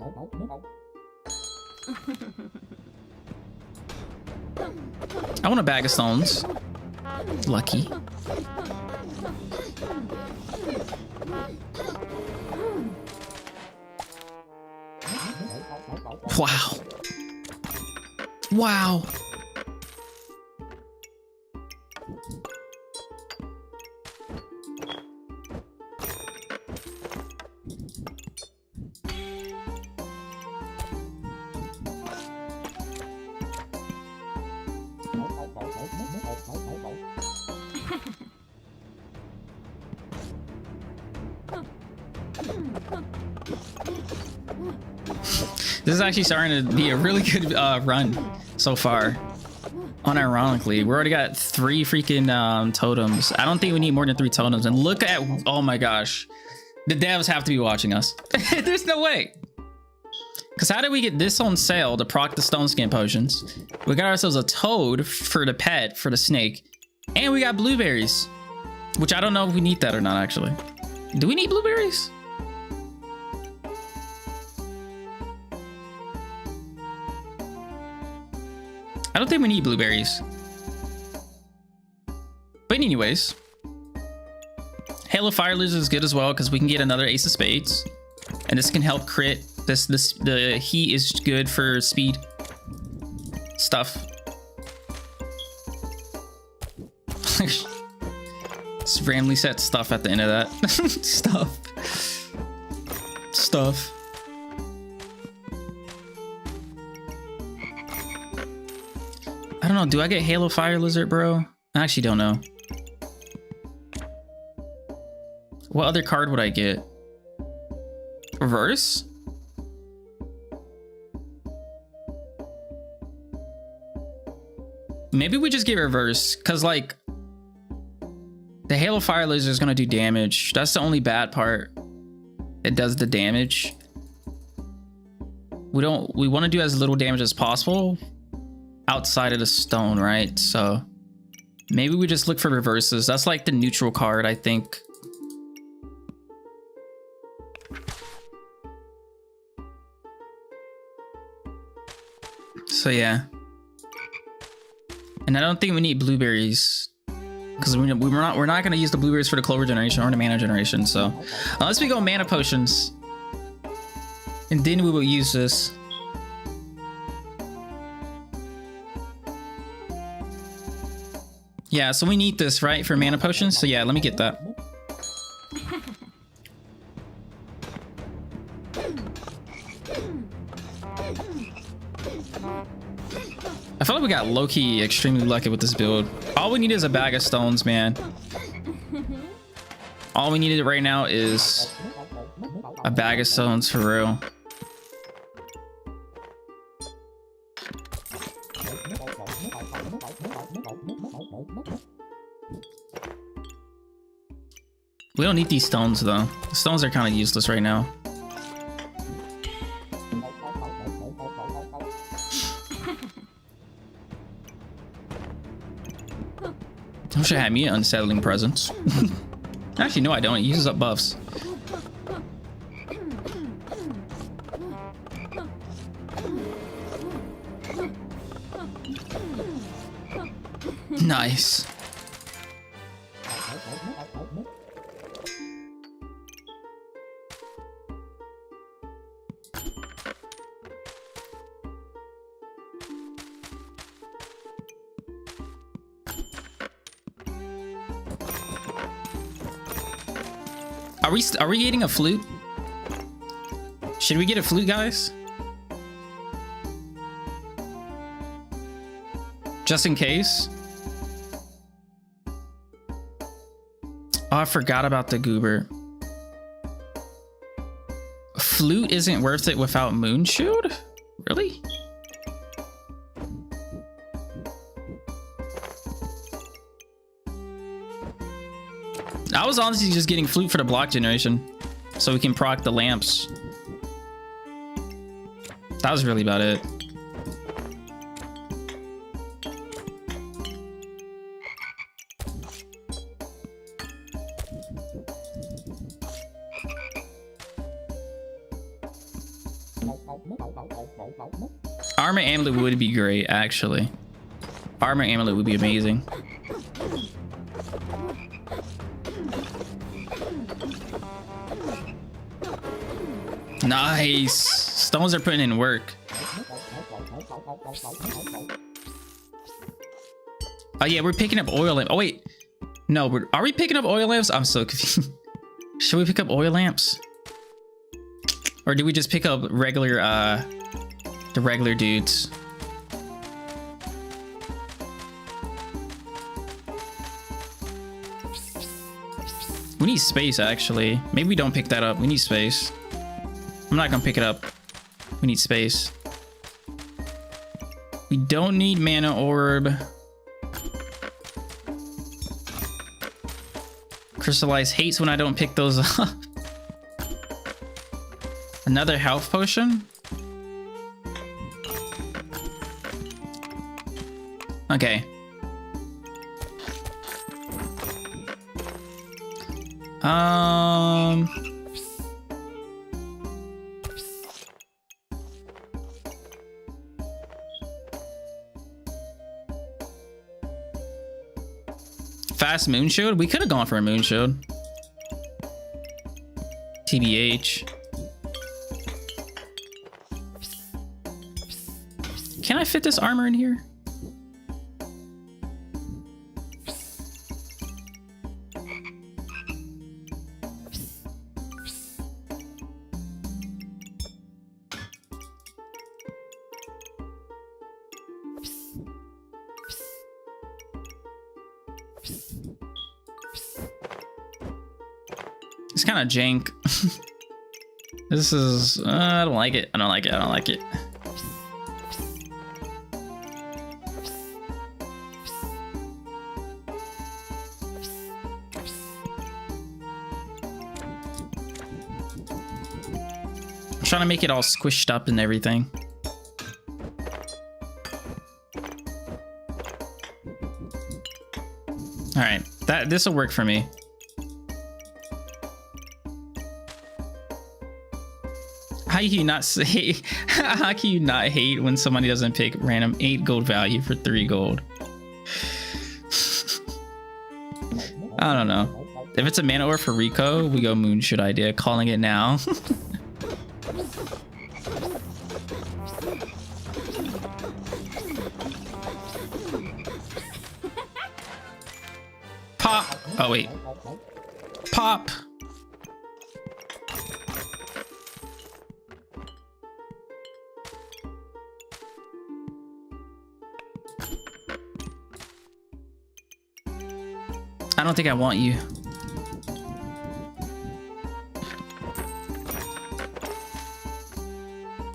Speaker 1: I want a bag of stones. Lucky. Wow. Wow. This is actually starting to be a really good run so far. Unironically, we already got 3 freaking totems. I don't think we need more than 3 totems. And look at, oh my gosh, the devs have to be watching us. There's no way. Because how did we get this on sale to proc the stone skin potions? We got ourselves a toad for the pet, for the snake. And we got blueberries, which I don't know if we need that or not, actually. Do we need blueberries? I don't think we need blueberries. But anyways, Halo Fire Lizard is good as well because we can get another Ace of Spades, and this can help crit. The heat is good for speed stuff. Just randomly set stuff at the end of that. Stuff. I don't know. Do I get Halo Fire Lizard, bro? I actually don't know. What other card would I get? Reverse? Maybe we just get reverse, because like the Halo Fire Lizard is going to do damage. That's the only bad part. It does the damage. We want to do as little damage as possible outside of the stone, right? So maybe we just look for reverses. That's like the neutral card, I think. So yeah. And I don't think we need blueberries because we're not going to use the blueberries for the clover generation or the mana generation. So unless we go mana potions, and then we will use this. Yeah, so we need this, right, for mana potions. So yeah, let me get that. I feel like we got low-key extremely lucky with this build. All we need is a bag of stones, man. All we needed right now is a bag of stones for real. We don't need these stones though. The stones are kind of useless right now. I wish I had me an unsettling presence. Actually, no, I don't. It uses up buffs. Nice. Are we getting a flute? Should we get a flute, guys? Just in case. Oh, I forgot about the goober. Flute isn't worth it without Moon Shield? Really? I was honestly just getting flute for the block generation so we can proc the lamps. That was really about it. Armor amulet would be great, actually. Armor amulet would be amazing. Nice. Stones are putting in work. Oh yeah, we're picking up oil lamps. Oh wait, no, are we picking up oil lamps? I'm so confused. Should we pick up oil lamps, or do we just pick up regular, the regular dudes? We need space, actually. Maybe we don't pick that up. We need space. I'm not gonna pick it up. We need space. We don't need mana orb. Crystallize hates when I don't pick those up. Another health potion? Okay. Fast moon shield? We could have gone for a moon shield. TBH. Can I fit this armor in here? It's kind of jank. This is, I don't like it. I don't like it. I don't like it. I'm trying to make it all squished up and everything. All right, this will work for me. How can you not say? How can you not hate when somebody doesn't pick random 8 gold value for 3 gold? I don't know. If it's a mana orb for Rico, we go Moonshot idea. Calling it now. Pop. Oh wait. Pop. I don't think I want you.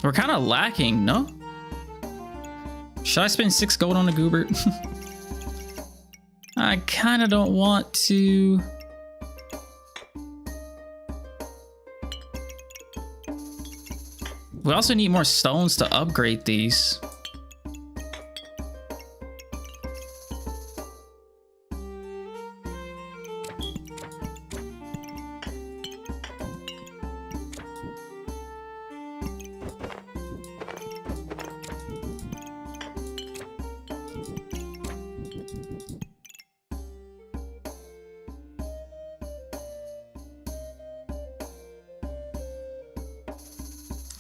Speaker 1: We're kind of lacking, no? Should I spend 6 gold on a goober? I kind of don't want to. We also need more stones to upgrade these.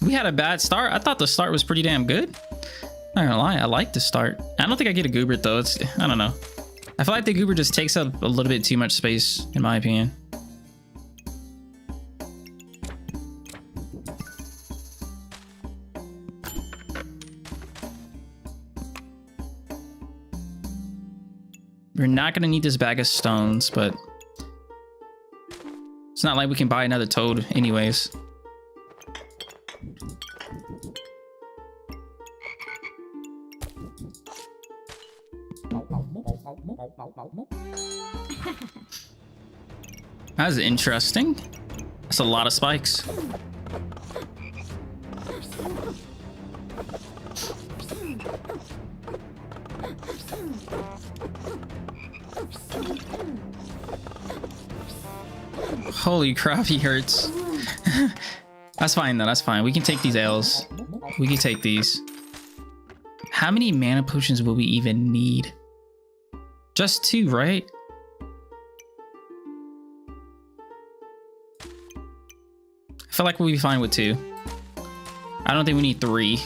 Speaker 1: We had a bad start. I thought the start was pretty damn good. Not gonna lie, I like the start. I don't think I get a goober though. It's, I don't know. I feel like the goober just takes up a little bit too much space, in my opinion. We're not gonna need this bag of stones, but it's not like we can buy another toad anyways. That's interesting. That's a lot of spikes. Holy crap, he hurts. That's fine though, that's fine. We can take these L's. We can take these. How many mana potions will we even need? Just 2, right? I feel like we'll be fine with 2. I don't think we need 3.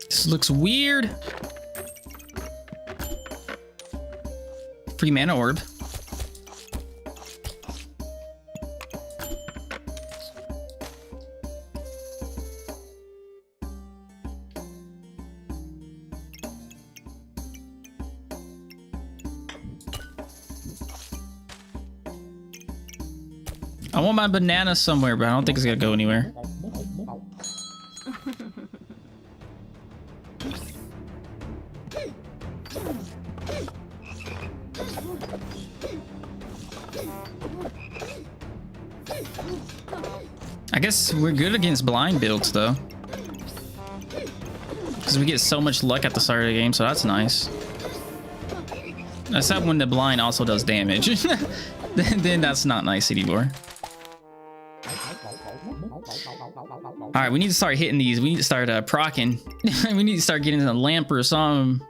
Speaker 1: This looks weird. Free mana orb. I want my banana somewhere, but I don't think it's gonna go anywhere. I guess we're good against blind builds though, because we get so much luck at the start of the game, so that's nice. Except when the blind also does damage. then that's not nice anymore. All right, we need to start hitting these. We need to start proccing. We need to start getting a lamp or something.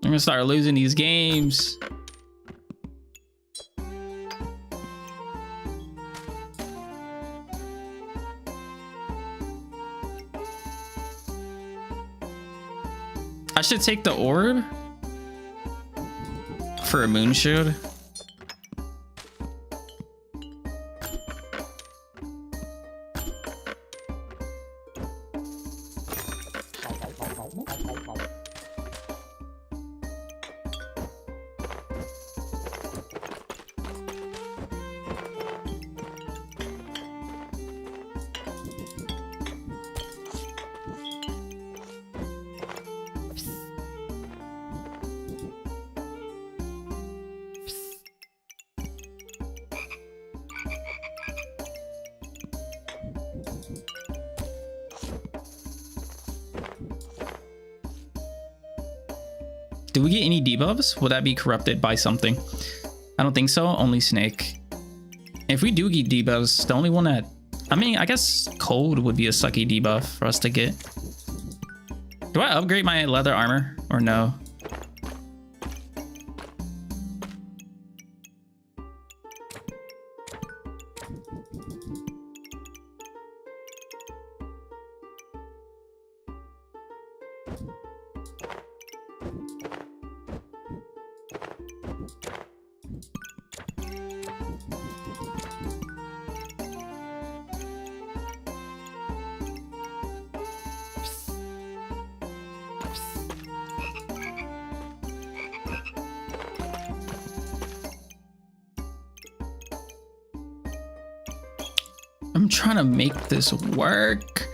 Speaker 1: I'm gonna start losing these games. I should take the orb for a moon shield. Do we get any debuffs? Will that be corrupted by something? I don't think so. Only snake. If we do get debuffs, the only one that... I mean, I guess cold would be a sucky debuff for us to get. Do I upgrade my leather armor or no? I'm trying to make this work.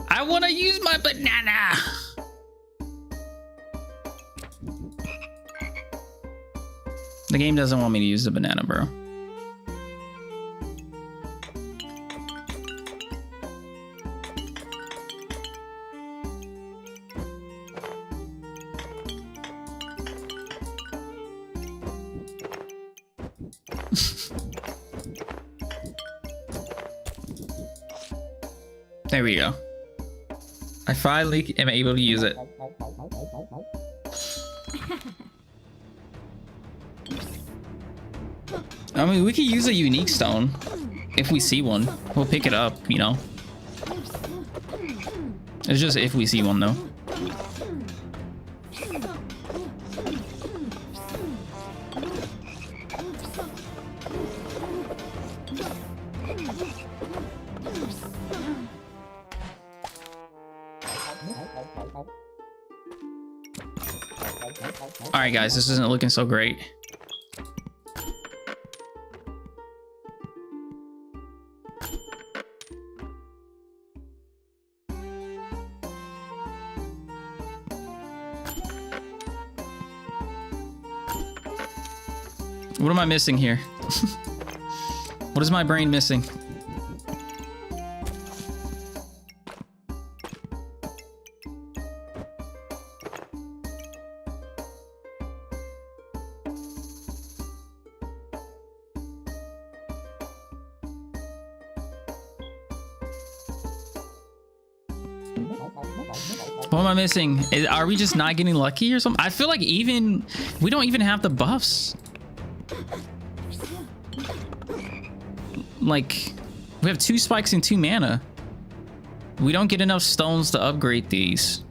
Speaker 1: I want to use my banana. The game doesn't want me to use the banana, bro. There we go. I finally am able to use it. I mean, we could use a unique stone if we see one. We'll pick it up, you know. It's just if we see one, though. All right, guys, this isn't looking so great. What am I missing here? What is my brain missing? What am I missing? Are we just not getting lucky or something? I feel like we don't even have the buffs. Like, we have 2 spikes and 2 mana. We don't get enough stones to upgrade these.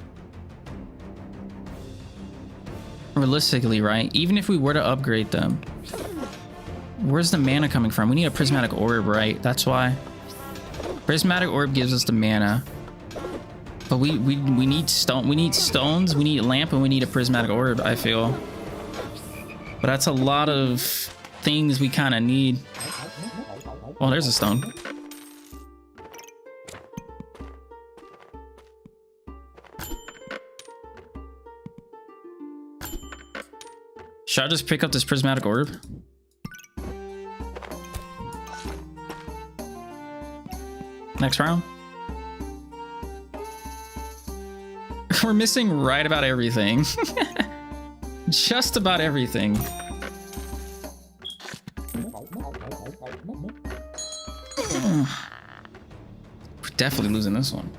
Speaker 1: Realistically, right? Even if we were to upgrade them. Where's the mana coming from? We need a prismatic orb, right? That's why. Prismatic orb gives us the mana. But we need stone. We need stones. We need a lamp, and we need a prismatic orb, I feel. But that's a lot of things we kind of need. Oh, there's a stone. Should I just pick up this prismatic orb? Next round. We're missing right about everything. Just about everything. We're definitely losing this one.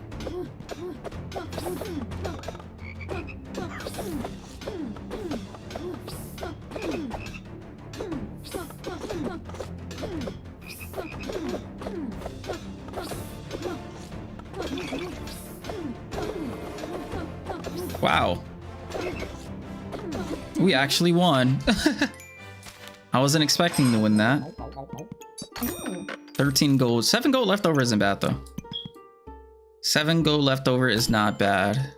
Speaker 1: Wow. We actually won. I wasn't expecting to win that. 13 gold. 7 gold left over isn't bad, though. 7 gold left over is not bad.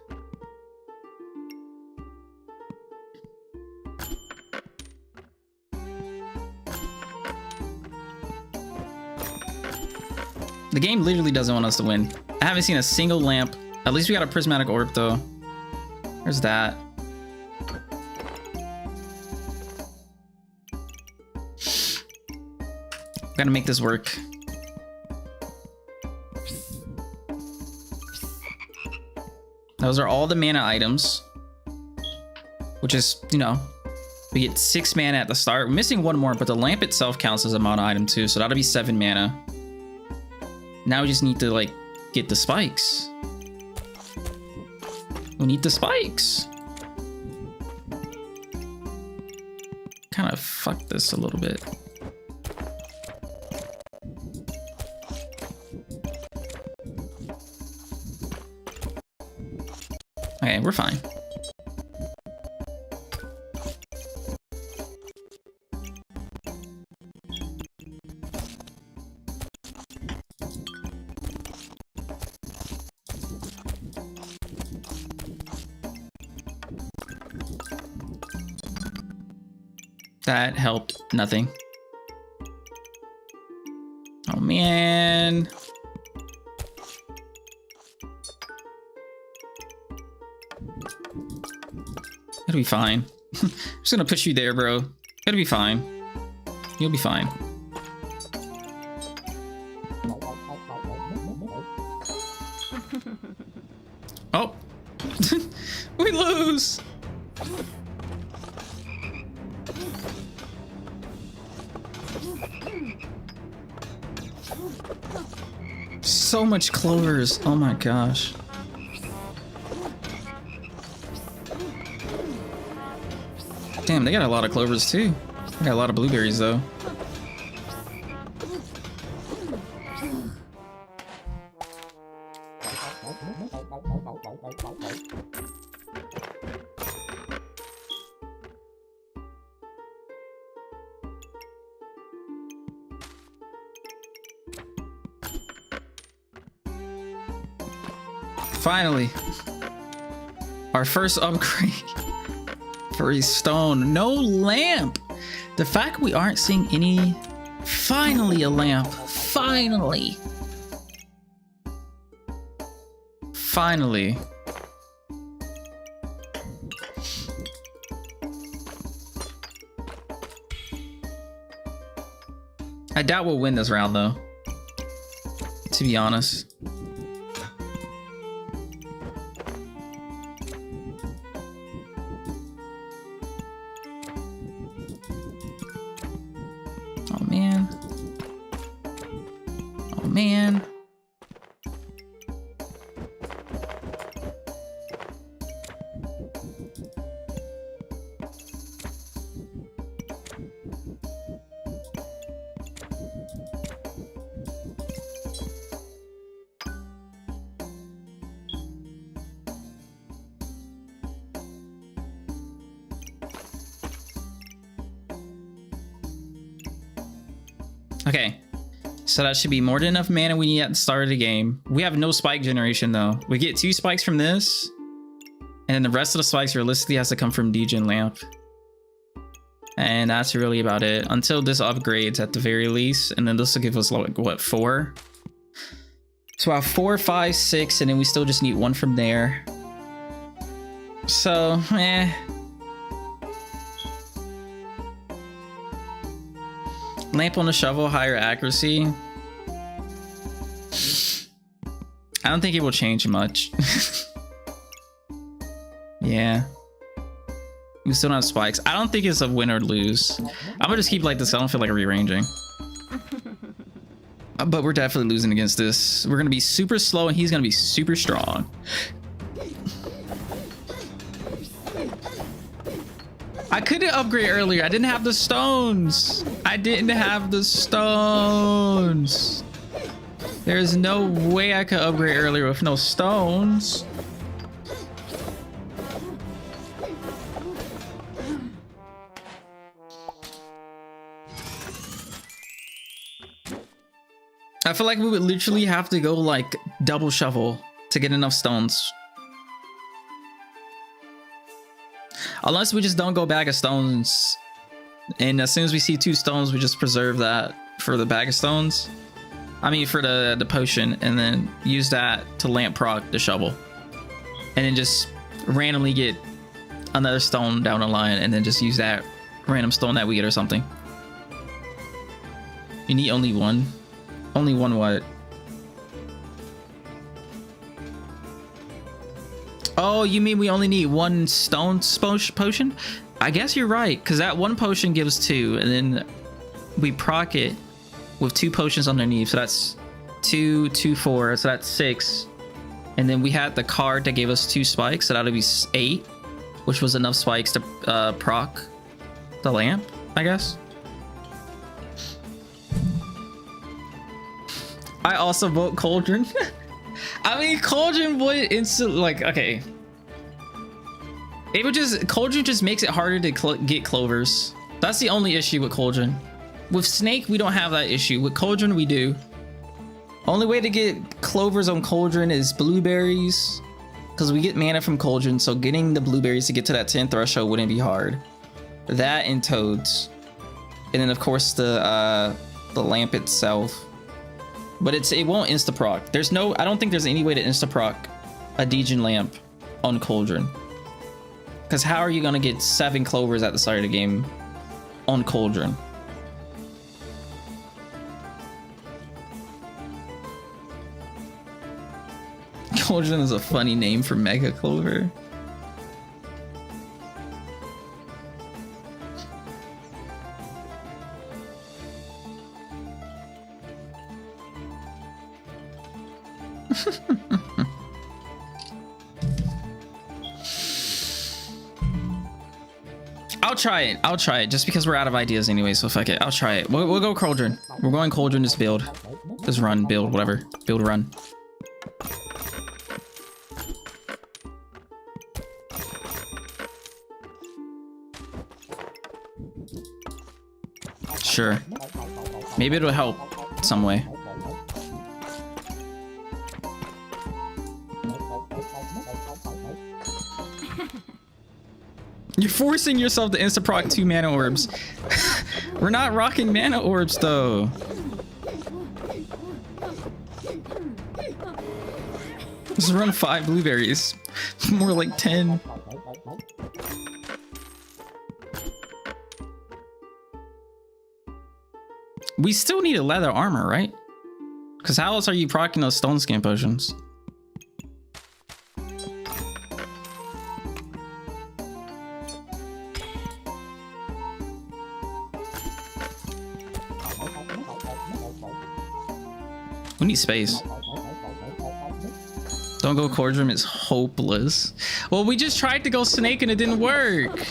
Speaker 1: The game literally doesn't want us to win. I haven't seen a single lamp. At least we got a prismatic orb, though. There's that. Gotta make this work. Those are all the mana items. Which is, you know, we get 6 mana at the start. We're missing 1 more, but the lamp itself counts as a mana item too, so that'll be 7 mana. Now we just need to, like, get the spikes. We need the spikes. Kind of fucked this a little bit. Okay, we're fine. That helped nothing. Oh man. It'll be fine. I'm just gonna push you there, bro. It'll be fine. You'll be fine. Oh. We lose. So much clovers. Oh my gosh. Damn, they got a lot of clovers too. They got a lot of blueberries though. Finally, our first upgrade for a stone. No lamp. The fact we aren't seeing any. Finally, a lamp. Finally. Finally. I doubt we'll win this round though, to be honest. Oh man. Oh man. Okay, so that should be more than enough mana we need at the start of the game. We have no spike generation though. We get 2 spikes from this, and then the rest of the spikes realistically has to come from Degen Lamp. And that's really about it until this upgrades at the very least, and then this will give us like what, 4? So I have 4, 5, 6, and then we still just need 1 from there. So, Lamp on the shovel, higher accuracy. I don't think it will change much. Yeah. We still don't have spikes. I don't think it's a win or lose. I'm gonna just keep like this. I don't feel like rearranging. But we're definitely losing against this. We're gonna be super slow and he's gonna be super strong. I couldn't upgrade earlier. I didn't have the stones. I didn't have the stones. There's no way I could upgrade earlier with no stones. I feel like we would literally have to go like double shovel to get enough stones. Unless we just don't go bag of stones. And as soon as we see 2 stones, we just preserve that for the bag of stones. I mean, for the potion, and then use that to lamp proc the shovel. And then just randomly get another stone down the line, and then just use that random stone that we get or something. You need only 1. Only 1 what? Oh, you mean we only need 1 stone potion? I guess you're right, because that 1 potion gives 2, and then we proc it with 2 potions underneath. So that's 2, 2, 4. So that's 6. And then we had the card that gave us 2 spikes. So that would be 8, which was enough spikes to proc the lamp, I guess. I also vote Cauldron. I mean, Cauldron would instantly, like, okay. It would just, Cauldron just makes it harder to get clovers. That's the only issue with Cauldron. With Snake, we don't have that issue. With Cauldron, we do. Only way to get clovers on Cauldron is blueberries, because we get mana from Cauldron, so getting the blueberries to get to that 10 threshold wouldn't be hard. That and toads. And then, of course, the lamp itself. But it won't insta-proc. There's no, I don't think there's any way to insta-proc a Degen lamp on Cauldron. Because how are you going to get 7 clovers at the start of the game on Cauldron? Cauldron is a funny name for Mega Clover. I'll try it. I'll try it just because we're out of ideas anyway. So fuck it. I'll try it. We'll go cauldron. We're going cauldron. Just build. Just run. Build. Whatever. Build. Run. Sure. Maybe it'll help some way. You're forcing yourself to insta-proc 2 mana orbs. We're not rocking mana orbs though. Just run 5 blueberries. More like 10. We still need a leather armor, right? Because how else are you proccing those stone skin potions? We need space. Don't go cauldron, it's hopeless. Well, we just tried to go snake and it didn't work.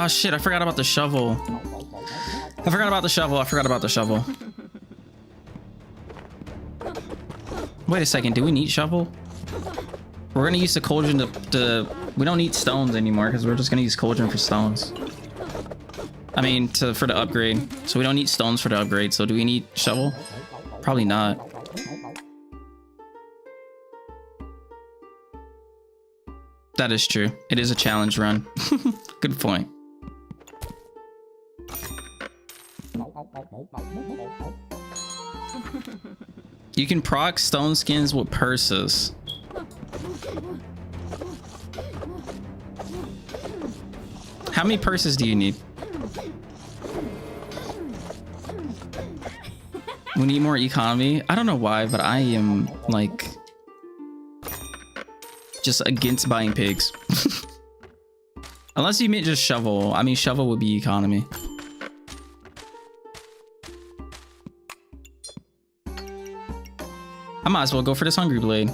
Speaker 1: Oh shit, I forgot about the shovel. I forgot about the shovel. I forgot about the shovel. Wait a second, do we need shovel? We're gonna use the cauldron to we don't need stones anymore because we're just gonna use cauldron for stones. I mean, for the upgrade. So we don't need stones for the upgrade. So do we need shovel? Probably not. That is true. It is a challenge run. Good point. You can proc stone skins with purses. How many purses do you need? We need more economy. I don't know why, but I am like just against buying pigs. Unless you meant just shovel. I mean, shovel would be economy. I might as well go for this hungry blade.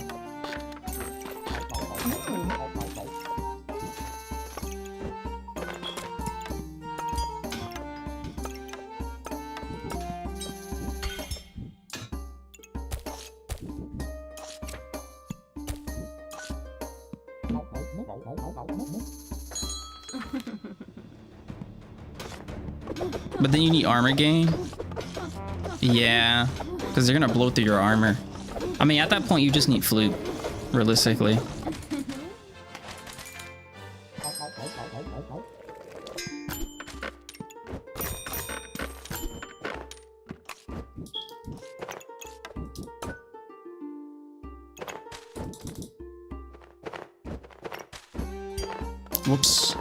Speaker 1: But then you need armor gain. Yeah, because they're gonna blow through your armor. I mean, at that point, you just need flute, realistically. Whoops.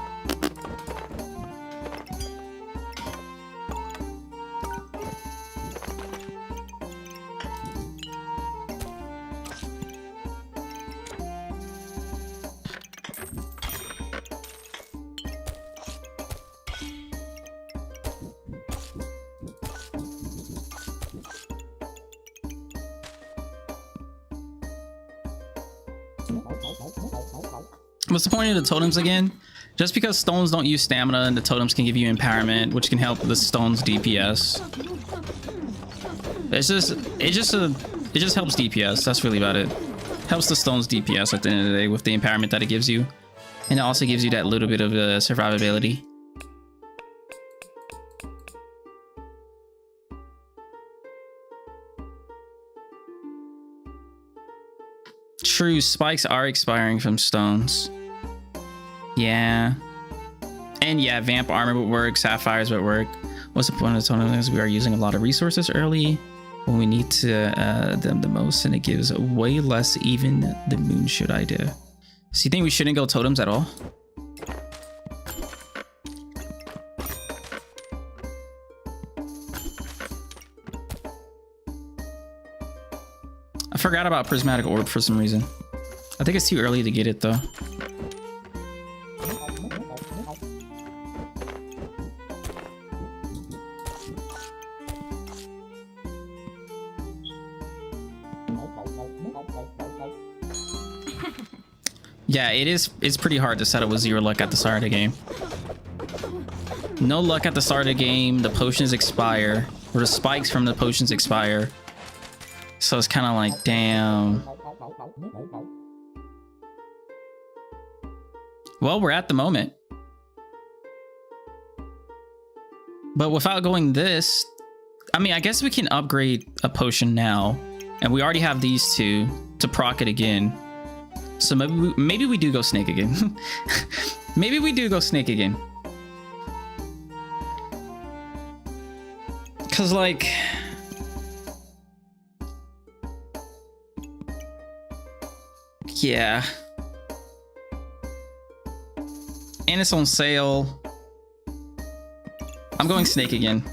Speaker 1: What's the point of the totems again? Just because stones don't use stamina and the totems can give you empowerment, which can help the stone's DPS. It just helps DPS. That's really about it. Helps the stone's DPS at the end of the day with the empowerment that it gives you. And it also gives you that little bit of survivability. True, spikes are expiring from stones. Yeah. And yeah, vamp armor would work, sapphires would work. What's the point of the totems? We are using a lot of resources early when we need to them the most, and it gives way less even the moon should idea. So you think we shouldn't go totems at all? forgot about Prismatic Orb for some reason. I think it's too early to get it though. Yeah, it's pretty hard to settle with 0 luck at the start of the game. No luck at the start of the game, the potions expire, or the spikes from the potions expire. So it's kind of like, damn. Well, we're at the moment. But without going this, I mean, I guess we can upgrade a potion now. And we already have these two to proc it again. So maybe we do go snake again. Maybe we do go snake again. Cause like, yeah. And it's on sale. I'm going snake again.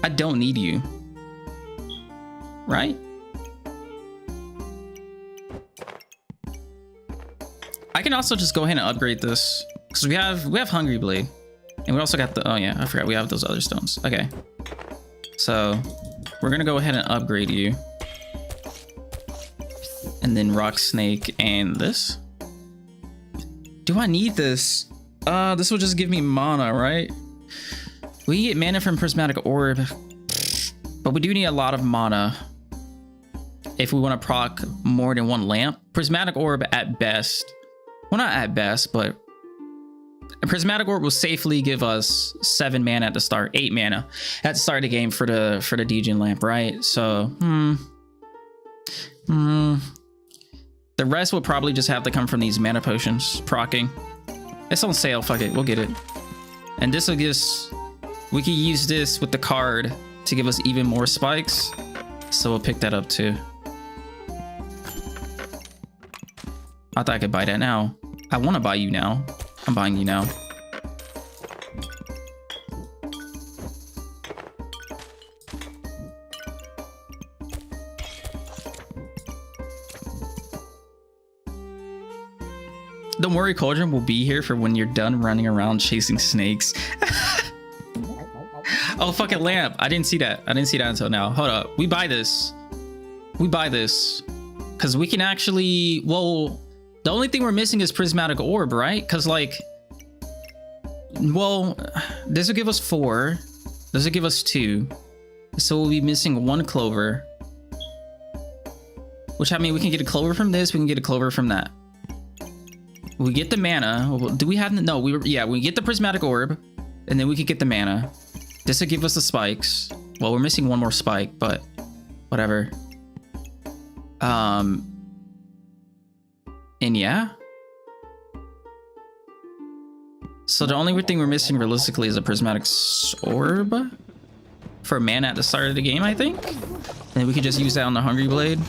Speaker 1: I don't need you, right? I can also just go ahead and upgrade this because we have Hungry Blade, and we also got the, oh yeah, I forgot we have those other stones. Okay, so we're gonna go ahead and upgrade you, and then Rock Snake and this. Do I need this? This will just give me mana, right? We get mana from Prismatic Orb, but we do need a lot of mana if we want to proc more than one lamp. Prismatic Orb at best, well, not at best, but a Prismatic Orb will safely give us 7 mana at the start, 8 mana at the start of the game for the Degen lamp, right? So, the rest will probably just have to come from these mana potions procking. It's on sale, fuck it, we'll get it. And this will give us, we can use this with the card to give us even more spikes. So we'll pick that up too. I thought I could buy that now. I want to buy you now. I'm buying you now. Don't worry, Cauldron will be here for when you're done running around chasing snakes. Oh, fucking lamp. I didn't see that. I didn't see that until now. Hold up. We buy this. We buy this. Because we can actually... Well, the only thing we're missing is Prismatic Orb, right? Because, like... Well, this will give us 4. This will give us 2. So we'll be missing 1 clover. Which, I mean, we can get a clover from this. We can get a clover from that. We get the mana. Do we have... No, yeah, we get the Prismatic Orb. And then we can get the mana. This will give us the spikes. Well, we're missing 1 more spike, but whatever. And yeah. So the only thing we're missing realistically is a Prismatic Orb for mana at the start of the game, I think. And we can just use that on the Hungry Blade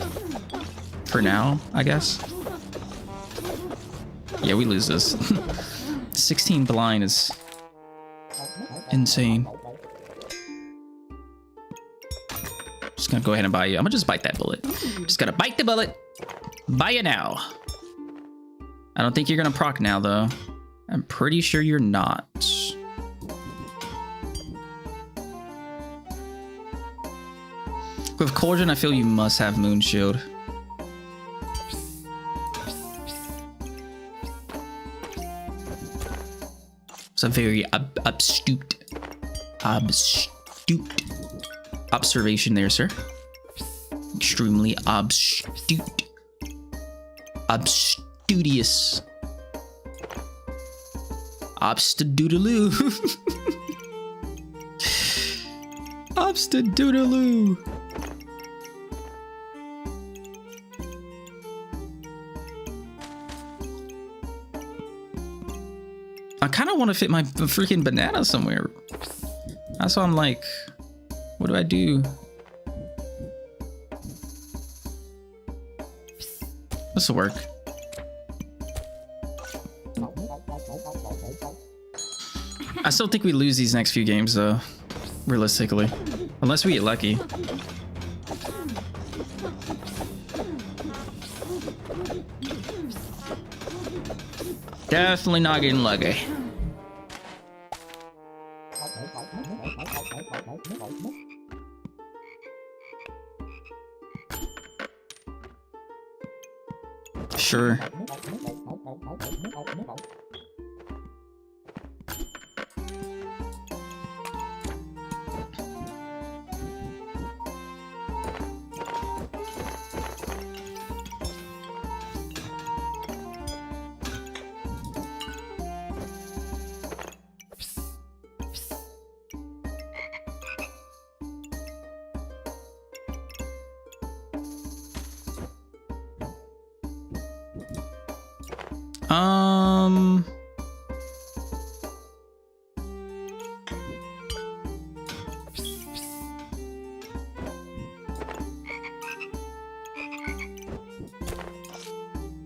Speaker 1: for now, I guess. Yeah, we lose this. 16 blind is insane. Just gonna go ahead and buy you. I'm gonna just bite that bullet. Just gotta bite the bullet. Buy it now. I don't think you're gonna proc now though. I'm pretty sure you're not. With Cauldron, I feel you must have Moon Shield. It's a very astute observation there, sir. Extremely obtuse. Obstudious. Obstadoodaloo. Obstadoodaloo. I kind of want to fit my freaking banana somewhere. That's why I'm like, what do I do? This will work. I still think we lose these next few games though, realistically, unless we get lucky. Definitely not getting lucky. Sure.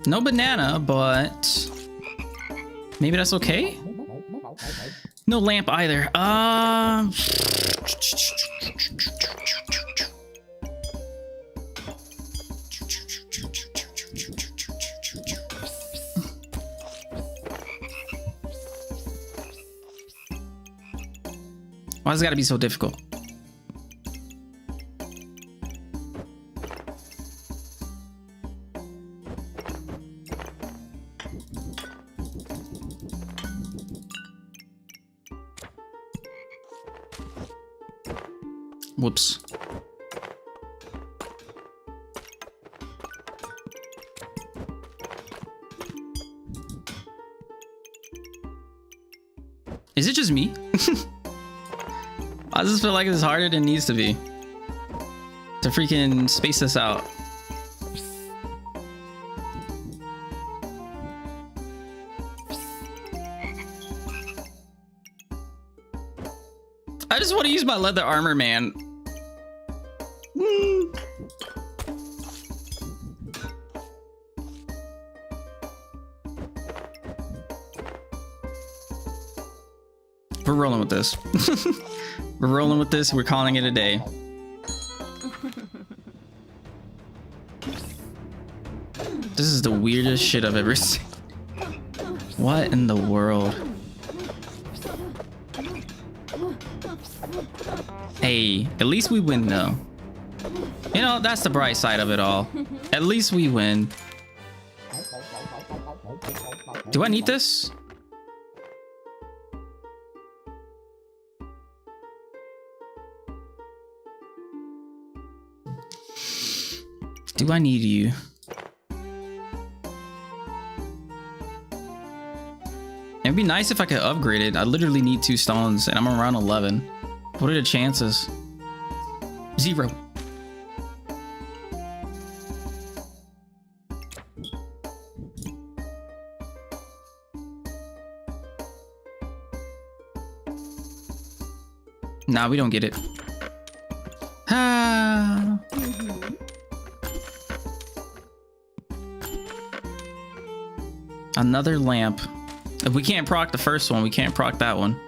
Speaker 1: No banana, but maybe that's okay. No lamp either. Why's it gotta be so difficult? Whoops. Is it just me? I just feel like it's harder than it needs to be to freaking space this out. I just want to use my leather armor, man. We're rolling with this. We're rolling with this. We're calling it a day. This is the weirdest shit I've ever seen. What in the world? Hey, at least we win though. You know, that's the bright side of it all. At least we win. Do I need this? Do I need you? It'd be nice if I could upgrade it. I literally need 2 stones and I'm around 11. What are the chances? 0. Nah, we don't get it. Ah. Another lamp. If we can't proc the first one, we can't proc that one.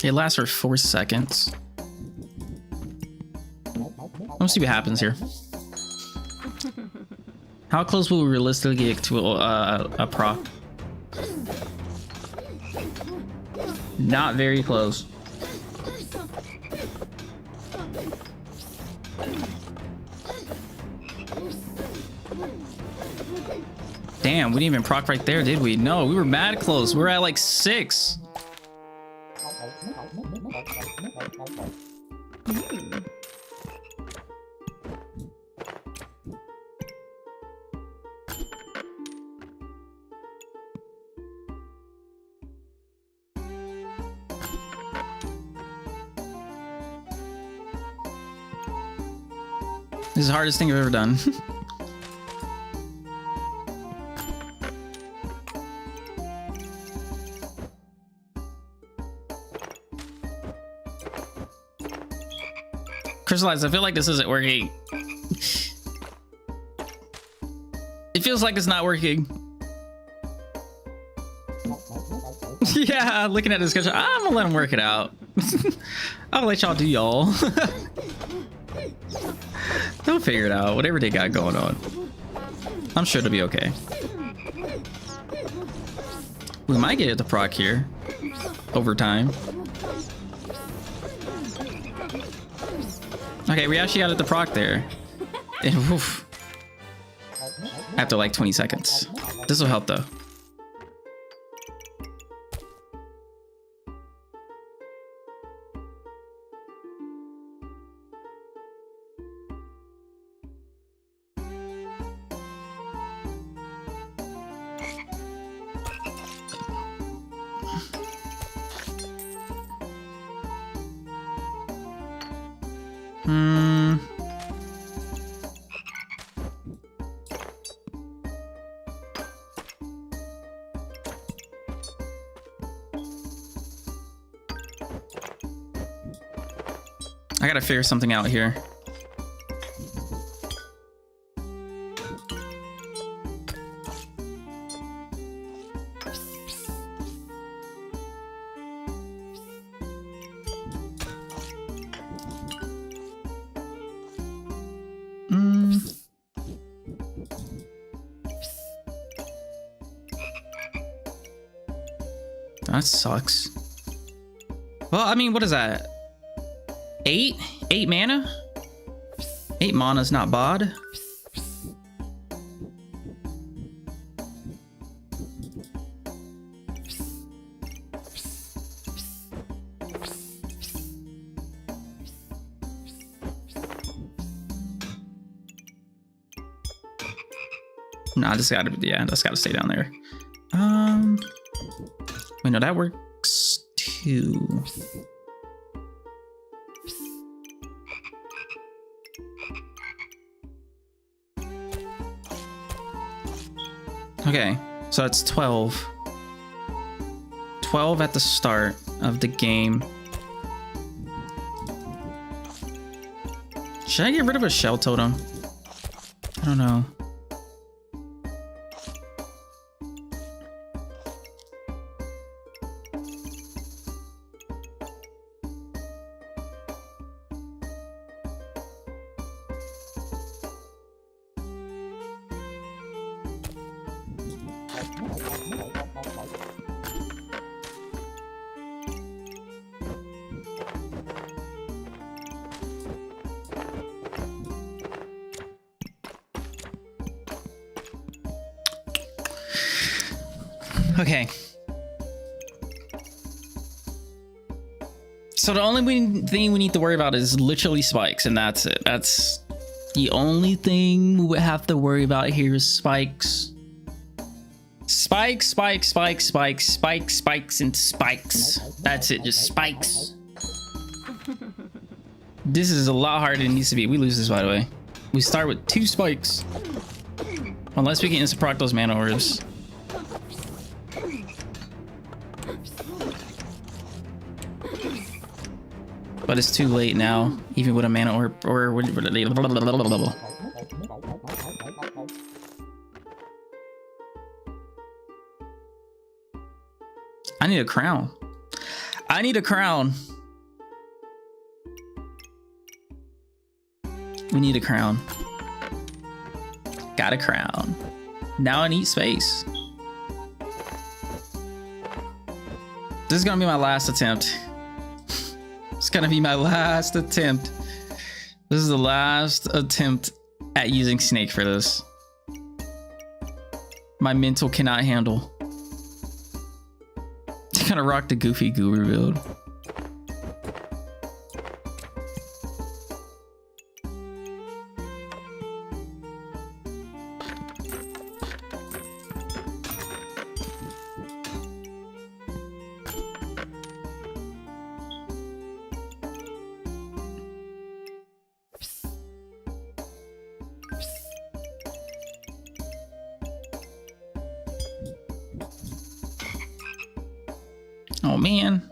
Speaker 1: It lasts for 4 seconds. Let's see what happens here. How close will we realistically get to a proc? Not very close. Damn, we didn't even proc right there, did we? No, we were mad close. We were at like 6. This is the hardest thing I've ever done. Crystallize, I feel like this isn't working. It feels like it's not working. Yeah, looking at this discussion, I'm gonna let him work it out. I'll let y'all do y'all. They'll figure it out, whatever they got going on. I'm sure it'll be okay. We might get the proc here over time. Okay, we actually got it the proc there. And woof. After like 20 seconds. This will help though. I gotta figure something out here. That sucks. Well, I mean, what is that? 8 mana? 8 mana's not bad. Nah, this gotta be, yeah, that's gotta stay down there. Wait, no, that works too. Okay, so it's 12. 12 at the start of the game. Should I get rid of a shell totem? I don't know. Okay. So the only thing we need to worry about is literally spikes, and that's it. That's the only thing we have to worry about here is spikes. Spikes, spikes, spikes, spikes, spikes, spikes, and spikes. That's it, just spikes. This is a lot harder than it needs to be. We lose this, by the way. We start with 2 spikes. Unless we can insta-proc those mana orbs. But it's too late now, even with a mana orb or I need a crown. I need a crown. We need a crown. Got a crown. Now I need space. This is gonna be my last attempt. It's gonna be my last attempt. This is the last attempt at using snake for this. My mental cannot handle. I'm gonna rock the goofy guru build. Oh man.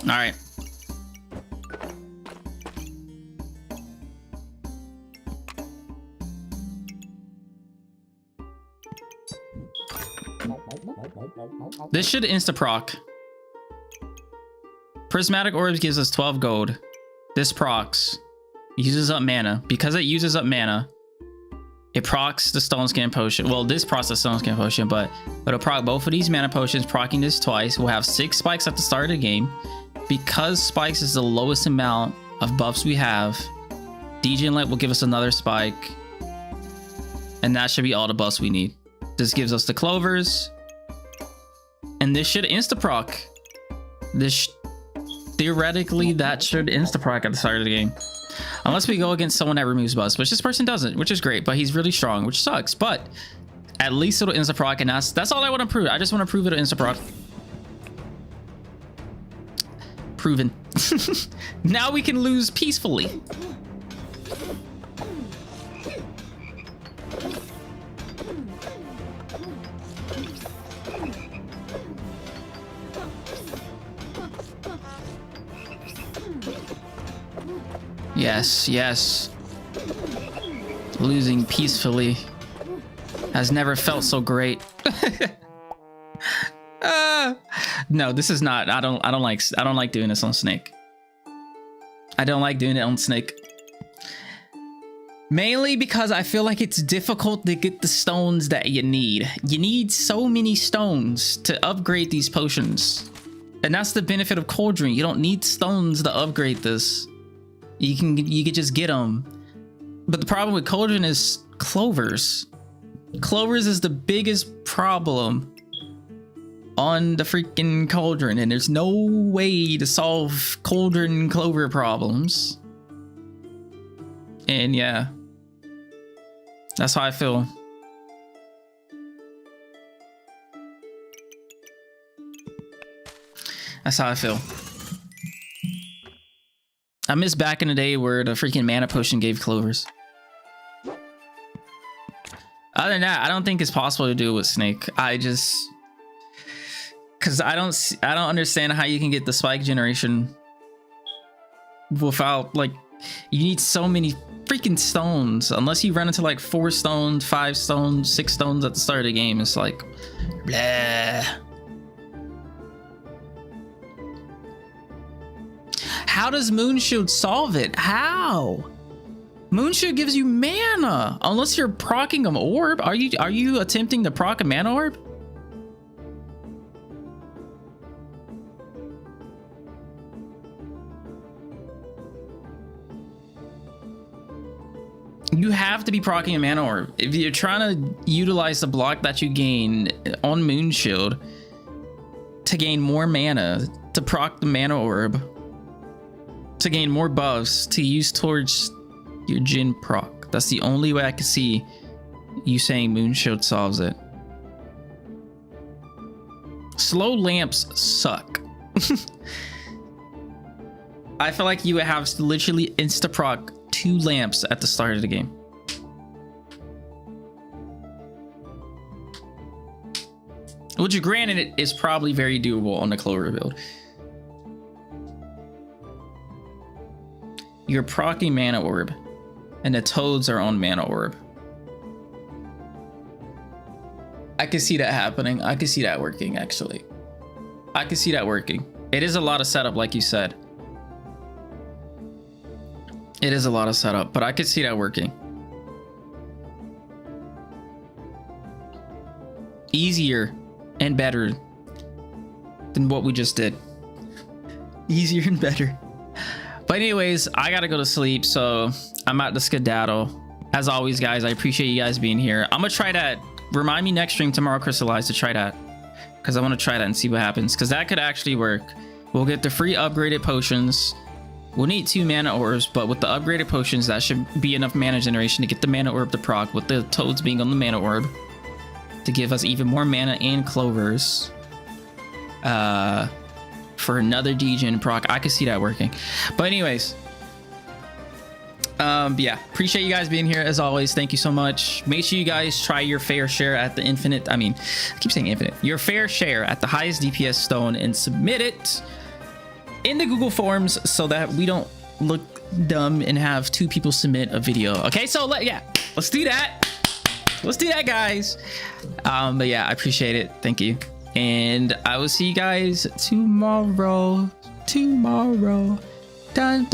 Speaker 1: All right. This should insta-proc. Prismatic Orbs gives us 12 gold. This procs. Uses up mana. Because it uses up mana, it procs the Stone Skin Potion. Well, this procs the Stone Skin Potion, but it'll proc both of these mana potions, proccing this twice. We'll have 6 spikes at the start of the game. Because spikes is the lowest amount of buffs we have, Degen Light will give us another spike. And that should be all the buffs we need. This gives us the clovers. And this should insta-proc. Theoretically, that should insta-proc at the start of the game. Unless we go against someone that removes buffs, which this person doesn't, which is great, but he's really strong, which sucks. But at least it'll insta-proc, and that's all I want to prove. I just want to prove it'll insta-proc. Proven. Now we can lose peacefully. Yes, yes. Losing peacefully has never felt so great. No, this is not. I don't like doing this on Snake. I don't like doing it on Snake. Mainly because I feel like it's difficult to get the stones that you need. You need so many stones to upgrade these potions. And that's the benefit of Cauldron. You don't need stones to upgrade this. You can just get them. But the problem with Cauldron is clovers. Clovers is the biggest problem on the freaking Cauldron, and there's no way to solve Cauldron clover problems. And yeah, that's how I feel. That's how I feel. I miss back in the day where the freaking mana potion gave clovers. Other than that, I don't think it's possible to do it with Snake. Because I don't understand how you can get the spike generation without, like, you need so many freaking stones. Unless you run into like 4 stones, 5 stones, 6 stones at the start of the game. It's like, blah. How does Moonshield solve it? How? Moonshield gives you mana. Unless you're proccing an orb. Are you attempting to proc a mana orb? You have to be proccing a mana orb. If you're trying to utilize the block that you gain on Moonshield to gain more mana, to proc the mana orb, to gain more buffs to use towards your Jin proc. That's the only way I can see you saying Moonshield solves it. Slow lamps suck. I feel like you would have to literally insta-proc 2 lamps at the start of the game. Which, granted, it is probably very doable on the Clover build. You're proccing mana orb, and the toads are on mana orb. I can see that happening. I can see that working, actually. I can see that working. It is a lot of setup, like you said. It is a lot of setup, but I could see that working. Easier and better than what we just did. Easier and better. But anyways, I gotta go to sleep, so I'm at the skedaddle. As always, guys, I appreciate you guys being here. I'm gonna try that. Remind me next stream tomorrow, Crystallize, to try that. Because I want to try that and see what happens. Because that could actually work. We'll get the free upgraded potions. We'll need 2 mana orbs, but with the upgraded potions, that should be enough mana generation to get the mana orb to proc, with the toads being on the mana orb, to give us even more mana and clovers. For another Degen proc. I could see that working. But anyways, yeah, appreciate you guys being here as always. Thank you so much. Make sure you guys try your fair share at the infinite. I mean, I keep saying infinite. Your fair share at the highest DPS stone and submit it. in the Google Forms so that we don't look dumb and have 2 people submit a video. Okay, so let's do that. Let's do that, guys. But yeah, I appreciate it. Thank you. And I will see you guys tomorrow. Dun, dun.